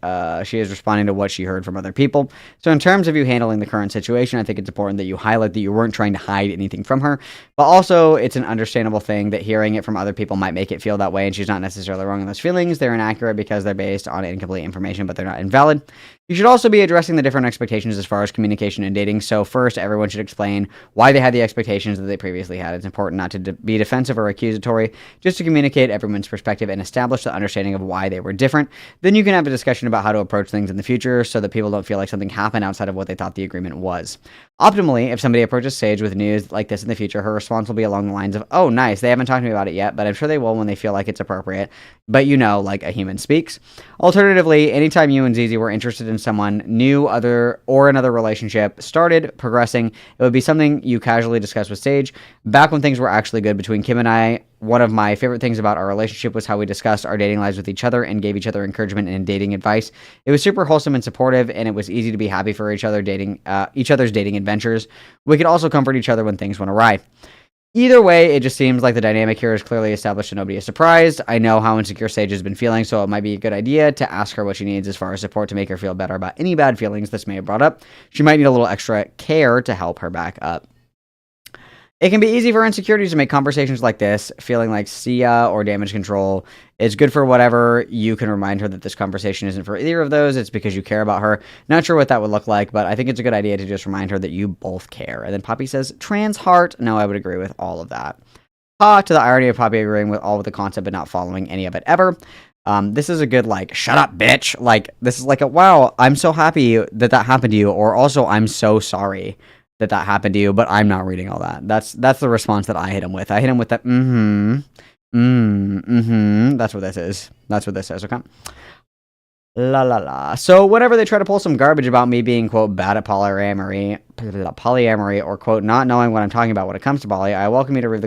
she is responding to what she heard from other people. So in terms of you handling the current situation, I think it's important that you highlight that you weren't trying to hide anything from her, but also it's an understandable thing that hearing it from other people might make it feel that way, and she's not necessarily wrong in those feelings. They're inaccurate because they're based on incomplete information, but they're not invalid. You should also be addressing the different expectations as far as communication and dating. So first, everyone should explain why they had the expectations that they previously had. It's important not to be defensive or accusatory, just to communicate everyone's perspective and establish the understanding of why they were different. Then you can have a discussion about how to approach things in the future so that people don't feel like something happened outside of what they thought the agreement was. Optimally, if somebody approaches Sage with news like this in the future, her response will be along the lines of, oh, nice, they haven't talked to me about it yet, but I'm sure they will when they feel like it's appropriate. But you know, like a human speaks. Alternatively, anytime you and ZZ were interested in someone new, another relationship started progressing, it would be something you casually discuss with Sage. Back when things were actually good between Kim and I, one of my favorite things about our relationship was how we discussed our dating lives with each other and gave each other encouragement and dating advice. It was super wholesome and supportive, and it was easy to be happy for each other's dating adventures. We could also comfort each other when things went awry. Either way, it just seems like the dynamic here is clearly established and nobody is surprised. I know how insecure Sage has been feeling, so it might be a good idea to ask her what she needs as far as support to make her feel better about any bad feelings this may have brought up. She might need a little extra care to help her back up. It can be easy for insecurities to make conversations like this, feeling like Sia or damage control. It's good for whatever you can remind her that this conversation isn't for either of those. It's because you care about her. Not sure what that would look like, but I think it's a good idea to just remind her that you both care. And then Poppy says, trans heart. No, I would agree with all of that. To the irony of Poppy agreeing with all of the concept but not following any of it ever. This is a good, like, shut up, bitch. Like, this is like a, wow, I'm so happy that happened to you. Or also, I'm so sorry that happened to you, but I'm not reading all that. That's the response that I hit him with. I hit him with that, That's what this is. That's what this is, okay? La la la. So whenever they try to pull some garbage about me being, quote, bad at polyamory, or, quote, not knowing what I'm talking about when it comes to poly, I welcome you to read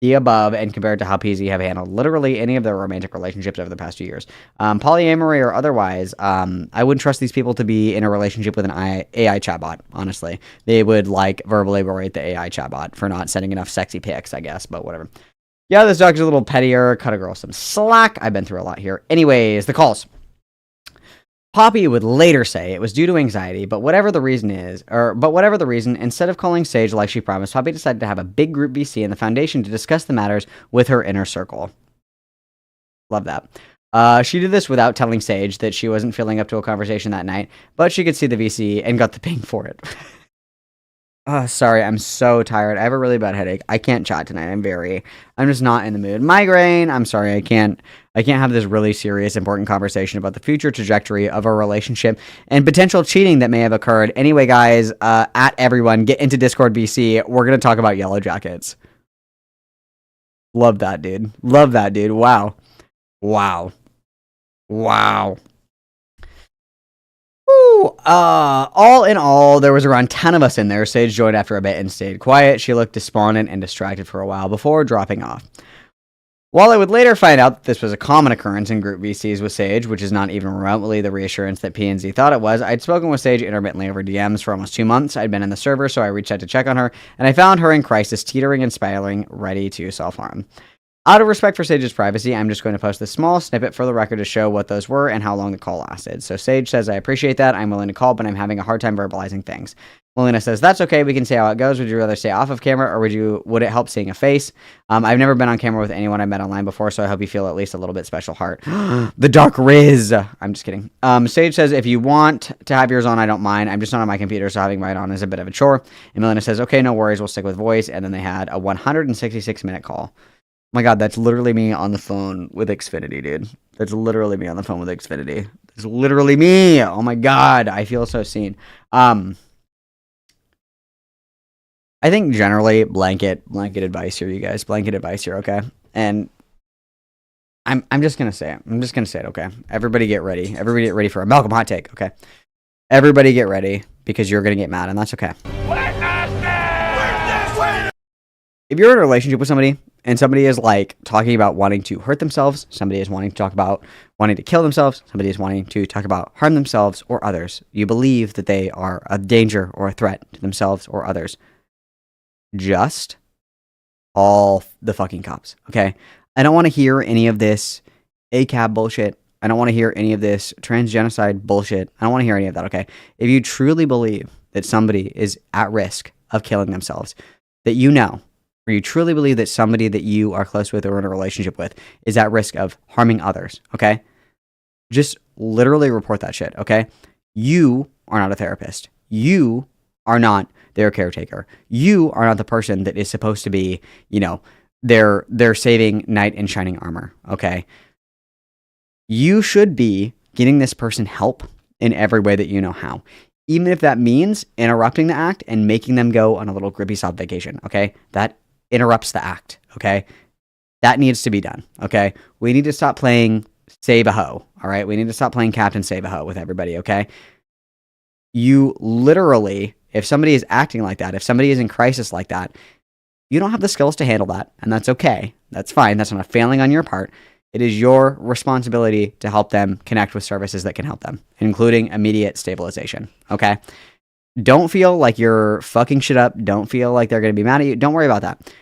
the above and compare it to how PZ have handled literally any of their romantic relationships over the past 2 years. Polyamory or otherwise, I wouldn't trust these people to be in a relationship with an AI chatbot, honestly. They would, like, verbally berate the AI chatbot for not sending enough sexy pics, I guess, but whatever. Yeah, this dog's a little pettier. Cut a girl some slack. I've been through a lot here. Anyways, the calls. Poppy would later say it was due to anxiety, but whatever the reason, instead of calling Sage like she promised, Poppy decided to have a big group VC in the foundation to discuss the matters with her inner circle. Love that. She did this without telling Sage that she wasn't feeling up to a conversation that night, but she could see the VC and got the ping for it. Sorry, I'm so tired. I have a really bad headache. I can't chat tonight. I'm just not in the mood. Migraine. I'm sorry. I can't have this really serious, important conversation about the future trajectory of a relationship and potential cheating that may have occurred. Anyway, guys, at everyone, get into Discord BC. We're going to talk about Yellow Jackets. Love that, dude. Wow. Wow. Wow. Woo. All in all, there was around 10 of us in there. Sage joined after a bit and stayed quiet. She looked despondent and distracted for a while before dropping off. While I would later find out that this was a common occurrence in group VCs with Sage, which is not even remotely the reassurance that PNZ thought it was, I'd spoken with Sage intermittently over DMs for almost 2 months. I'd been in the server, so I reached out to check on her, and I found her in crisis, teetering and spiraling, ready to self-harm. Out of respect for Sage's privacy, I'm just going to post this small snippet for the record to show what those were and how long the call lasted. So Sage says, I appreciate that. I'm willing to call, but I'm having a hard time verbalizing things. Melina says, that's okay. We can see how it goes. Would you rather stay off of camera, or would it help seeing a face? I've never been on camera with anyone I met online before, so I hope you feel at least a little bit special heart. The Dark Riz. I'm just kidding. Sage says, if you want to have yours on, I don't mind. I'm just not on my computer, so having mine on is a bit of a chore. And Melina says, okay, no worries. We'll stick with voice. And then they had a 166-minute call. Oh my god, that's literally me on the phone with Xfinity, dude. That's literally me on the phone with Xfinity. That's literally me. Oh my god, I feel so seen. I think generally blanket advice here, you guys. Blanket advice here, okay? And I'm just gonna say it. I'm just gonna say it, okay? Everybody get ready. Everybody get ready for a Malcolm hot take, okay? Everybody get ready because you're gonna get mad, and that's okay. If you're in a relationship with somebody and somebody is like talking about wanting to hurt themselves, somebody is wanting to talk about wanting to kill themselves, somebody is wanting to talk about harm themselves or others, you believe that they are a danger or a threat to themselves or others, just call the fucking cops, okay? I don't want to hear any of this ACAB bullshit. I don't want to hear any of this transgenocide bullshit. I don't want to hear any of that, okay? If you truly believe that somebody is at risk of killing themselves, that you know, or you truly believe that somebody that you are close with or in a relationship with is at risk of harming others, okay? Just literally report that shit, okay? You are not a therapist. You are not their caretaker. You are not the person that is supposed to be, you know, their saving knight in shining armor, okay? You should be getting this person help in every way that you know how. Even if that means interrupting the act and making them go on a little grippy sob vacation, okay? That interrupts the act, okay? That needs to be done, okay? We need to stop playing Save a Ho, all right? We need to stop playing Captain Save a Ho with everybody, okay? You literally, if somebody is acting like that, if somebody is in crisis like that, you don't have the skills to handle that, and that's okay. That's fine. That's not a failing on your part. It is your responsibility to help them connect with services that can help them, including immediate stabilization, okay? Don't feel like you're fucking shit up. Don't feel like they're going to be mad at you. Don't worry about that.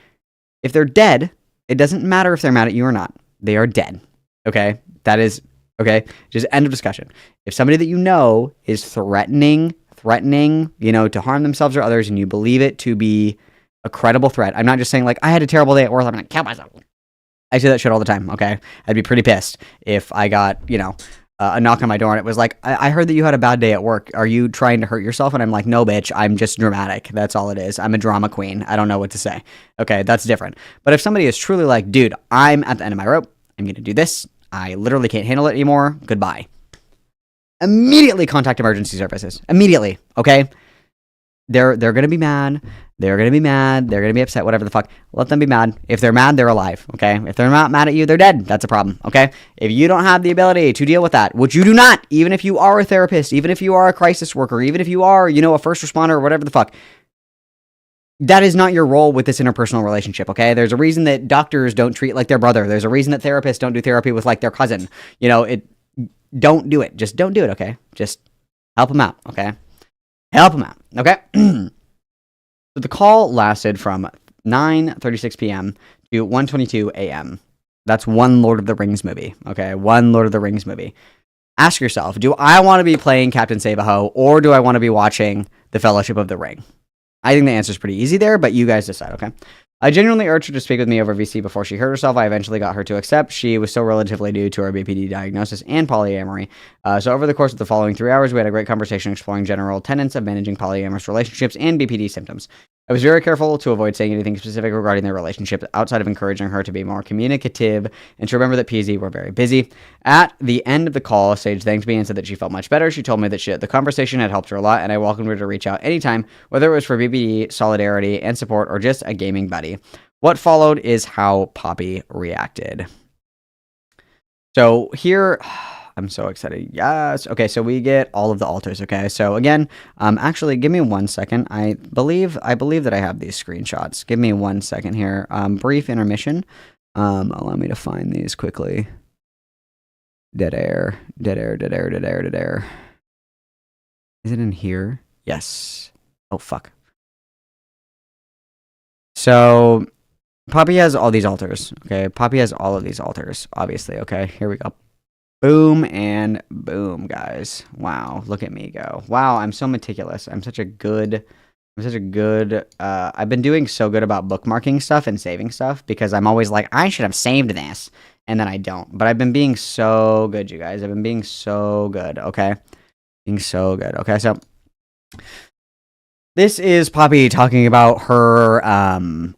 If they're dead, it doesn't matter if they're mad at you or not. They are dead. Okay? That is, okay? Just end of discussion. If somebody that you know is threatening, you know, to harm themselves or others, and you believe it to be a credible threat, I'm not just saying like, I had a terrible day at work, I'm going to kill myself. I say that shit all the time, okay? I'd be pretty pissed if I got, you know, a knock on my door and it was like, I heard that you had a bad day at work. Are you trying to hurt yourself? And I'm like, no, bitch, I'm just dramatic. That's all it is. I'm a drama queen. I don't know what to say. Okay, that's different. But if somebody is truly like, dude, I'm at the end of my rope. I'm going to do this. I literally can't handle it anymore. Goodbye. Immediately contact emergency services. Immediately, okay? They're going to be mad. They're going to be mad. They're going to be upset, whatever the fuck. Let them be mad. If they're mad, they're alive, okay? If they're not mad at you, they're dead. That's a problem, okay? If you don't have the ability to deal with that, which you do not, even if you are a therapist, even if you are a crisis worker, even if you are, you know, a first responder or whatever the fuck, that is not your role with this interpersonal relationship, okay? There's a reason that doctors don't treat like their brother. There's a reason that therapists don't do therapy with like their cousin. You know, don't do it. Just don't do it, okay? Just help them out, okay? Help them out, okay? So the call lasted from 9:36 p.m. to 1:22 a.m. That's one Lord of the Rings movie, okay? One Lord of the Rings movie. Ask yourself, do I want to be playing Captain Save-A-Ho, or do I want to be watching The Fellowship of the Ring? I think the answer is pretty easy there, but you guys decide, okay? I genuinely urged her to speak with me over VC before she hurt herself. I eventually got her to accept. She was still relatively new to her BPD diagnosis and polyamory. So over the course of the following 3 hours, we had a great conversation exploring general tenets of managing polyamorous relationships and BPD symptoms. I was very careful to avoid saying anything specific regarding their relationship outside of encouraging her to be more communicative and to remember that PZ were very busy. At the end of the call, Sage thanked me and said that she felt much better. She told me that the conversation had helped her a lot, and I welcomed her to reach out anytime, whether it was for BPD, solidarity, and support, or just a gaming buddy. What followed is how Poppy reacted. So here, I'm so excited. Yes. Okay, so we get all of the altars. Okay, so again, actually, give me 1 second. I believe that I have these screenshots. Give me 1 second here. Brief intermission. Allow me to find these quickly. Dead air. Is it in here? Yes. Oh, fuck. So, Poppy has all these altars. Okay, Poppy has all of these altars, obviously. Okay, here we go. Boom and boom, guys. Wow, look at me go. Wow, I'm so meticulous. I'm such a good, I've been doing so good about bookmarking stuff and saving stuff because I'm always like, I should have saved this. And then I don't. But I've been being so good, you guys. I've been being so good, okay? Being so good. Okay, so this is Poppy talking about her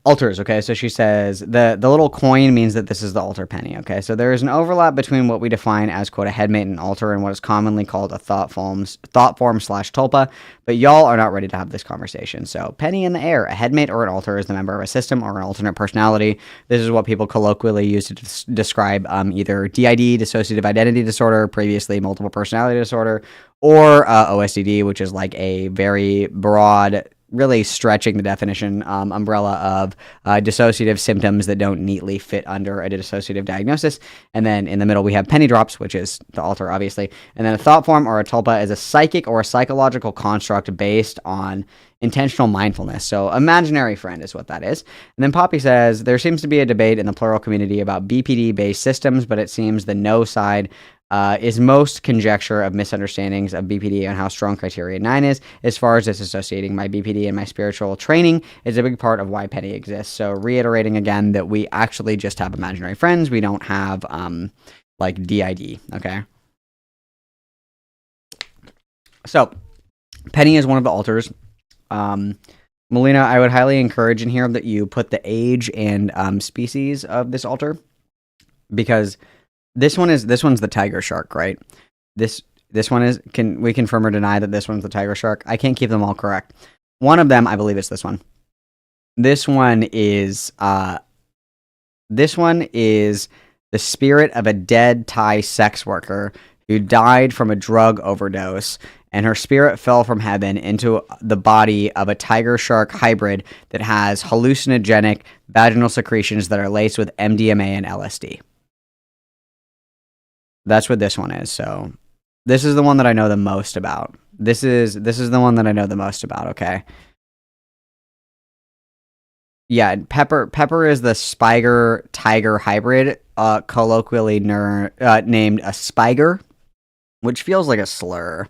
altars, okay? So she says the little coin means that this is the altar penny, okay? So there is an overlap between what we define as, quote, a headmate and altar and what is commonly called a thought form / tulpa, but y'all are not ready to have this conversation. So penny in the air, a headmate or an altar is the member of a system or an alternate personality. This is what people colloquially use to describe either DID, dissociative identity disorder, previously multiple personality disorder, or OSDD, which is like a very broad, really stretching the definition umbrella of dissociative symptoms that don't neatly fit under a dissociative diagnosis. And then in the middle, we have penny drops, which is the altar, obviously. And then a thought form or a tulpa is a psychic or a psychological construct based on intentional mindfulness. So imaginary friend is what that is. And then Poppy says, there seems to be a debate in the plural community about BPD-based systems, but it seems the no side is most conjecture of misunderstandings of BPD and how strong Criteria 9 is. As far as disassociating my BPD and my spiritual training is a big part of why Penny exists. So reiterating again that we actually just have imaginary friends. We don't have, like, DID, okay? So, Penny is one of the altars. Melina, I would highly encourage in here that you put the age and species of this altar, because this one's the tiger shark, right? This one is, can we confirm or deny that this one's the tiger shark? I can't keep them all correct. One of them, I believe it's this one. This one is the spirit of a dead Thai sex worker who died from a drug overdose, and her spirit fell from heaven into the body of a tiger shark hybrid that has hallucinogenic vaginal secretions that are laced with MDMA and LSD. That's what this one is. So this is the one that I know the most about. This is the one that I know the most about, okay? Yeah, Pepper is the Spiger tiger hybrid, colloquially named a Spiger, which feels like a slur,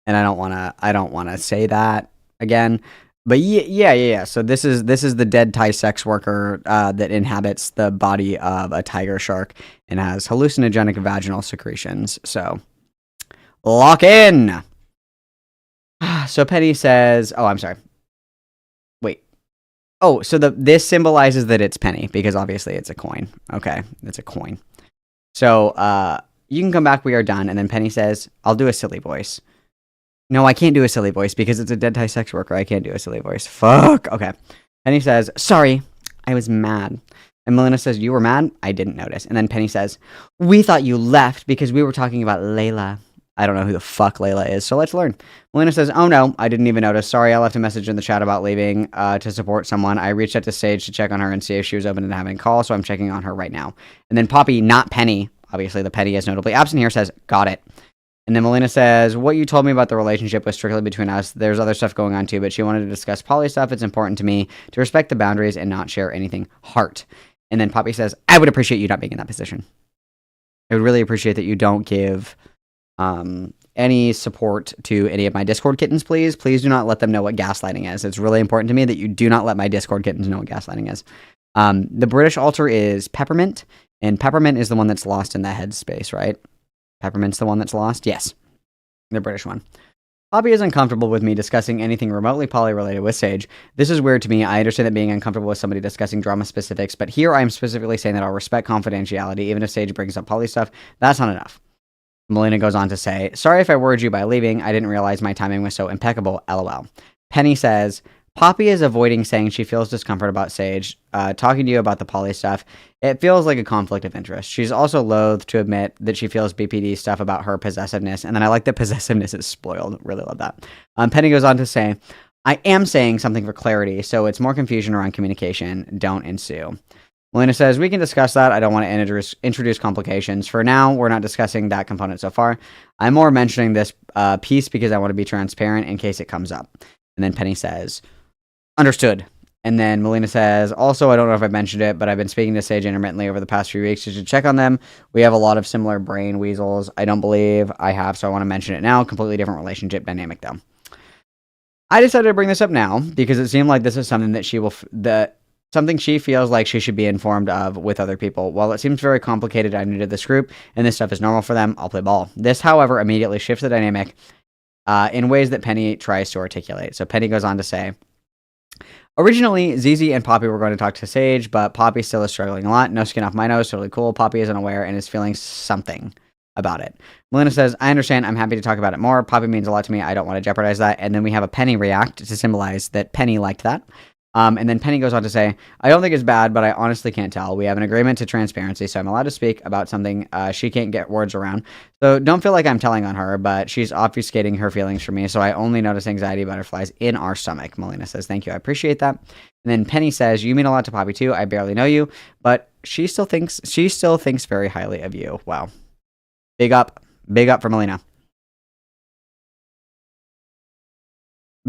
and I don't wanna say that again. But yeah. So this is the dead Thai sex worker that inhabits the body of a tiger shark and has hallucinogenic vaginal secretions. So lock in. So Penny says, "Oh, I'm sorry. Wait. Oh, so this symbolizes that it's Penny because obviously it's a coin. Okay, it's a coin. So you can come back. We are done." And then Penny says, "I'll do a silly voice." No, I can't do a silly voice because it's a dead Thai sex worker. I can't do a silly voice. Fuck. Okay. Penny says, "Sorry, I was mad." And Melina says, "You were mad? I didn't notice." And then Penny says, "We thought you left because we were talking about Layla." I don't know who the fuck Layla is, so let's learn. Melina says, "Oh no, I didn't even notice. Sorry, I left a message in the chat about leaving to support someone. I reached out to Sage to check on her and see if she was open to having a call, so I'm checking on her right now." And then Poppy, not Penny, obviously the Penny is notably absent here, says, "Got it." And then Melina says, "What you told me about the relationship was strictly between us. There's other stuff going on too, but she wanted to discuss poly stuff. It's important to me to respect the boundaries and not share anything heart." And then Poppy says, "I would appreciate you not being in that position. I would really appreciate that you don't give any support to any of my Discord kittens, please. Please do not let them know what gaslighting is. It's really important to me that you do not let my Discord kittens know what gaslighting is." The British altar is Peppermint, and Peppermint is the one that's lost in the headspace, right? Peppermint's the one that's lost? Yes. The British one. Poppy is uncomfortable with me discussing anything remotely poly-related with Sage. This is weird to me. I understand that being uncomfortable with somebody discussing drama specifics, but here I am specifically saying that I'll respect confidentiality, even if Sage brings up poly stuff. That's not enough. Melina goes on to say, "Sorry if I worried you by leaving. I didn't realize my timing was so impeccable. LOL." Penny says, Poppy is avoiding saying she feels discomfort about Sage, talking to you about the poly stuff. It feels like a conflict of interest. She's also loath to admit that she feels BPD stuff about her possessiveness, and then I like that possessiveness is spoiled. Really love that. Penny goes on to say, I am saying something for clarity, so it's more confusion around communication. Don't ensue. Melina says, we can discuss that. I don't want to introduce complications. For now, we're not discussing that component so far. I'm more mentioning this piece because I want to be transparent in case it comes up. And then Penny says, understood. And then Melina says, also, I don't know if I mentioned it, but I've been speaking to Sage intermittently over the past few weeks. You should check on them. We have a lot of similar brain weasels. I don't believe I have, so I want to mention it now. Completely different relationship dynamic, though. I decided to bring this up now because it seemed like this is something that something she feels like she should be informed of with other people. While it seems very complicated, I'm new to this group, and this stuff is normal for them, I'll play ball. This, however, immediately shifts the dynamic in ways that Penny tries to articulate. So Penny goes on to say, originally, ZZ and Poppy were going to talk to Sage, but Poppy still is struggling a lot. No skin off my nose, totally cool. Poppy isn't aware and is feeling something about it. Melina says, I understand. I'm happy to talk about it more. Poppy means a lot to me. I don't want to jeopardize that. And then we have a Penny react to symbolize that Penny liked that. And then Penny goes on to say, I don't think it's bad, but I honestly can't tell. We have an agreement to transparency, so I'm allowed to speak about something she can't get words around. So don't feel like I'm telling on her, but she's obfuscating her feelings for me, so I only notice anxiety butterflies in our stomach. Melina says, thank you, I appreciate that. And then Penny says, you mean a lot to Poppy too. I barely know you, but she still thinks very highly of you. Wow. Big up for Melina.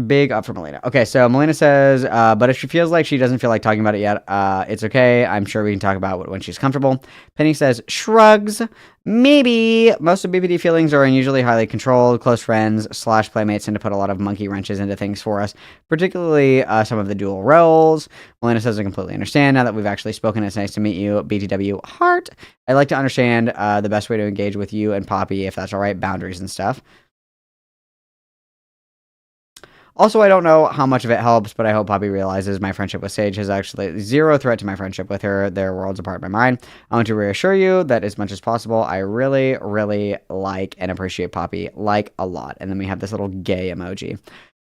Big up for Melina. Okay, so Melina says, but if she feels like she doesn't feel like talking about it yet, it's okay. I'm sure we can talk about it when she's comfortable. Penny says, shrugs. Maybe. Most of BPD feelings are unusually highly controlled. Close friends / playmates tend to put a lot of monkey wrenches into things for us, particularly some of the dual roles. Melina says, I completely understand. Now that we've actually spoken, it's nice to meet you. BTW heart. I'd like to understand the best way to engage with you and Poppy, if that's all right, boundaries and stuff. Also, I don't know how much of it helps, but I hope Poppy realizes my friendship with Sage has actually zero threat to my friendship with her. They're worlds apart in my mind. I want to reassure you that as much as possible, I really, really like and appreciate Poppy, like a lot. And then we have this little gay emoji.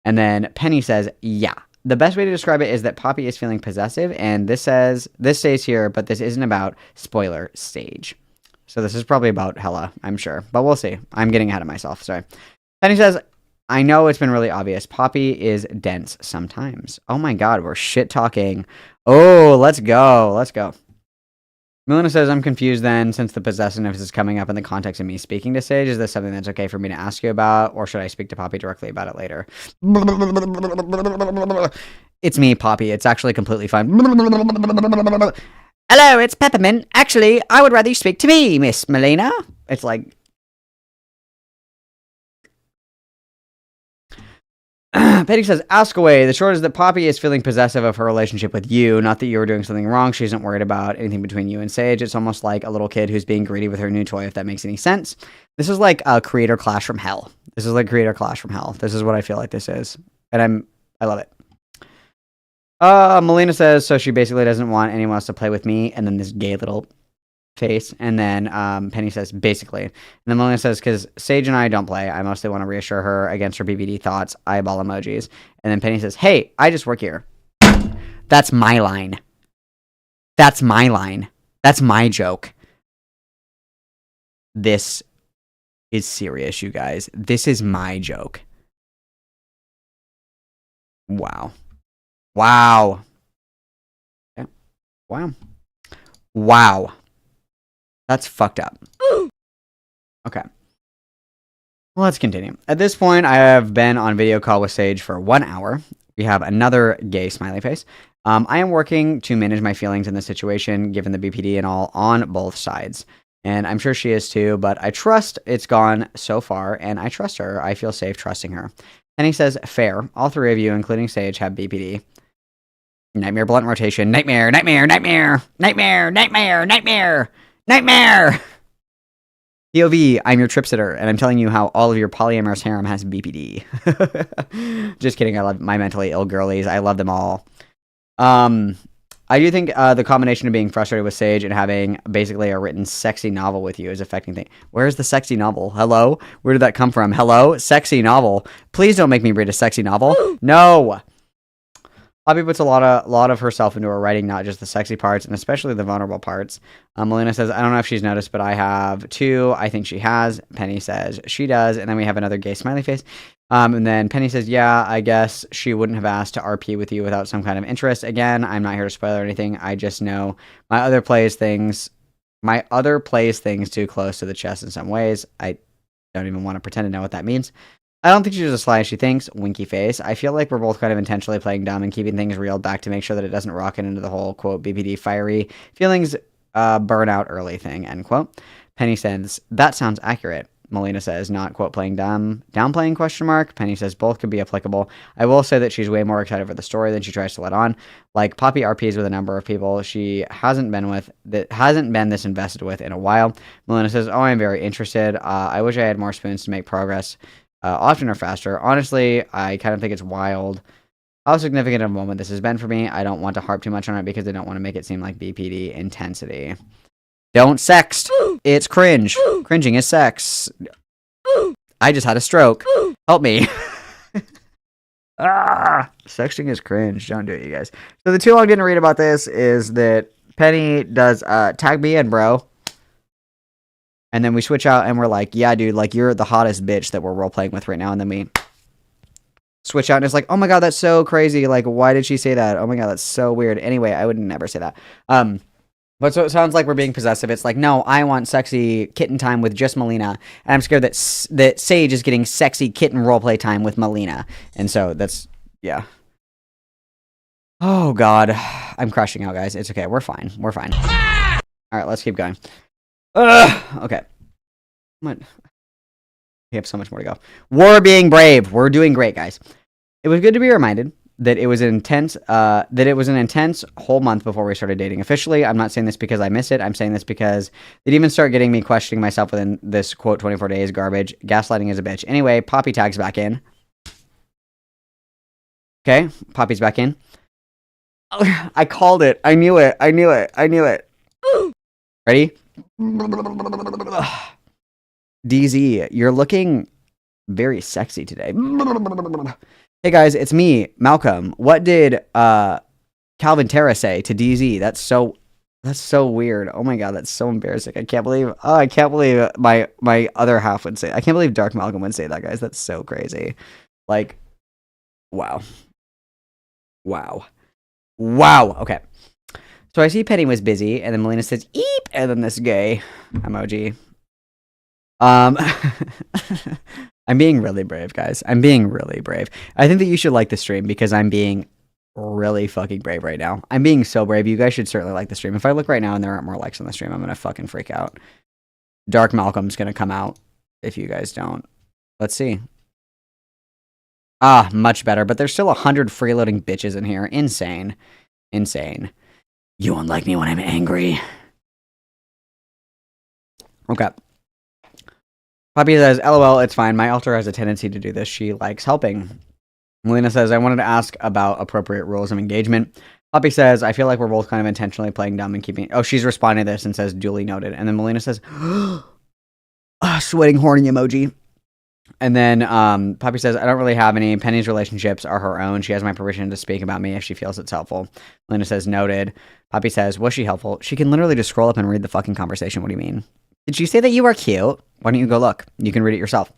And then Penny says, yeah. The best way to describe it is that Poppy is feeling possessive, and this stays here, but this isn't about, spoiler, Sage. So this is probably about Hella, I'm sure. But we'll see. I'm getting ahead of myself, sorry. Penny says, I know it's been really obvious. Poppy is dense sometimes. Oh my god, we're shit talking. Oh, let's go. Let's go. Melina says, I'm confused then, since the possessiveness is coming up in the context of me speaking to Sage. Is this something that's okay for me to ask you about, or should I speak to Poppy directly about it later? It's me, Poppy. It's actually completely fine. Hello, it's Peppermint. Actually, I would rather you speak to me, Miss Melina. It's like... Penny says, ask away. The short is that Poppy is feeling possessive of her relationship with you. Not that you were doing something wrong. She isn't worried about anything between you and Sage. It's almost like a little kid who's being greedy with her new toy, if that makes any sense. This is like a creator clash from hell. This is like creator clash from hell. This is what I feel like this is. And I love it. Melina says, so she basically doesn't want anyone else to play with me. And then this gay little face. And then Penny says, basically. And then Melina says, because Sage and I don't play. I mostly want to reassure her against her BBD thoughts. Eyeball emojis. And then Penny says, hey, I just work here. That's my line. That's my line. That's my joke. This is serious, you guys. This is my joke. Wow. Wow. Yeah. Wow. Wow. That's fucked up. Okay. Well, let's continue. At this point, I have been on video call with Sage for 1 hour. We have another gay smiley face. I am working to manage my feelings in this situation, given the BPD and all, on both sides. And I'm sure she is too, but I trust it's gone so far, and I trust her. I feel safe trusting her. And he says, fair. All three of you, including Sage, have BPD. Nightmare blunt rotation. Nightmare, nightmare, nightmare, nightmare, nightmare, nightmare. Nightmare! POV, I'm your trip sitter, and I'm telling you how all of your polyamorous harem has BPD. Just kidding, I love my mentally ill girlies. I love them all. I do think the combination of being frustrated with Sage and having basically a written sexy novel with you is affecting things. Where's the sexy novel? Hello? Where did that come from? Hello? Sexy novel. Please don't make me read a sexy novel. No! Poppy puts a lot of herself into her writing, not just the sexy parts, and especially the vulnerable parts. Melina says, I don't know if she's noticed, but I have too. I think she has. Penny says she does. And then we have another gay smiley face. And then Penny says, yeah, I guess she wouldn't have asked to RP with you without some kind of interest. Again, I'm not here to spoil or anything. I just know my other plays things too close to the chest in some ways. I don't even want to pretend to know what that means. I don't think she's as sly as she thinks. Winky face. I feel like we're both kind of intentionally playing dumb and keeping things reeled back to make sure that it doesn't rocket into the whole, quote, BPD fiery feelings burn out early thing, end quote. Penny says, that sounds accurate. Melina says, not, quote, playing dumb. Downplaying, question mark. Penny says, both could be applicable. I will say that she's way more excited for the story than she tries to let on. Like, Poppy RPs with a number of people she hasn't been this invested with in a while. Melina says, oh, I'm very interested. I wish I had more spoons to make progress. Often or faster. Honestly, I kind of think it's wild how significant a moment this has been for me. I don't want to harp too much on it because I don't want to make it seem like BPD intensity. Don't sext. It's cringe. Cringing is sex. I just had a stroke. Help me. Sexting is cringe. Don't do it, you guys. So the too long didn't read about this is that Penny does tag me in, bro. And then we switch out and we're like, yeah, dude, like you're the hottest bitch that we're role playing with right now. And then we switch out and it's like, oh my God, that's so crazy. Like, why did she say that? Oh my God, that's so weird. Anyway, I would never say that. But so it sounds like we're being possessive. It's like, no, I want sexy kitten time with just Melina. And I'm scared that Sage is getting sexy kitten roleplay time with Melina. And so that's, yeah. Oh God, I'm crushing out, guys. It's okay. We're fine. We're fine. All right, let's keep going. Okay. What? We have so much more to go. We're being brave. We're doing great, guys. It was good to be reminded that it was an intense whole month before we started dating officially. I'm not saying this because I miss it. I'm saying this because it even started getting me questioning myself within this, quote, 24 days garbage. Gaslighting is a bitch. Anyway, Poppy tags back in. Okay, Poppy's back in. I called it. I knew it. I knew it. I knew it. Ready? DZ, you're looking very sexy today. Hey guys, it's me, Malcolm. What did Calvin Terra say to DZ? That's so weird. Oh my God, that's so embarrassing. I can't believe my other half would say. I can't believe Dark Malcolm would say that, guys. That's so crazy. Like, wow. Okay. So I see Penny was busy, and then Melina says, eep, and then this gay emoji. I'm being really brave, guys. I'm being really brave. I think that you should like the stream because I'm being really fucking brave right now. I'm being so brave. You guys should certainly like the stream. If I look right now and there aren't more likes on the stream, I'm going to fucking freak out. Dark Malcolm's going to come out if you guys don't. Let's see. Much better, but there's still 100 freeloading bitches in here. Insane. You won't like me when I'm angry. Okay. Poppy says, LOL, it's fine. My alter has a tendency to do this. She likes helping. Melina says, I wanted to ask about appropriate rules of engagement. Poppy says, I feel like we're both kind of intentionally playing dumb and keeping... Oh, she's responding to this and says, duly noted. And then Melina says, sweating horny emoji. And then Poppy says, I don't really have any. Penny's relationships are her own. She has my permission to speak about me if she feels it's helpful. Melina says, noted. Poppy says, was she helpful? She can literally just scroll up and read the fucking conversation. What do you mean? Did she say that you are cute? Why don't you go look? You can read it yourself.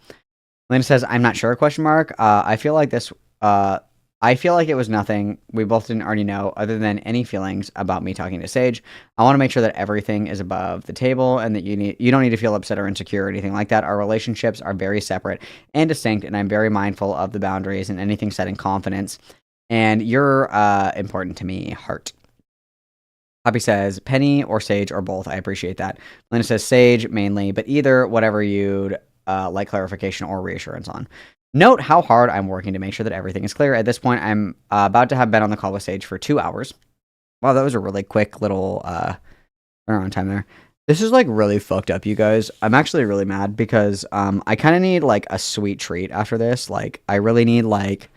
Melina says, I'm not sure, question mark. I feel like it was nothing we both didn't already know other than any feelings about me talking to Sage. I want to make sure that everything is above the table and that you don't need to feel upset or insecure or anything like that. Our relationships are very separate and distinct, and I'm very mindful of the boundaries and anything set in confidence. And you're important to me, heart. Poppy says, Penny or Sage or both. I appreciate that. Melina says, Sage mainly, but either, whatever you'd like clarification or reassurance on. Note how hard I'm working to make sure that everything is clear. At this point, I'm about to have been on the call with Sage for 2 hours. Wow, that was a really quick little turnaround time there. This is like really fucked up, you guys. I'm actually really mad because I kind of need like a sweet treat after this. Like, I really need like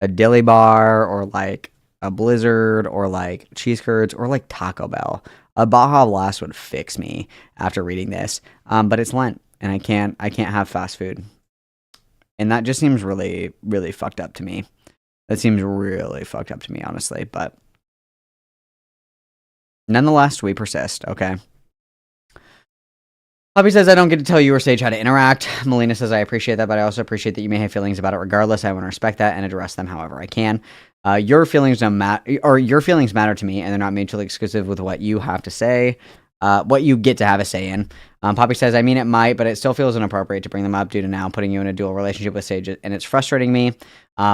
a dilly bar or like a Blizzard or like cheese curds or like Taco Bell. A Baja Blast would fix me after reading this. But it's Lent and I can't have fast food. And that just seems really, really fucked up to me. That seems really fucked up to me, honestly, but nonetheless, we persist, okay? Poppy says, I don't get to tell you or Sage how to interact. Melina says, I appreciate that, but I also appreciate that you may have feelings about it regardless. I want to respect that and address them however I can. Your feelings don't matter, or your feelings matter to me, and they're not mutually exclusive with what you have to say, what you get to have a say in. Poppy says, I mean, it might, but it still feels inappropriate to bring them up due to now putting you in a dual relationship with Sage, and it's frustrating me.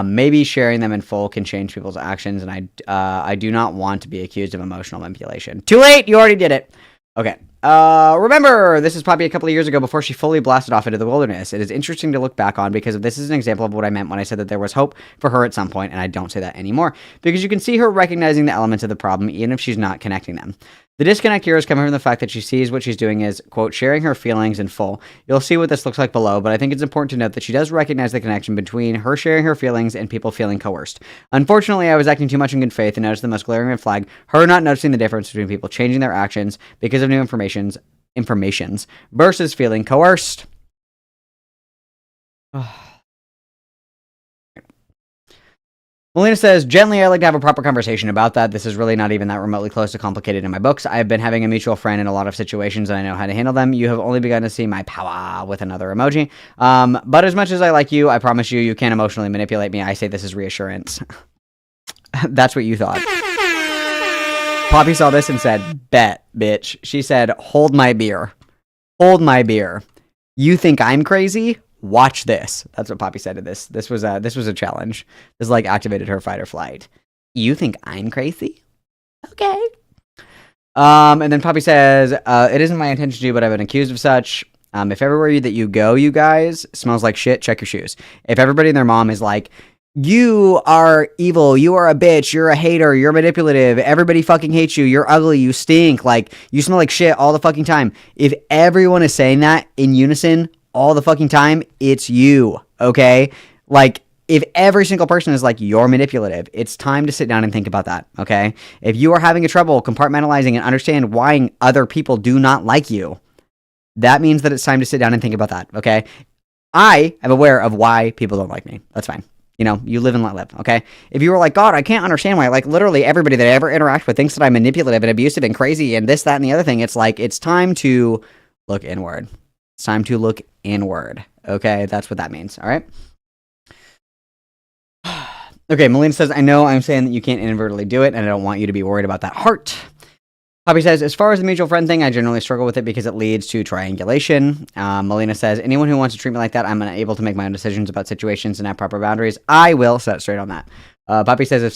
Maybe sharing them in full can change people's actions, and I do not want to be accused of emotional manipulation. Too late! You already did it! Okay. Remember, this is Poppy a couple of years ago before she fully blasted off into the wilderness. It is interesting to look back on because this is an example of what I meant when I said that there was hope for her at some point, and I don't say that anymore. Because you can see her recognizing the elements of the problem even if she's not connecting them. The disconnect here is coming from the fact that she sees what she's doing is, quote, sharing her feelings in full. You'll see what this looks like below, but I think it's important to note that she does recognize the connection between her sharing her feelings and people feeling coerced. Unfortunately, I was acting too much in good faith and noticed the most glaring red flag, her not noticing the difference between people changing their actions because of new informations versus feeling coerced. Melina says, gently, I like to have a proper conversation about that. This is really not even that remotely close to complicated in my books. I have been having a mutual friend in a lot of situations and I know how to handle them. You have only begun to see my power with another emoji. But as much as I like you, I promise you, you can't emotionally manipulate me. I say this is reassurance. That's what you thought. Poppy saw this and said, bet, bitch. She said, hold my beer. Hold my beer. You think I'm crazy? Watch this. That's what Poppy said to this. This was a challenge. This like activated her fight or flight. You think I'm crazy? Okay. And then Poppy says, it isn't my intention to, but I've been accused of such. If everywhere that you go, you guys, smells like shit, check your shoes. If everybody and their mom is like, you are evil, you are a bitch, you're a hater, you're manipulative, everybody fucking hates you, you're ugly, you stink, like, you smell like shit all the fucking time. If everyone is saying that in unison all the fucking time, it's you, okay? Like, if every single person is like, you're manipulative, it's time to sit down and think about that, okay? If you are having a trouble compartmentalizing and understand why other people do not like you, that means that it's time to sit down and think about that, okay? I am aware of why people don't like me. That's fine. You know, you live and let live, okay? If you were like, God, I can't understand why, like, literally everybody that I ever interact with thinks that I'm manipulative and abusive and crazy and this, that, and the other thing, it's like, it's time to look inward. It's time to look inward, okay? That's what that means, all right? Okay, Melina says, I know I'm saying that you can't inadvertently do it, and I don't want you to be worried about that heart. Poppy says, as far as the mutual friend thing, I generally struggle with it because it leads to triangulation. Melina says, anyone who wants to treat me like that, I'm unable to make my own decisions about situations and have proper boundaries. I will set straight on that. Poppy says, if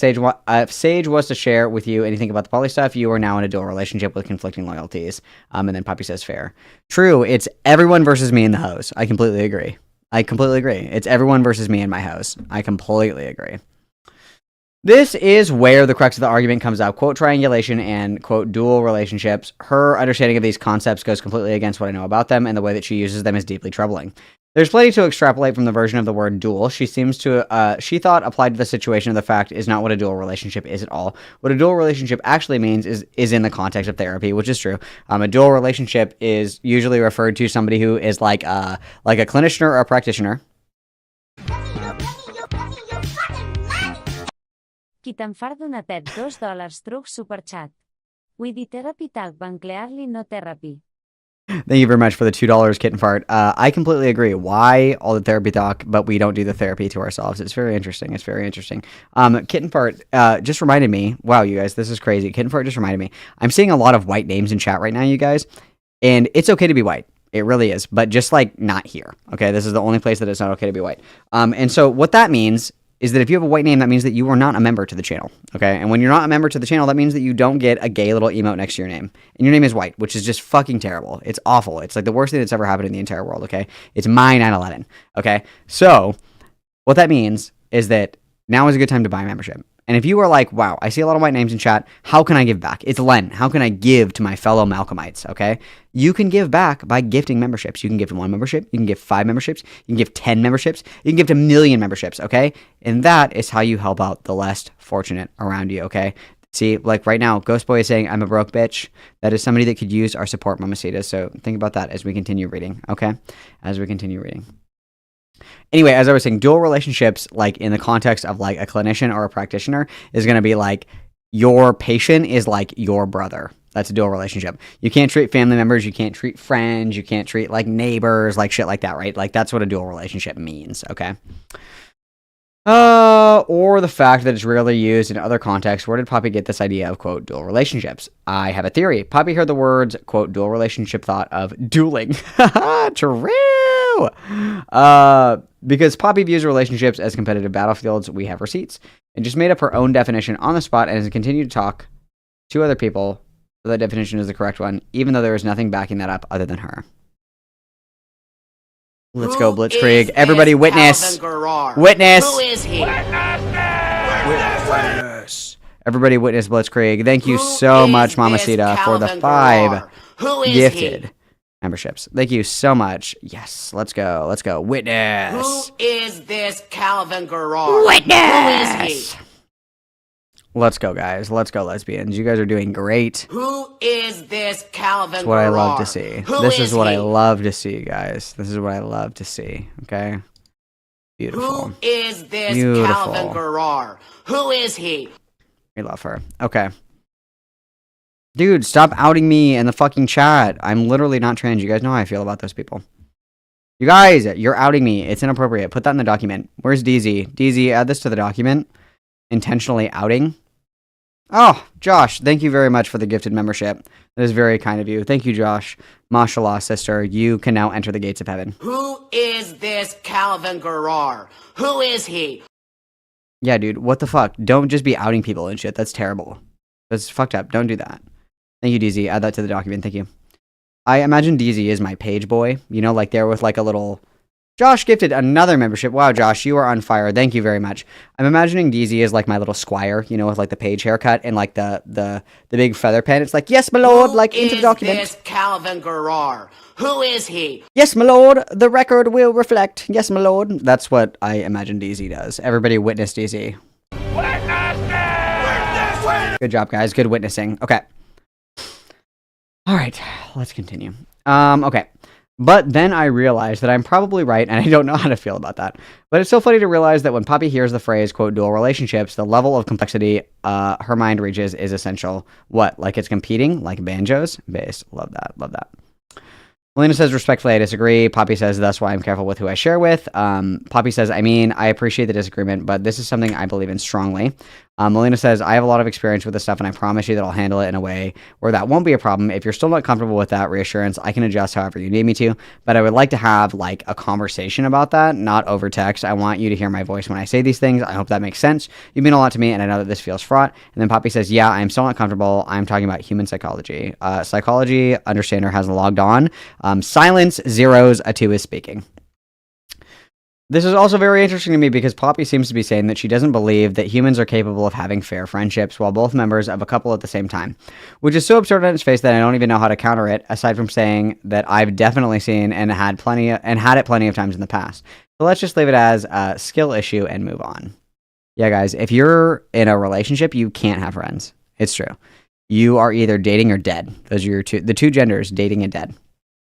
Sage was to share with you anything about the poly stuff, you are now in a dual relationship with conflicting loyalties. And then Poppy says, fair. True, it's everyone versus me in the house. I completely agree. It's everyone versus me in my house. I completely agree. This is where the crux of the argument comes out. Quote, triangulation and, quote, dual relationships. Her understanding of these concepts goes completely against what I know about them, and the way that she uses them is deeply troubling. There's plenty to extrapolate from the version of the word dual. She thought applied to the situation of the fact is not what a dual relationship is at all. What a dual relationship actually means is in the context of therapy, which is true. A dual relationship is usually referred to somebody who is like a clinician or a practitioner. Qui te'n far donatet $2 truc superchat. We di therapy talk van clearly no therapy. Thank you very much for the $2 kitten fart. I completely agree. Why all the therapy talk, but we don't do the therapy to ourselves? It's very interesting. Kitten fart just reminded me. Wow, you guys, this is crazy. Kitten fart just reminded me. I'm seeing a lot of white names in chat right now, you guys, and it's okay to be white. It really is, but just like not here. Okay, this is the only place that it's not okay to be white. And so what that means is that if you have a white name, that means that you are not a member to the channel, okay? And when you're not a member to the channel, that means that you don't get a gay little emote next to your name. And your name is white, which is just fucking terrible. It's awful. It's like the worst thing that's ever happened in the entire world, okay? It's my 9/11, okay? So what that means is that now is a good time to buy membership. And if you are like, wow, I see a lot of white names in chat, how can I give back? It's Len. How can I give to my fellow Malcolmites, okay? You can give back by gifting memberships. You can give 1 membership. You can give 5 memberships. You can give 10 memberships. You can give to 1,000,000 memberships, okay? And that is how you help out the less fortunate around you, okay? See, like right now, Ghost Boy is saying, I'm a broke bitch. That is somebody that could use our support, Mamacita. So think about that as we continue reading, okay? As we continue reading. Anyway, as I was saying, dual relationships, like in the context of like a clinician or a practitioner, is going to be like your patient is like your brother. That's a dual relationship. You can't treat family members, you can't treat friends, you can't treat like neighbors, like shit like that, right? Like that's what a dual relationship means, okay? Or the fact that it's rarely used in other contexts. Where did Poppy get this idea of, quote, dual relationships? I have a theory. Poppy heard the words, quote, dual relationship, thought of dueling. True! Because Poppy views relationships as competitive battlefields. We have receipts. And just made up her own definition on the spot and has continued to talk to other people. So that definition is the correct one, even though there is nothing backing that up other than her. Let's go, Blitzkrieg. Everybody witness. Witness. Who is he? Witness. Everybody witness Blitzkrieg. Thank you so much, Mamacita, for the 5 gifted memberships. Thank you so much. Yes, let's go. Let's go. Witness. Who is this Calvin Garrar? Witness. Who is he? Let's go, guys. Let's go, lesbians. You guys are doing great. Who is this Calvin That's what I love to Garrar? see. Who This is what I he? love to see, guys. This is what I love to see. Okay? Beautiful. Who is this Beautiful. Calvin Garrar? Who is he? We love her. Okay. Dude, stop outing me in the fucking chat. I'm literally not trans. You guys know how I feel about those people. You guys, you're outing me. It's inappropriate. Put that in the document. Where's DZ? DZ, add this to the document. Intentionally outing. Oh, Josh, thank you very much for the gifted membership. That is very kind of you. Thank you, Josh. Mashallah, sister. You can now enter the gates of heaven. Who is this Calvin Garrar? Who is he? Yeah, dude, what the fuck? Don't just be outing people and shit. That's terrible. That's fucked up. Don't do that. Thank you, DZ. Add that to the document. Thank you. I imagine DZ is my page boy. You know, like there with like a little... Josh gifted another membership. Wow, Josh, you are on fire. Thank you very much. I'm imagining DZ is like my little squire, you know, with like the page haircut and like the big feather pen. It's like, yes, my lord, like into the document. Who is this Calvin Garrar? Who is he? Yes, my lord, the record will reflect. Yes, my lord. That's what I imagine DZ does. Everybody witness DZ. Good job, guys. Good witnessing. Okay. All right, let's continue. Okay. But then I realized that I'm probably right, and I don't know how to feel about that. But it's so funny to realize that when Poppy hears the phrase, quote, dual relationships, the level of complexity her mind reaches is essential. What? Like it's competing? Like banjos? Bass. Love that. Love that. Melina says, respectfully, I disagree. Poppy says, that's why I'm careful with who I share with. Poppy says, I mean, I appreciate the disagreement, but this is something I believe in strongly. Melina says, I have a lot of experience with this stuff, and I promise you that I'll handle it in a way where that won't be a problem. If you're still not comfortable with that reassurance, I can adjust however you need me to, but I would like to have, like, a conversation about that, not over text. I want you to hear my voice when I say these things. I hope that makes sense. You mean a lot to me, and I know that this feels fraught. And then Poppy says, yeah, I'm still not comfortable. I'm talking about human psychology. Psychology understander has logged on. Silence, zeros, a 2 is speaking. This is also very interesting to me because Poppy seems to be saying that she doesn't believe that humans are capable of having fair friendships while both members of a couple at the same time, which is so absurd on its face that I don't even know how to counter it, aside from saying that I've definitely seen and had it plenty of times in the past. So let's just leave it as a skill issue and move on. Yeah, guys, if you're in a relationship, you can't have friends. It's true. You are either dating or dead. Those are the two genders, dating and dead.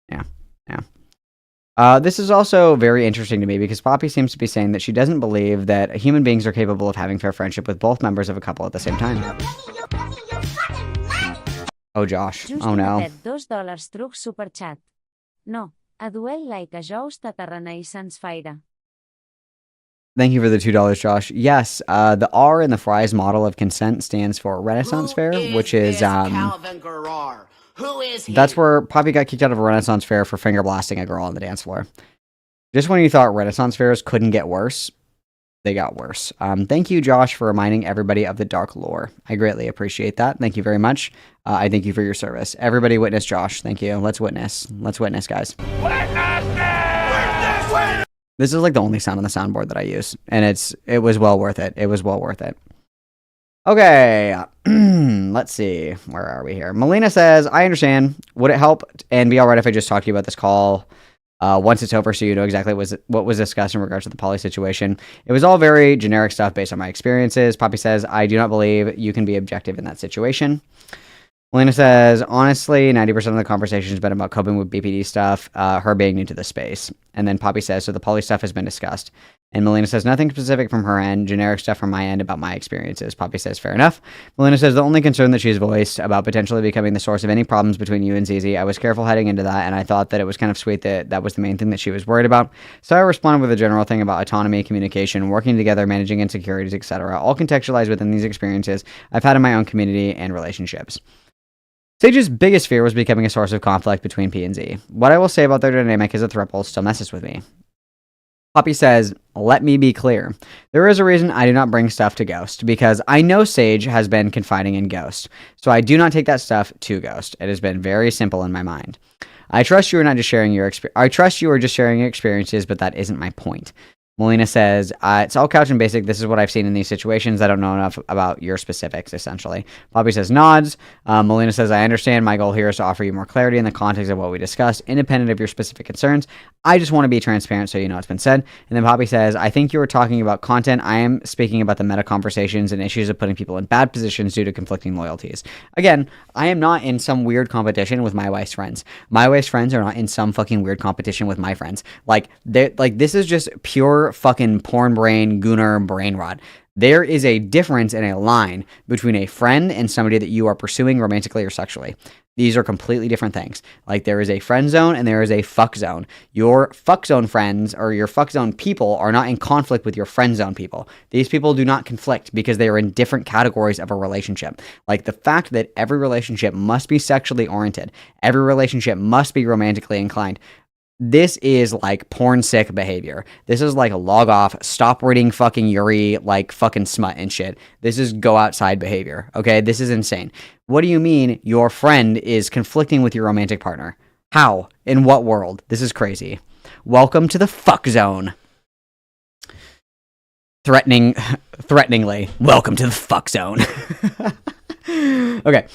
Yeah. This is also very interesting to me because Poppy seems to be saying that she doesn't believe that human beings are capable of having fair friendship with both members of a couple at the same time. Oh, Josh. Oh, no. $2 truc superchat. No, a duel like a jous de Renaissance Fire. Thank you for the $2, Josh. Yes, the R in the Fry's model of consent stands for Renaissance Fair, which is Calvin Garrar? Who is he? That's where Poppy got kicked out of a Renaissance Fair for finger blasting a girl on the dance floor. Just when you thought Renaissance Fairs couldn't get worse, they got worse. Thank you, Josh, for reminding everybody of the dark lore. I greatly appreciate that. Thank you very much. I thank you for your service. Everybody witness Josh. Thank you. Let's witness. Let's witness, guys. This is like the only sound on the soundboard that I use, and it was well worth it. It was well worth it. Okay, let's see. Where are we here? Melina says, I understand. Would it help and be all right if I just talked to you about this call once it's over so you know exactly what was discussed in regards to the poly situation? It was all very generic stuff based on my experiences. Poppy says, I do not believe you can be objective in that situation. Melina says, honestly, 90% of the conversation has been about coping with BPD stuff, her being new to the space. And then Poppy says, so the poly stuff has been discussed. And Melina says, nothing specific from her end, generic stuff from my end about my experiences. Poppy says, fair enough. Melina says, the only concern that she's voiced about potentially becoming the source of any problems between you and Zizi, I was careful heading into that, and I thought that it was kind of sweet that that was the main thing that she was worried about. So I responded with a general thing about autonomy, communication, working together, managing insecurities, etc., all contextualized within these experiences I've had in my own community and relationships. Sage's biggest fear was becoming a source of conflict between P and Z. What I will say about their dynamic as a throuple still messes with me. Poppy says, let me be clear. There is a reason I do not bring stuff to Ghost, because I know Sage has been confiding in Ghost, so I do not take that stuff to Ghost. It has been very simple in my mind. I trust you are not just sharing your I trust you are just sharing your experiences, but that isn't my point. Melina says, it's all couch and basic. This is what I've seen in these situations. I don't know enough about your specifics, essentially. Poppy says, nods. Melina says, I understand. My goal here is to offer you more clarity in the context of what we discussed, independent of your specific concerns. I just want to be transparent so you know it's been said. And then Poppy says, I think you were talking about content. I am speaking about the meta conversations and issues of putting people in bad positions due to conflicting loyalties. Again, I am not in some weird competition with my wife's friends. My wife's friends are not in some fucking weird competition with my friends. Like this is just pure fucking porn brain gooner brain rot. There is a difference and a line between a friend and somebody that you are pursuing romantically or sexually. These are completely different things. Like, there is a friend zone and there is a fuck zone. Your fuck zone friends or your fuck zone people are not in conflict with your friend zone people. These people do not conflict because they are in different categories of a relationship. Like, the fact that every relationship must be sexually oriented, every relationship must be romantically inclined. This is like porn sick behavior. This is like a log off, stop reading fucking Yuri, like fucking smut and shit. This is go outside behavior. Okay, this is insane. What do you mean your friend is conflicting with your romantic partner? How? In what world? This is crazy. Welcome to the fuck zone. Threateningly, welcome to the fuck zone. Okay.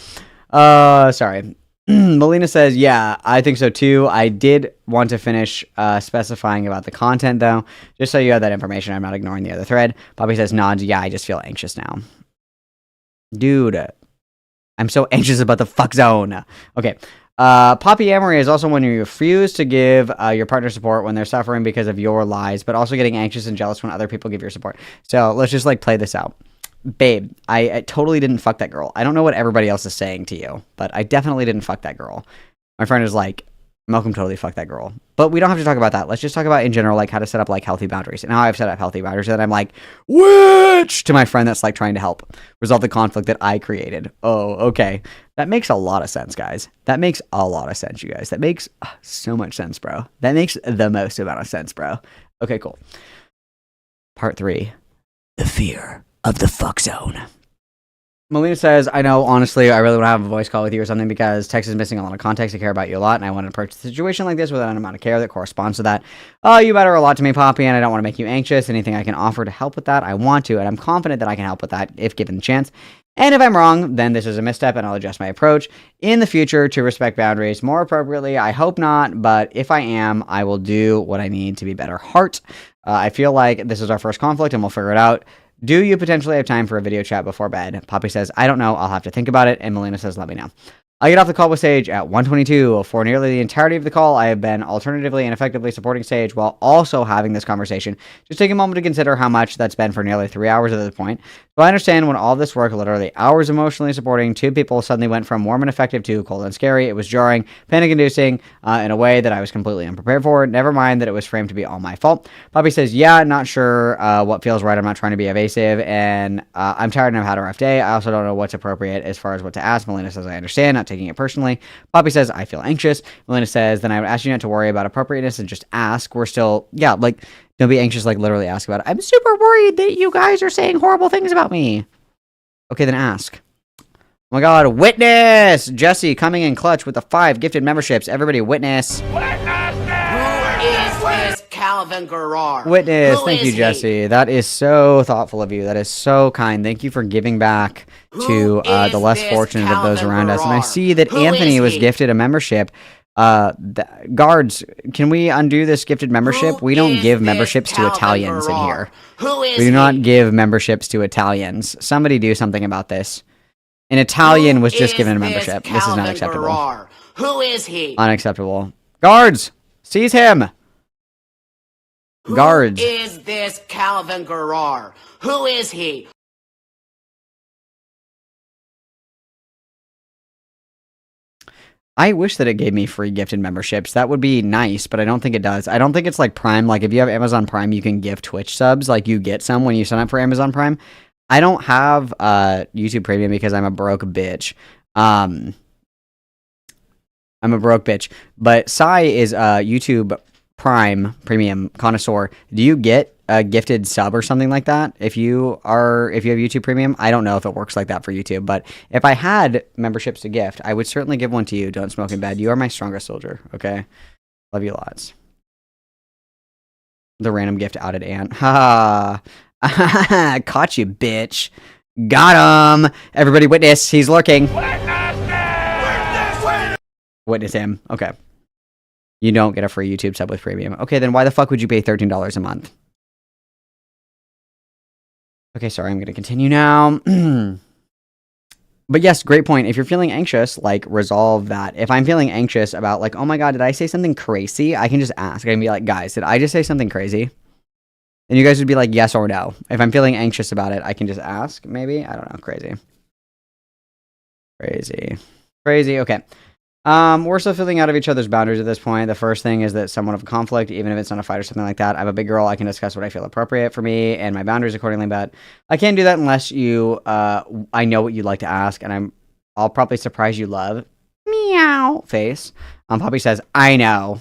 Sorry. Melina says, yeah, I think so too. I did want to finish specifying about the content, though. Just so you have that information, I'm not ignoring the other thread. Poppy says, nods, yeah, I just feel anxious now. Dude, I'm so anxious about the fuck zone. Okay. Poppy Amory is also when you refuse to give your partner support when they're suffering because of your lies, but also getting anxious and jealous when other people give your support. So let's just like play this out. Babe, I totally didn't fuck that girl. I don't know what everybody else is saying to you, but I definitely didn't fuck that girl. My friend is like, Malcolm totally fucked that girl. But we don't have to talk about that. Let's just talk about in general, like how to set up like healthy boundaries and how I've set up healthy boundaries. And I'm like, witch to my friend that's like trying to help resolve the conflict that I created. Oh, okay. That makes a lot of sense, guys. That makes a lot of sense, you guys. That makes so much sense, bro. That makes the most amount of sense, bro. Okay, cool. Part 3. The fear of the fuck zone. Melina says, I know, honestly, I really want to have a voice call with you or something because text is missing a lot of context. I care about you a lot, and I want to approach the situation like this with an amount of care that corresponds to that. Oh, you matter a lot to me, Poppy, and I don't want to make you anxious. Anything I can offer to help with that, I want to, and I'm confident that I can help with that if given the chance. And if I'm wrong, then this is a misstep, and I'll adjust my approach in the future to respect boundaries more appropriately. I hope not, but if I am, I will do what I need to be better heart. I feel like this is our first conflict, and we'll figure it out. Do you potentially have time for a video chat before bed? Poppy says, I don't know. I'll have to think about it. And Melina says, let me know. I get off the call with Sage at 1:22. For nearly the entirety of the call, I have been alternatively and effectively supporting Sage while also having this conversation. Just take a moment to consider how much that's been for nearly 3 hours at this point. So I understand when all this work, literally hours emotionally supporting two people, suddenly went from warm and effective to cold and scary. It was jarring, panic-inducing, in a way that I was completely unprepared for. Never mind that it was framed to be all my fault. Poppy says, yeah, not sure what feels right. I'm not trying to be evasive, and I'm tired and I've had a rough day. I also don't know what's appropriate as far as what to ask. Melina says, I understand, not taking it personally. Poppy says, I feel anxious. Melina says, then I would ask you not to worry about appropriateness and just ask. We're still, yeah, like, don't be anxious, like, literally ask about it. I'm super worried that you guys are saying horrible things about me. Okay, then ask. Oh my god, witness! Jesse coming in clutch with the 5 gifted memberships. Everybody witness. Who is this Calvin Garrar? Witness, Who thank you, is Jesse. That is so thoughtful of you. That is so kind. Thank you for giving back to the less fortunate of those around us. And I see that Anthony was gifted a membership. Guards, can we undo this gifted membership? We don't give memberships to Italians in here. We do not give memberships to Italians. Somebody do something about this. An Italian was just Who given a is membership. This is not Calvin acceptable. Garrar? Who is he? Unacceptable. Guards! Seize him! Guards. Who is this Calvin Garrar? Who is he? I wish that it gave me free gifted memberships. That would be nice, but I don't think it does. I don't think it's like Prime. Like, if you have Amazon Prime, you can gift Twitch subs. Like, you get some when you sign up for Amazon Prime. I don't have YouTube Premium because I'm a broke bitch. I'm a broke bitch. But Sai is YouTube Prime Premium connoisseur. Do you get a gifted sub or something like that if you have YouTube Premium? I don't know if it works like that for YouTube, but if I had memberships to gift, I would certainly give one to you. Don't smoke in bed. You are my strongest soldier. Okay, love you lots. The random gift outed Ant. Ha! Caught you, bitch. Got him. Everybody witness. He's lurking. Witness him. Okay. You don't get a free YouTube sub with Premium. Okay, then why the fuck would you pay $13 a month? Okay, sorry, I'm going to continue now. But yes, great point. If you're feeling anxious, like, resolve that. If I'm feeling anxious about, like, oh my god, did I say something crazy? I can just ask. I can be like, guys, did I just say something crazy? And you guys would be like, yes or no. If I'm feeling anxious about it, I can just ask, maybe? I don't know. Crazy. Crazy. Okay. We're still feeling out of each other's boundaries at this point. The first thing is that someone of conflict, even if it's not a fight or something like that. I'm a big girl. I can discuss what I feel appropriate for me and my boundaries accordingly, but I can't do that unless you, I know what you'd like to ask, and I'll probably surprise you love. Meow. Face. Poppy says, I know.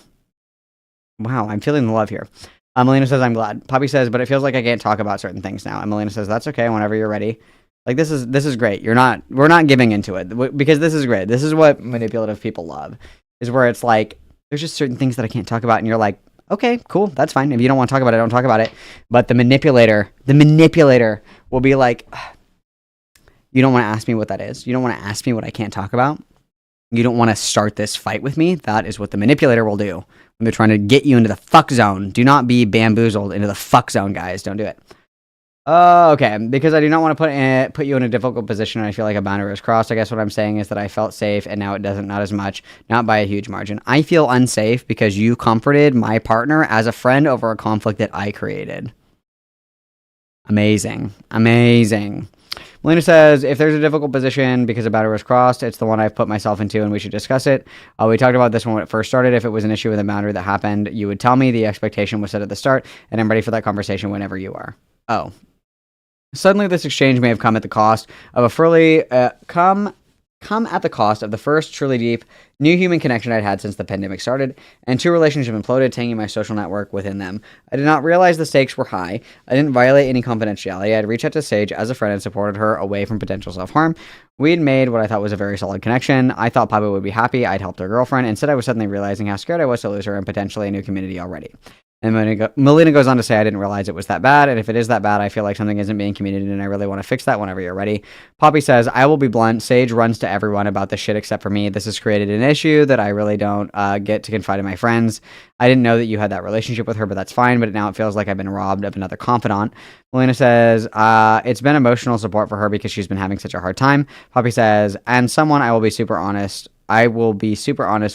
Wow, I'm feeling the love here. Melina says, I'm glad. Poppy says, but it feels like I can't talk about certain things now. And Melina says, that's okay, whenever you're ready. Like, this is great. We're not giving into it, because this is great. This is what manipulative people love, is where it's like, there's just certain things that I can't talk about, and you're like, okay, cool, that's fine. If you don't want to talk about it, don't talk about it. But the manipulator will be like, you don't want to ask me what that is. You don't want to ask me what I can't talk about. You don't want to start this fight with me. That is what the manipulator will do when they're trying to get you into the fuck zone. Do not be bamboozled into the fuck zone, guys. Don't do it. Okay, because I do not want to put you in a difficult position and I feel like a boundary was crossed. I guess what I'm saying is that I felt safe and now it doesn't, not as much, not by a huge margin. I feel unsafe because you comforted my partner as a friend over a conflict that I created. Amazing. Melina says, if there's a difficult position because a boundary was crossed, it's the one I've put myself into and we should discuss it. We talked about this when it first started. If it was an issue with a boundary that happened, you would tell me. The expectation was set at the start and I'm ready for that conversation whenever you are. Oh. Suddenly, this exchange may have come at the cost of a the first truly deep new human connection I'd had since the pandemic started, and two relationships imploded, taking my social network within them. I did not realize the stakes were high. I didn't violate any confidentiality. I'd reached out to Sage as a friend and supported her away from potential self-harm. We'd made what I thought was a very solid connection. I thought Papa would be happy I'd helped her girlfriend. Instead, I was suddenly realizing how scared I was to lose her and potentially a new community already. And Melina goes on to say, I didn't realize it was that bad, and if it is that bad, I feel like something isn't being communicated, and I really want to fix that whenever you're ready. Poppy says, I will be blunt. Sage runs to everyone about this shit except for me. This has created an issue that I really don't get to confide in my friends. I didn't know that you had that relationship with her, but that's fine, but now it feels like I've been robbed of another confidant. Melina says, it's been emotional support for her because she's been having such a hard time. Poppy says, and someone I will be super honest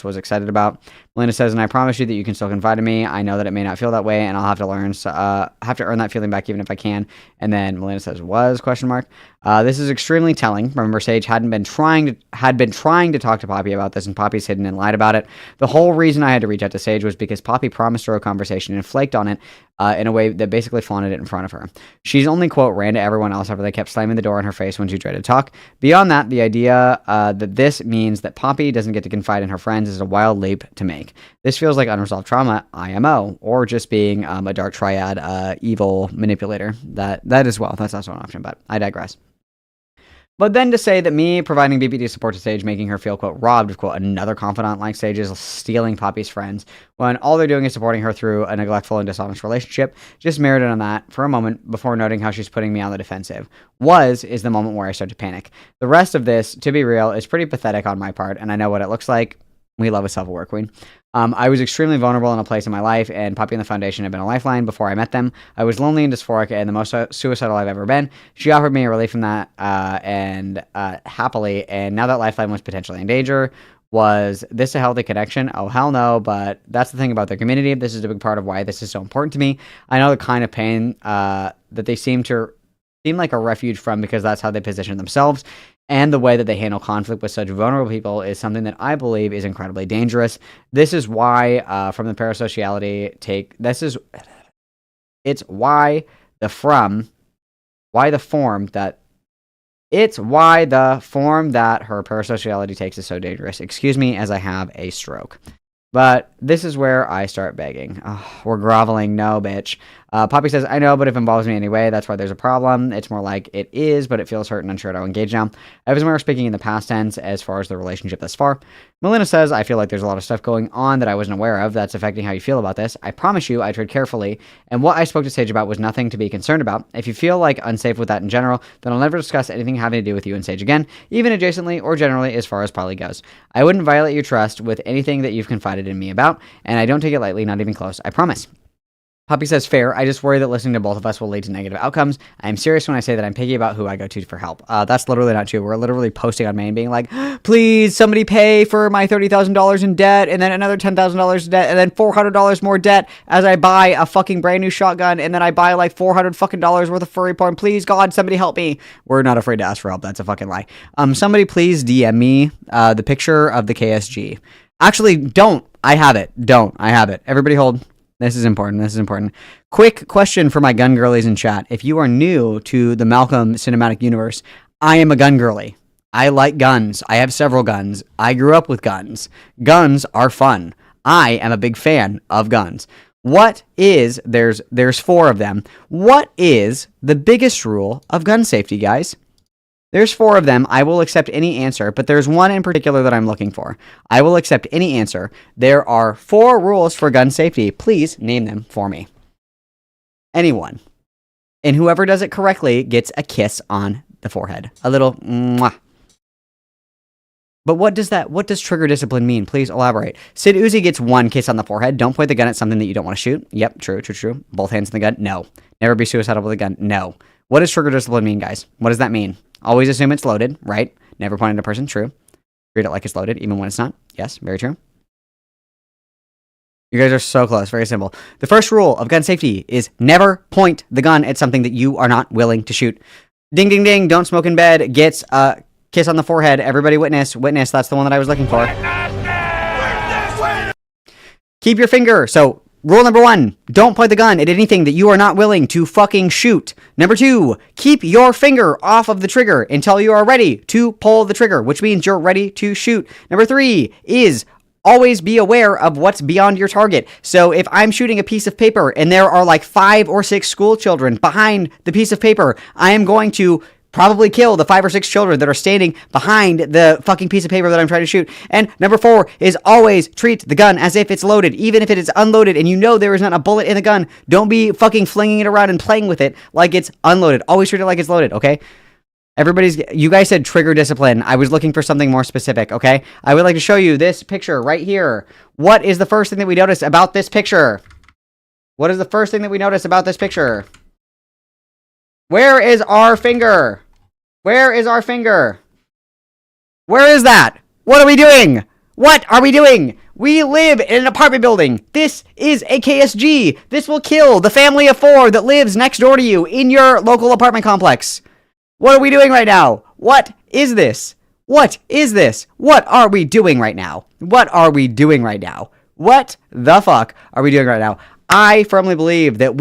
was excited about. Melina says, and I promise you that you can still confide in me. I know that it may not feel that way, and I'll have to earn that feeling back even if I can. And then Melina says, this is extremely telling. Remember, Sage had been trying to talk to Poppy about this, and Poppy's hidden and lied about it. The whole reason I had to reach out to Sage was because Poppy promised her a conversation and flaked on it in a way that basically flaunted it in front of her. She's only, quote, ran to everyone else after they kept slamming the door in her face when she tried to talk. Beyond that, the idea that this means that Poppy doesn't get to confide in her friends is a wild leap to make. This feels like unresolved trauma, IMO, or just being a dark triad evil manipulator. That as well. That's also an option, but I digress. But then to say that me providing BPD support to Sage, making her feel, quote, robbed of, quote, another confidant like Sage is stealing Poppy's friends, when all they're doing is supporting her through a neglectful and dishonest relationship, just merited on that for a moment before noting how she's putting me on the defensive. Is the moment where I start to panic. The rest of this, to be real, is pretty pathetic on my part, and I know what it looks like. We love a self-aware queen. I was extremely vulnerable in a place in my life, and Poppy and the Foundation had been a lifeline before I met them. I was lonely and dysphoric and the most suicidal I've ever been. She offered me a relief from that, and happily, and now that lifeline was potentially in danger. Was this a healthy connection? Oh, hell no, but that's the thing about their community. This is a big part of why this is so important to me. I know the kind of pain that they seem like a refuge from, because that's how they position themselves. And the way that they handle conflict with such vulnerable people is something that I believe is incredibly dangerous. This is why, from the parasociality take, it's why the form that her parasociality takes is so dangerous. Excuse me as I have a stroke. But this is where I start begging. Oh, we're groveling. No, bitch. Poppy says, I know, but if it involves me anyway, that's why there's a problem. It's more like it is, but it feels hurt and unsure how to engage now. I was more speaking in the past tense as far as the relationship thus far. Melina says, I feel like there's a lot of stuff going on that I wasn't aware of that's affecting how you feel about this. I promise you I tread carefully, and what I spoke to Sage about was nothing to be concerned about. If you feel like unsafe with that in general, then I'll never discuss anything having to do with you and Sage again, even adjacently or generally as far as poly goes. I wouldn't violate your trust with anything that you've confided in me about, and I don't take it lightly, not even close. I promise. Poppy says, fair. I just worry that listening to both of us will lead to negative outcomes. I am serious when I say that I'm picky about who I go to for help. That's literally not true. We're literally posting on Maine being like, please, somebody pay for my $30,000 in debt, and then another $10,000 in debt, and then $400 more debt as I buy a fucking brand new shotgun, and then I buy like $400 fucking worth of furry porn. Please, God, somebody help me. We're not afraid to ask for help. That's a fucking lie. Somebody please DM me the picture of the KSG. Actually, don't. I have it. Don't. I have it. Everybody hold. This is important. This is important. Quick question for my gun girlies in chat. If you are new to the Malcolm cinematic universe, I am a gun girly. I like guns. I have several guns. I grew up with guns. Guns are fun. I am a big fan of guns. There's 4 of them. What is the biggest rule of gun safety, guys? There's 4 of them. I will accept any answer, but there's one in particular that I'm looking for. I will accept any answer. There are 4 rules for gun safety. Please name them for me. Anyone. And whoever does it correctly gets a kiss on the forehead. A little mwah. But what does trigger discipline mean? Please elaborate. Sid Uzi gets 1 kiss on the forehead. Don't point the gun at something that you don't want to shoot. Yep, true. Both hands on the gun? No. Never be suicidal with a gun? No. What does trigger discipline mean, guys? What does that mean? Always assume it's loaded, right? Never point at a person, true. Treat it like it's loaded, even when it's not. Yes, very true. You guys are so close, very simple. The first rule of gun safety is never point the gun at something that you are not willing to shoot. Ding, ding, ding, don't smoke in bed, gets a kiss on the forehead. Everybody witness, that's the one that I was looking for. Keep your finger, so rule number 1, don't point the gun at anything that you are not willing to fucking shoot. Number 2, keep your finger off of the trigger until you are ready to pull the trigger, which means you're ready to shoot. Number 3 is always be aware of what's beyond your target. So if I'm shooting a piece of paper and there are like 5 or 6 school children behind the piece of paper, I am going to probably kill the 5 or 6 children that are standing behind the fucking piece of paper that I'm trying to shoot. And number 4 is always treat the gun as if it's loaded, even if it is unloaded and you know there is not a bullet in the gun. Don't be fucking flinging it around and playing with it like it's unloaded. Always treat it like it's loaded, okay? You guys said trigger discipline. I was looking for something more specific, okay? I would like to show you this picture right here. What is the first thing that we notice about this picture? What is the first thing that we notice about this picture? Where is our finger? Where is our finger? Where is that? What are we doing? What are we doing? We live in an apartment building. This is a KSG. This will kill the family of 4 that lives next door to you in your local apartment complex. What are we doing right now? What is this? What is this? What are we doing right now? What are we doing right now? What the fuck are we doing right now? I firmly believe that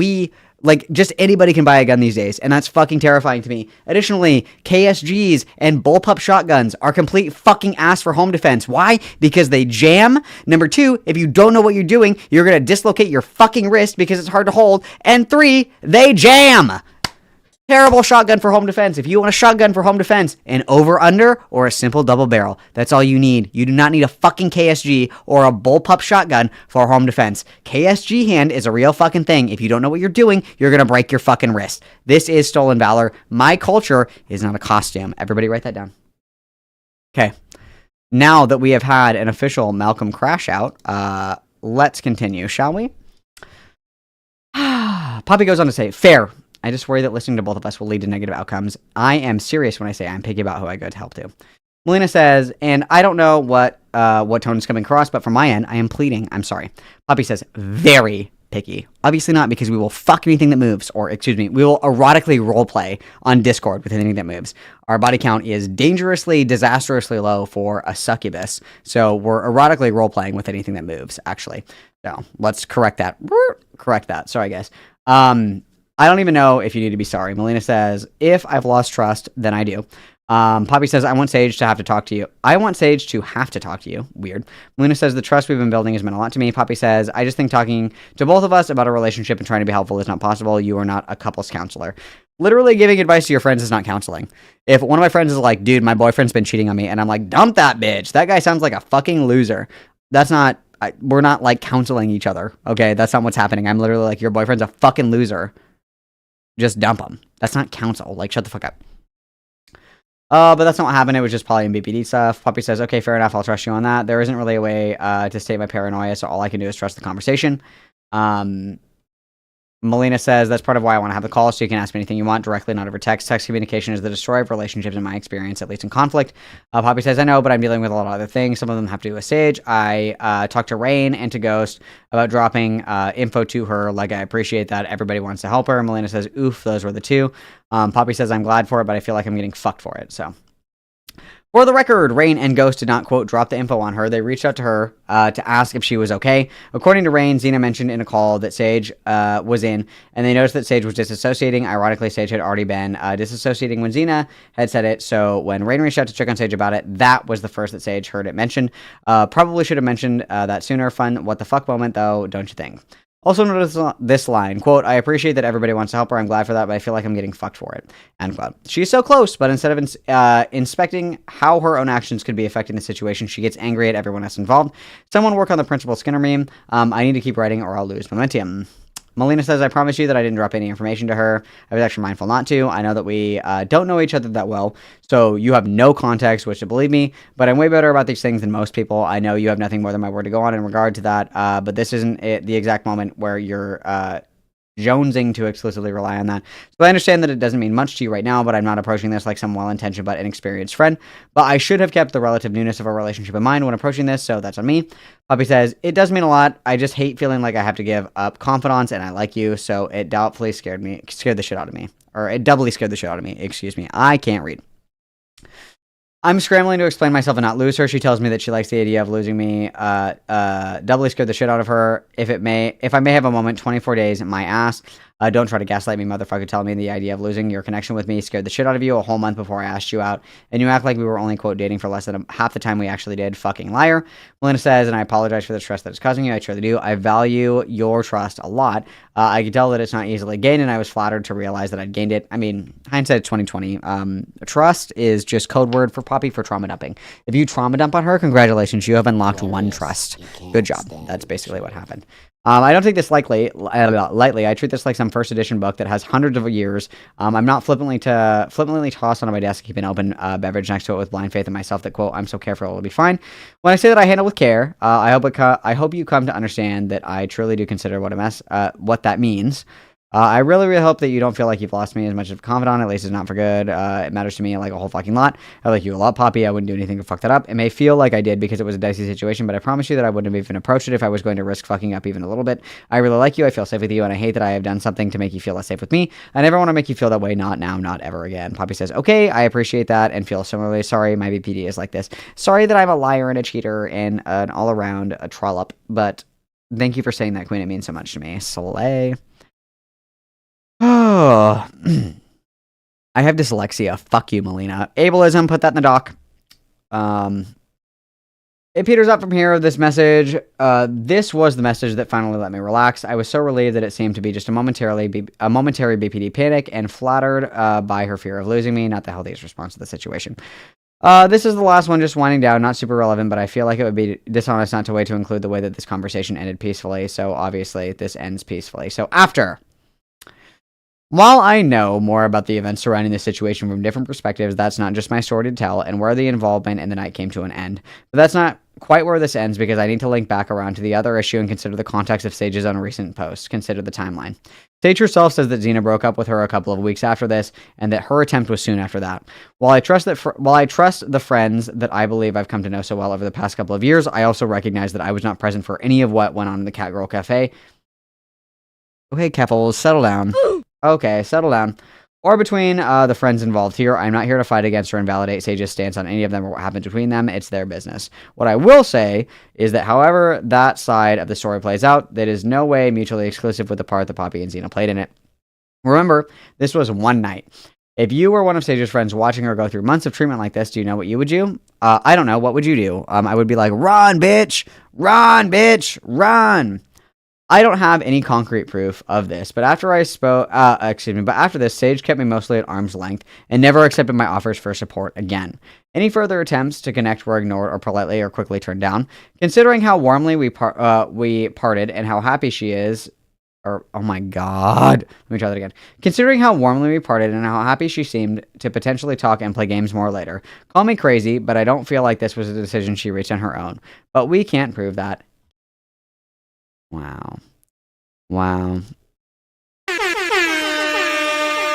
just anybody can buy a gun these days, and that's fucking terrifying to me. Additionally, KSGs and bullpup shotguns are complete fucking ass for home defense. Why? Because they jam. Number 2, if you don't know what you're doing, you're gonna dislocate your fucking wrist because it's hard to hold. And 3, they jam. Terrible shotgun for home defense. If you want a shotgun for home defense, an over-under or a simple double barrel. That's all you need. You do not need a fucking KSG or a bullpup shotgun for home defense. KSG hand is a real fucking thing. If you don't know what you're doing, you're gonna break your fucking wrist. This is Stolen Valor. My culture is not a costume. Everybody write that down. Okay. Now that we have had an official Malcolm crash out, let's continue, shall we? Poppy goes on to say, fair. I just worry that listening to both of us will lead to negative outcomes. I am serious when I say I'm picky about who I go to help to. Melina says, and I don't know what tone is coming across, but from my end, I am pleading. I'm sorry. Poppy says, very picky. Obviously not, because we will fuck anything that moves, or excuse me, we will erotically roleplay on Discord with anything that moves. Our body count is dangerously, disastrously low for a succubus, so we're erotically roleplaying with anything that moves, actually. So let's correct that. Correct that. Sorry, guys. I don't even know if you need to be sorry. Melina says, if I've lost trust, then I do. Poppy says, I want Sage to have to talk to you. I want Sage to have to talk to you. Weird. Melina says, the trust we've been building has meant a lot to me. Poppy says, I just think talking to both of us about a relationship and trying to be helpful is not possible. You are not a couples counselor. Literally giving advice to your friends is not counseling. If one of my friends is like, dude, my boyfriend's been cheating on me, and I'm like, dump that bitch. That guy sounds like a fucking loser. That's not, we're not like counseling each other. Okay, that's not what's happening. I'm literally like, your boyfriend's a fucking loser. Just dump him. That's not counsel. Like, shut the fuck up. But that's not what happened. It was just poly and BPD stuff. Poppy says, okay, fair enough. I'll trust you on that. There isn't really a way to state my paranoia, so all I can do is trust the conversation. Melina says, that's part of why I want to have the call, so you can ask me anything you want directly, not over text. Text communication is the destroyer of relationships in my experience, at least in conflict. Poppy says, I know, but I'm dealing with a lot of other things. Some of them have to do with Sage. I talked to Rain and to Ghost about dropping info to her. Like, I appreciate that. Everybody wants to help her. Melina says, oof, those were the two. Poppy says, I'm glad for it, but I feel like I'm getting fucked for it, so... For the record, Rain and Ghost did not, quote, drop the info on her. They reached out to her to ask if she was okay. According to Rain, Xena mentioned in a call that Sage was in, and they noticed that Sage was disassociating. Ironically, Sage had already been disassociating when Xena had said it, so when Rain reached out to check on Sage about it, that was the first that Sage heard it mentioned. Probably should have mentioned that sooner. Fun what the fuck moment, though, don't you think? Also notice this line, quote, I appreciate that everybody wants to help her. I'm glad for that, but I feel like I'm getting fucked for it. End quote. She's so close, but instead of inspecting how her own actions could be affecting the situation, she gets angry at everyone else involved. Someone work on the Principal Skinner meme. I need to keep writing or I'll lose momentum. Melina says, I promise you that I didn't drop any information to her. I was actually mindful not to. I know that we don't know each other that well, so you have no context which to believe me, but I'm way better about these things than most people. I know you have nothing more than my word to go on in regard to that, but this isn't the exact moment where you're jonesing to exclusively rely on that. So I understand that it doesn't mean much to you right now, but I'm not approaching this like some well-intentioned but inexperienced friend. But I should have kept the relative newness of our relationship in mind when approaching this, so that's on me. Poppy says, it does mean a lot. I just hate feeling like I have to give up confidence, and I like you, so it doubtfully scared the shit out of me. Or it doubly scared the shit out of me. Excuse me. I can't read. I'm scrambling to explain myself and not lose her. She tells me that she likes the idea of losing me. Doubly scared the shit out of her. If I may have a moment, 24 days, my ass. Don't try to gaslight me, motherfucker. Tell me the idea of losing your connection with me scared the shit out of you a whole month before I asked you out. And you act like we were only, quote, dating for less than half the time we actually did. Fucking liar. Melina says, and I apologize for the stress that it's causing you. I truly do. I value your trust a lot. I can tell that it's not easily gained, and I was flattered to realize that I'd gained it. I mean, hindsight 2020. Trust is just code word for Poppy for trauma dumping. If you trauma dump on her, congratulations. You have unlocked one trust. Good job. That's basically what happened. I don't take this lightly. I treat this like some first edition book that has hundreds of years. I'm not flippantly tossed onto my desk, keep an open beverage next to it with blind faith in myself that, quote, I'm so careful it'll be fine. When I say that I handle with care, I hope you come to understand that I truly do consider what that means. I really, really hope that you don't feel like you've lost me as much of a confidant. At least it's not for good. It matters to me like a whole fucking lot. I like you a lot, Poppy. I wouldn't do anything to fuck that up. It may feel like I did because it was a dicey situation, but I promise you that I wouldn't have even approached it if I was going to risk fucking up even a little bit. I really like you. I feel safe with you, and I hate that I have done something to make you feel less safe with me. I never want to make you feel that way. Not now, not ever again. Poppy says, okay, I appreciate that and feel similarly. Sorry, my BPD is like this. Sorry that I'm a liar and a cheater and an all-around a trollop, but thank you for saying that, Queen. It means so much to me. Slay. Oh, I have dyslexia. Fuck you, Melina. Ableism, put that in the doc. It peters up from here, this message. This was the message that finally let me relax. I was so relieved that it seemed to be just a momentary BPD panic and flattered by her fear of losing me, not the healthiest response to the situation. This is the last one, just winding down, not super relevant, but I feel like it would be dishonest not to wait to include the way that this conversation ended peacefully, so obviously this ends peacefully. So after... While I know more about the events surrounding this situation from different perspectives, that's not just my story to tell, and where the involvement in the night came to an end. But that's not quite where this ends because I need to link back around to the other issue and consider the context of Sage's own recent post. Consider the timeline. Sage herself says that Xena broke up with her a couple of weeks after this, and that her attempt was soon after that. While I trust the friends that I believe I've come to know so well over the past couple of years, I also recognize that I was not present for any of what went on in the Catgirl Cafe. Okay, Keffels, settle down. Okay, settle down. Or between the friends involved here. I'm not here to fight against or invalidate Sage's stance on any of them or what happened between them. It's their business. What I will say is that however that side of the story plays out, that is no way mutually exclusive with the part that Poppy and Xena played in it. Remember, this was one night. If you were one of Sage's friends watching her go through months of treatment like this, do you know what you would do? I don't know. What would you do? I would be like, run, bitch! Run, bitch! Run! I don't have any concrete proof of this, but after after this, Sage kept me mostly at arm's length and never accepted my offers for support again. Any further attempts to connect were ignored or politely or quickly turned down. Considering how warmly we parted and how happy she is, oh my god, let me try that again. Considering how warmly we parted and how happy she seemed to potentially talk and play games more later. Call me crazy, but I don't feel like this was a decision she reached on her own. But we can't prove that. Wow. Wow.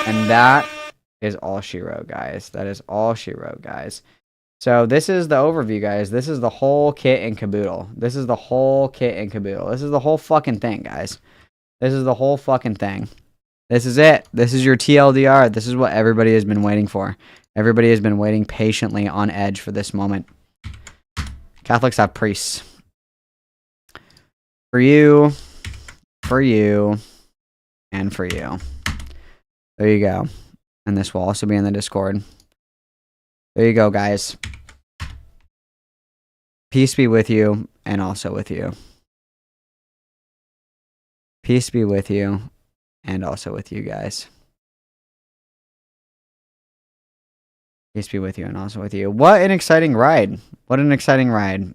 And that is all she wrote, guys. That is all she wrote, guys. So this is the overview, guys. This is the whole kit and caboodle. This is the whole kit and caboodle. This is the whole fucking thing, guys. This is the whole fucking thing. This is it. This is your TLDR. This is what everybody has been waiting for. Everybody has been waiting patiently on edge for this moment. Catholics have priests. For you, and for you. There you go. And this will also be in the Discord. There you go, guys. Peace be with you, and also with you. Peace be with you, and also with you, guys. Peace be with you, and also with you. What an exciting ride. What an exciting ride.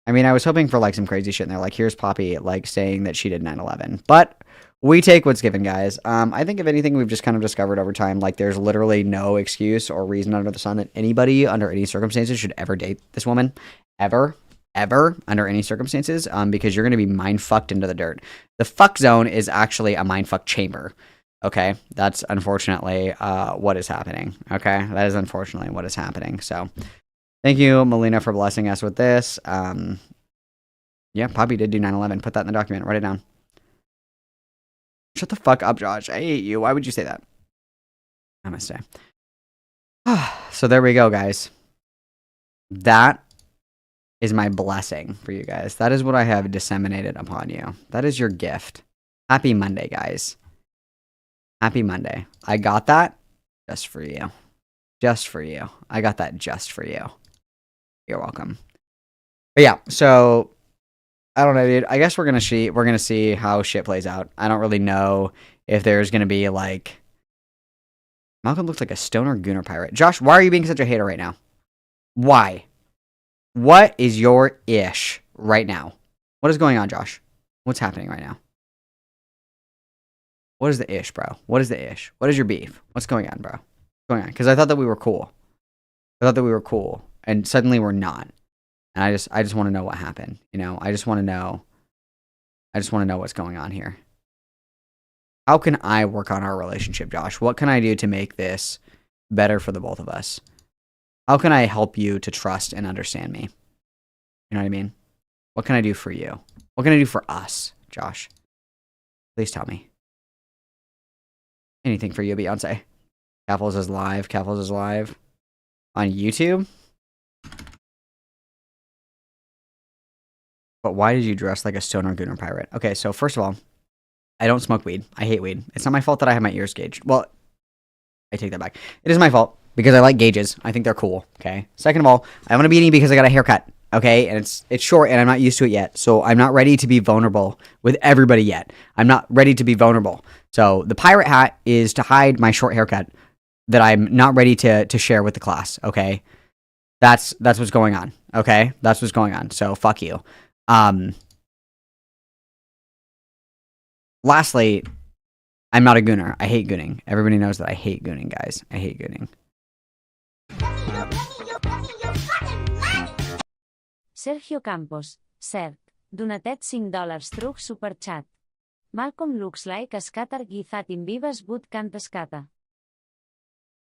I mean, I was hoping for like some crazy shit in there, like here's Poppy like saying that she did 9/11, but we take what's given, guys. I think if anything, we've just kind of discovered over time, like there's literally no excuse or reason under the sun that anybody under any circumstances should ever date this woman, ever under any circumstances, because you're going to be mind fucked into the dirt. The fuck zone is actually a mind fuck chamber. Okay, that's unfortunately what is happening. Okay, that is unfortunately what is happening. So. Thank you, Melina, for blessing us with this. Yeah, Poppy did do 9/11. Put that in the document. Write it down. Shut the fuck up, Josh. I hate you. Why would you say that? Namaste. So there we go, guys. That is my blessing for you guys. That is what I have disseminated upon you. That is your gift. Happy Monday, guys. Happy Monday. I got that just for you. Just for you. I got that just for you. You're welcome. But yeah, so I don't know, dude. I guess we're gonna see how shit plays out. I don't really know if there's gonna be like Malcolm looks like a stoner gooner pirate. Josh, why are you being such a hater right now? Why? What is your ish right now? What is going on, Josh? What's happening right now? What is the ish, bro? What is the ish? What is your beef? What's going on, bro? What's going on? Because I thought that we were cool. And suddenly we're not. And I just want to know what happened. You know, I just want to know what's going on here. How can I work on our relationship, Josh? What can I do to make this better for the both of us? How can I help you to trust and understand me? You know what I mean? What can I do for you? What can I do for us, Josh? Please tell me. Anything for you, Beyonce. Caffles is live. On YouTube? But why did you dress like a stoner gooner pirate? Okay, so first of all, I don't smoke weed. I hate weed. It's not my fault that I have my ears gauged. Well, I take that back. It is my fault because I like gauges. I think they're cool, okay? Second of all, I want a beanie because I got a haircut, okay? And it's short and I'm not used to it yet. So I'm not ready to be vulnerable with everybody yet. I'm not ready to be vulnerable. So the pirate hat is to hide my short haircut that I'm not ready to share with the class, okay? That's what's going on, okay? That's what's going on. So fuck you. Lastly, I'm not a gooner. I hate gooning. Everybody knows that I hate gooning, guys. I hate gooning. Sergio Campos, cert. Donatet $5 truc superchat. Malcolm looks like a scatter githat in vivas boot cant scatter.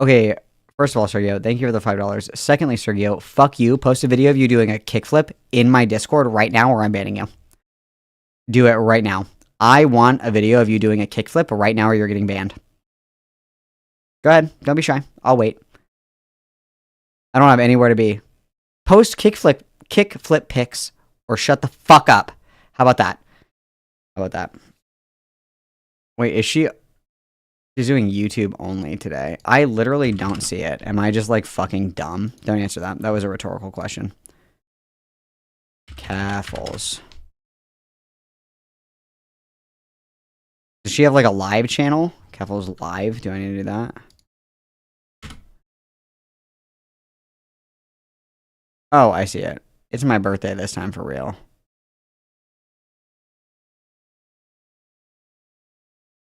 Okay, first of all, Sergio, thank you for the $5. Secondly, Sergio, fuck you. Post a video of you doing a kickflip in my Discord right now or I'm banning you. Do it right now. I want a video of you doing a kickflip right now or you're getting banned. Go ahead. Don't be shy. I'll wait. I don't have anywhere to be. Post kickflip pics or shut the fuck up. How about that? How about that? Wait, is she... She's doing YouTube only today. I literally don't see it. Am I just like fucking dumb? Don't answer that. That was a rhetorical question. Caffles. Does she have like a live channel? Caffles live? Do I need to do that? Oh, I see it. It's my birthday this time for real.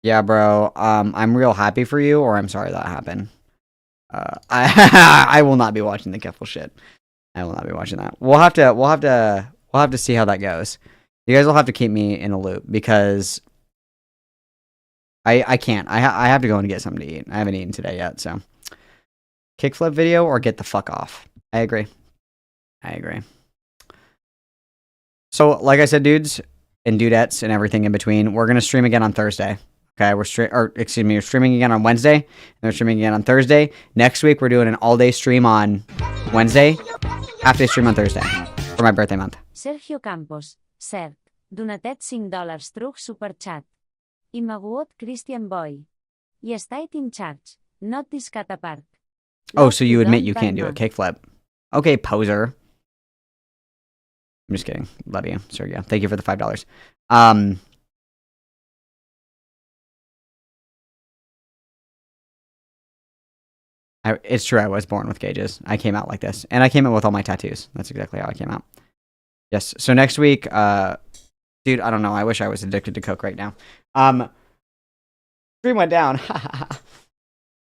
Yeah, bro. I'm real happy for you, or I'm sorry that happened. I will not be watching the Keffel shit. I will not be watching that. We'll have to see how that goes. You guys will have to keep me in a loop because I can't. I have to go and get something to eat. I haven't eaten today yet, so kickflip video or get the fuck off. I agree. So, like I said, dudes and dudettes and everything in between, we're gonna stream again on Thursday. Okay, we're streaming again on Wednesday, and we're streaming again on Thursday. Next week, we're doing an all-day stream on Wednesday, half-day stream on Thursday for my birthday month. Sergio Campos, cert. Donatet $5 truc superchat. Imaguot Christian Boy. I estate in charge, not this catapark. Oh, so you admit you can't do a kickflip. Okay, poser. I'm just kidding. Love you, Sergio. Thank you for the $5. It's true, I was born with gauges. I came out like this. And I came out with all my tattoos. That's exactly how I came out. Yes, so next week, dude, I don't know. I wish I was addicted to coke right now. Stream went down.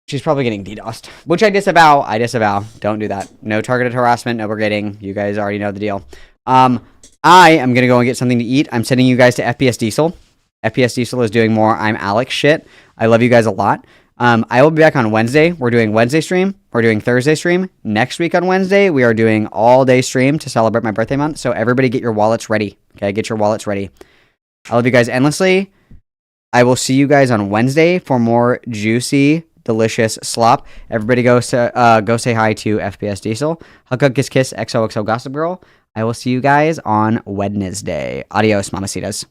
She's probably getting DDoSed, which I disavow. Don't do that. No targeted harassment, no brigading. You guys already know the deal. I am going to go and get something to eat. I'm sending you guys to FPS Diesel. FPS Diesel is doing more I'm Alex shit. I love you guys a lot. I will be back on Wednesday. We're doing Wednesday stream. We're doing Thursday stream. Next week on Wednesday, we are doing all-day stream to celebrate my birthday month. So everybody get your wallets ready. Okay, get your wallets ready. I love you guys endlessly. I will see you guys on Wednesday for more juicy, delicious slop. Everybody go say hi to FPS Diesel. Hug, kiss, kiss, XOXO Gossip Girl. I will see you guys on Wednesday. Adios, mamacitas.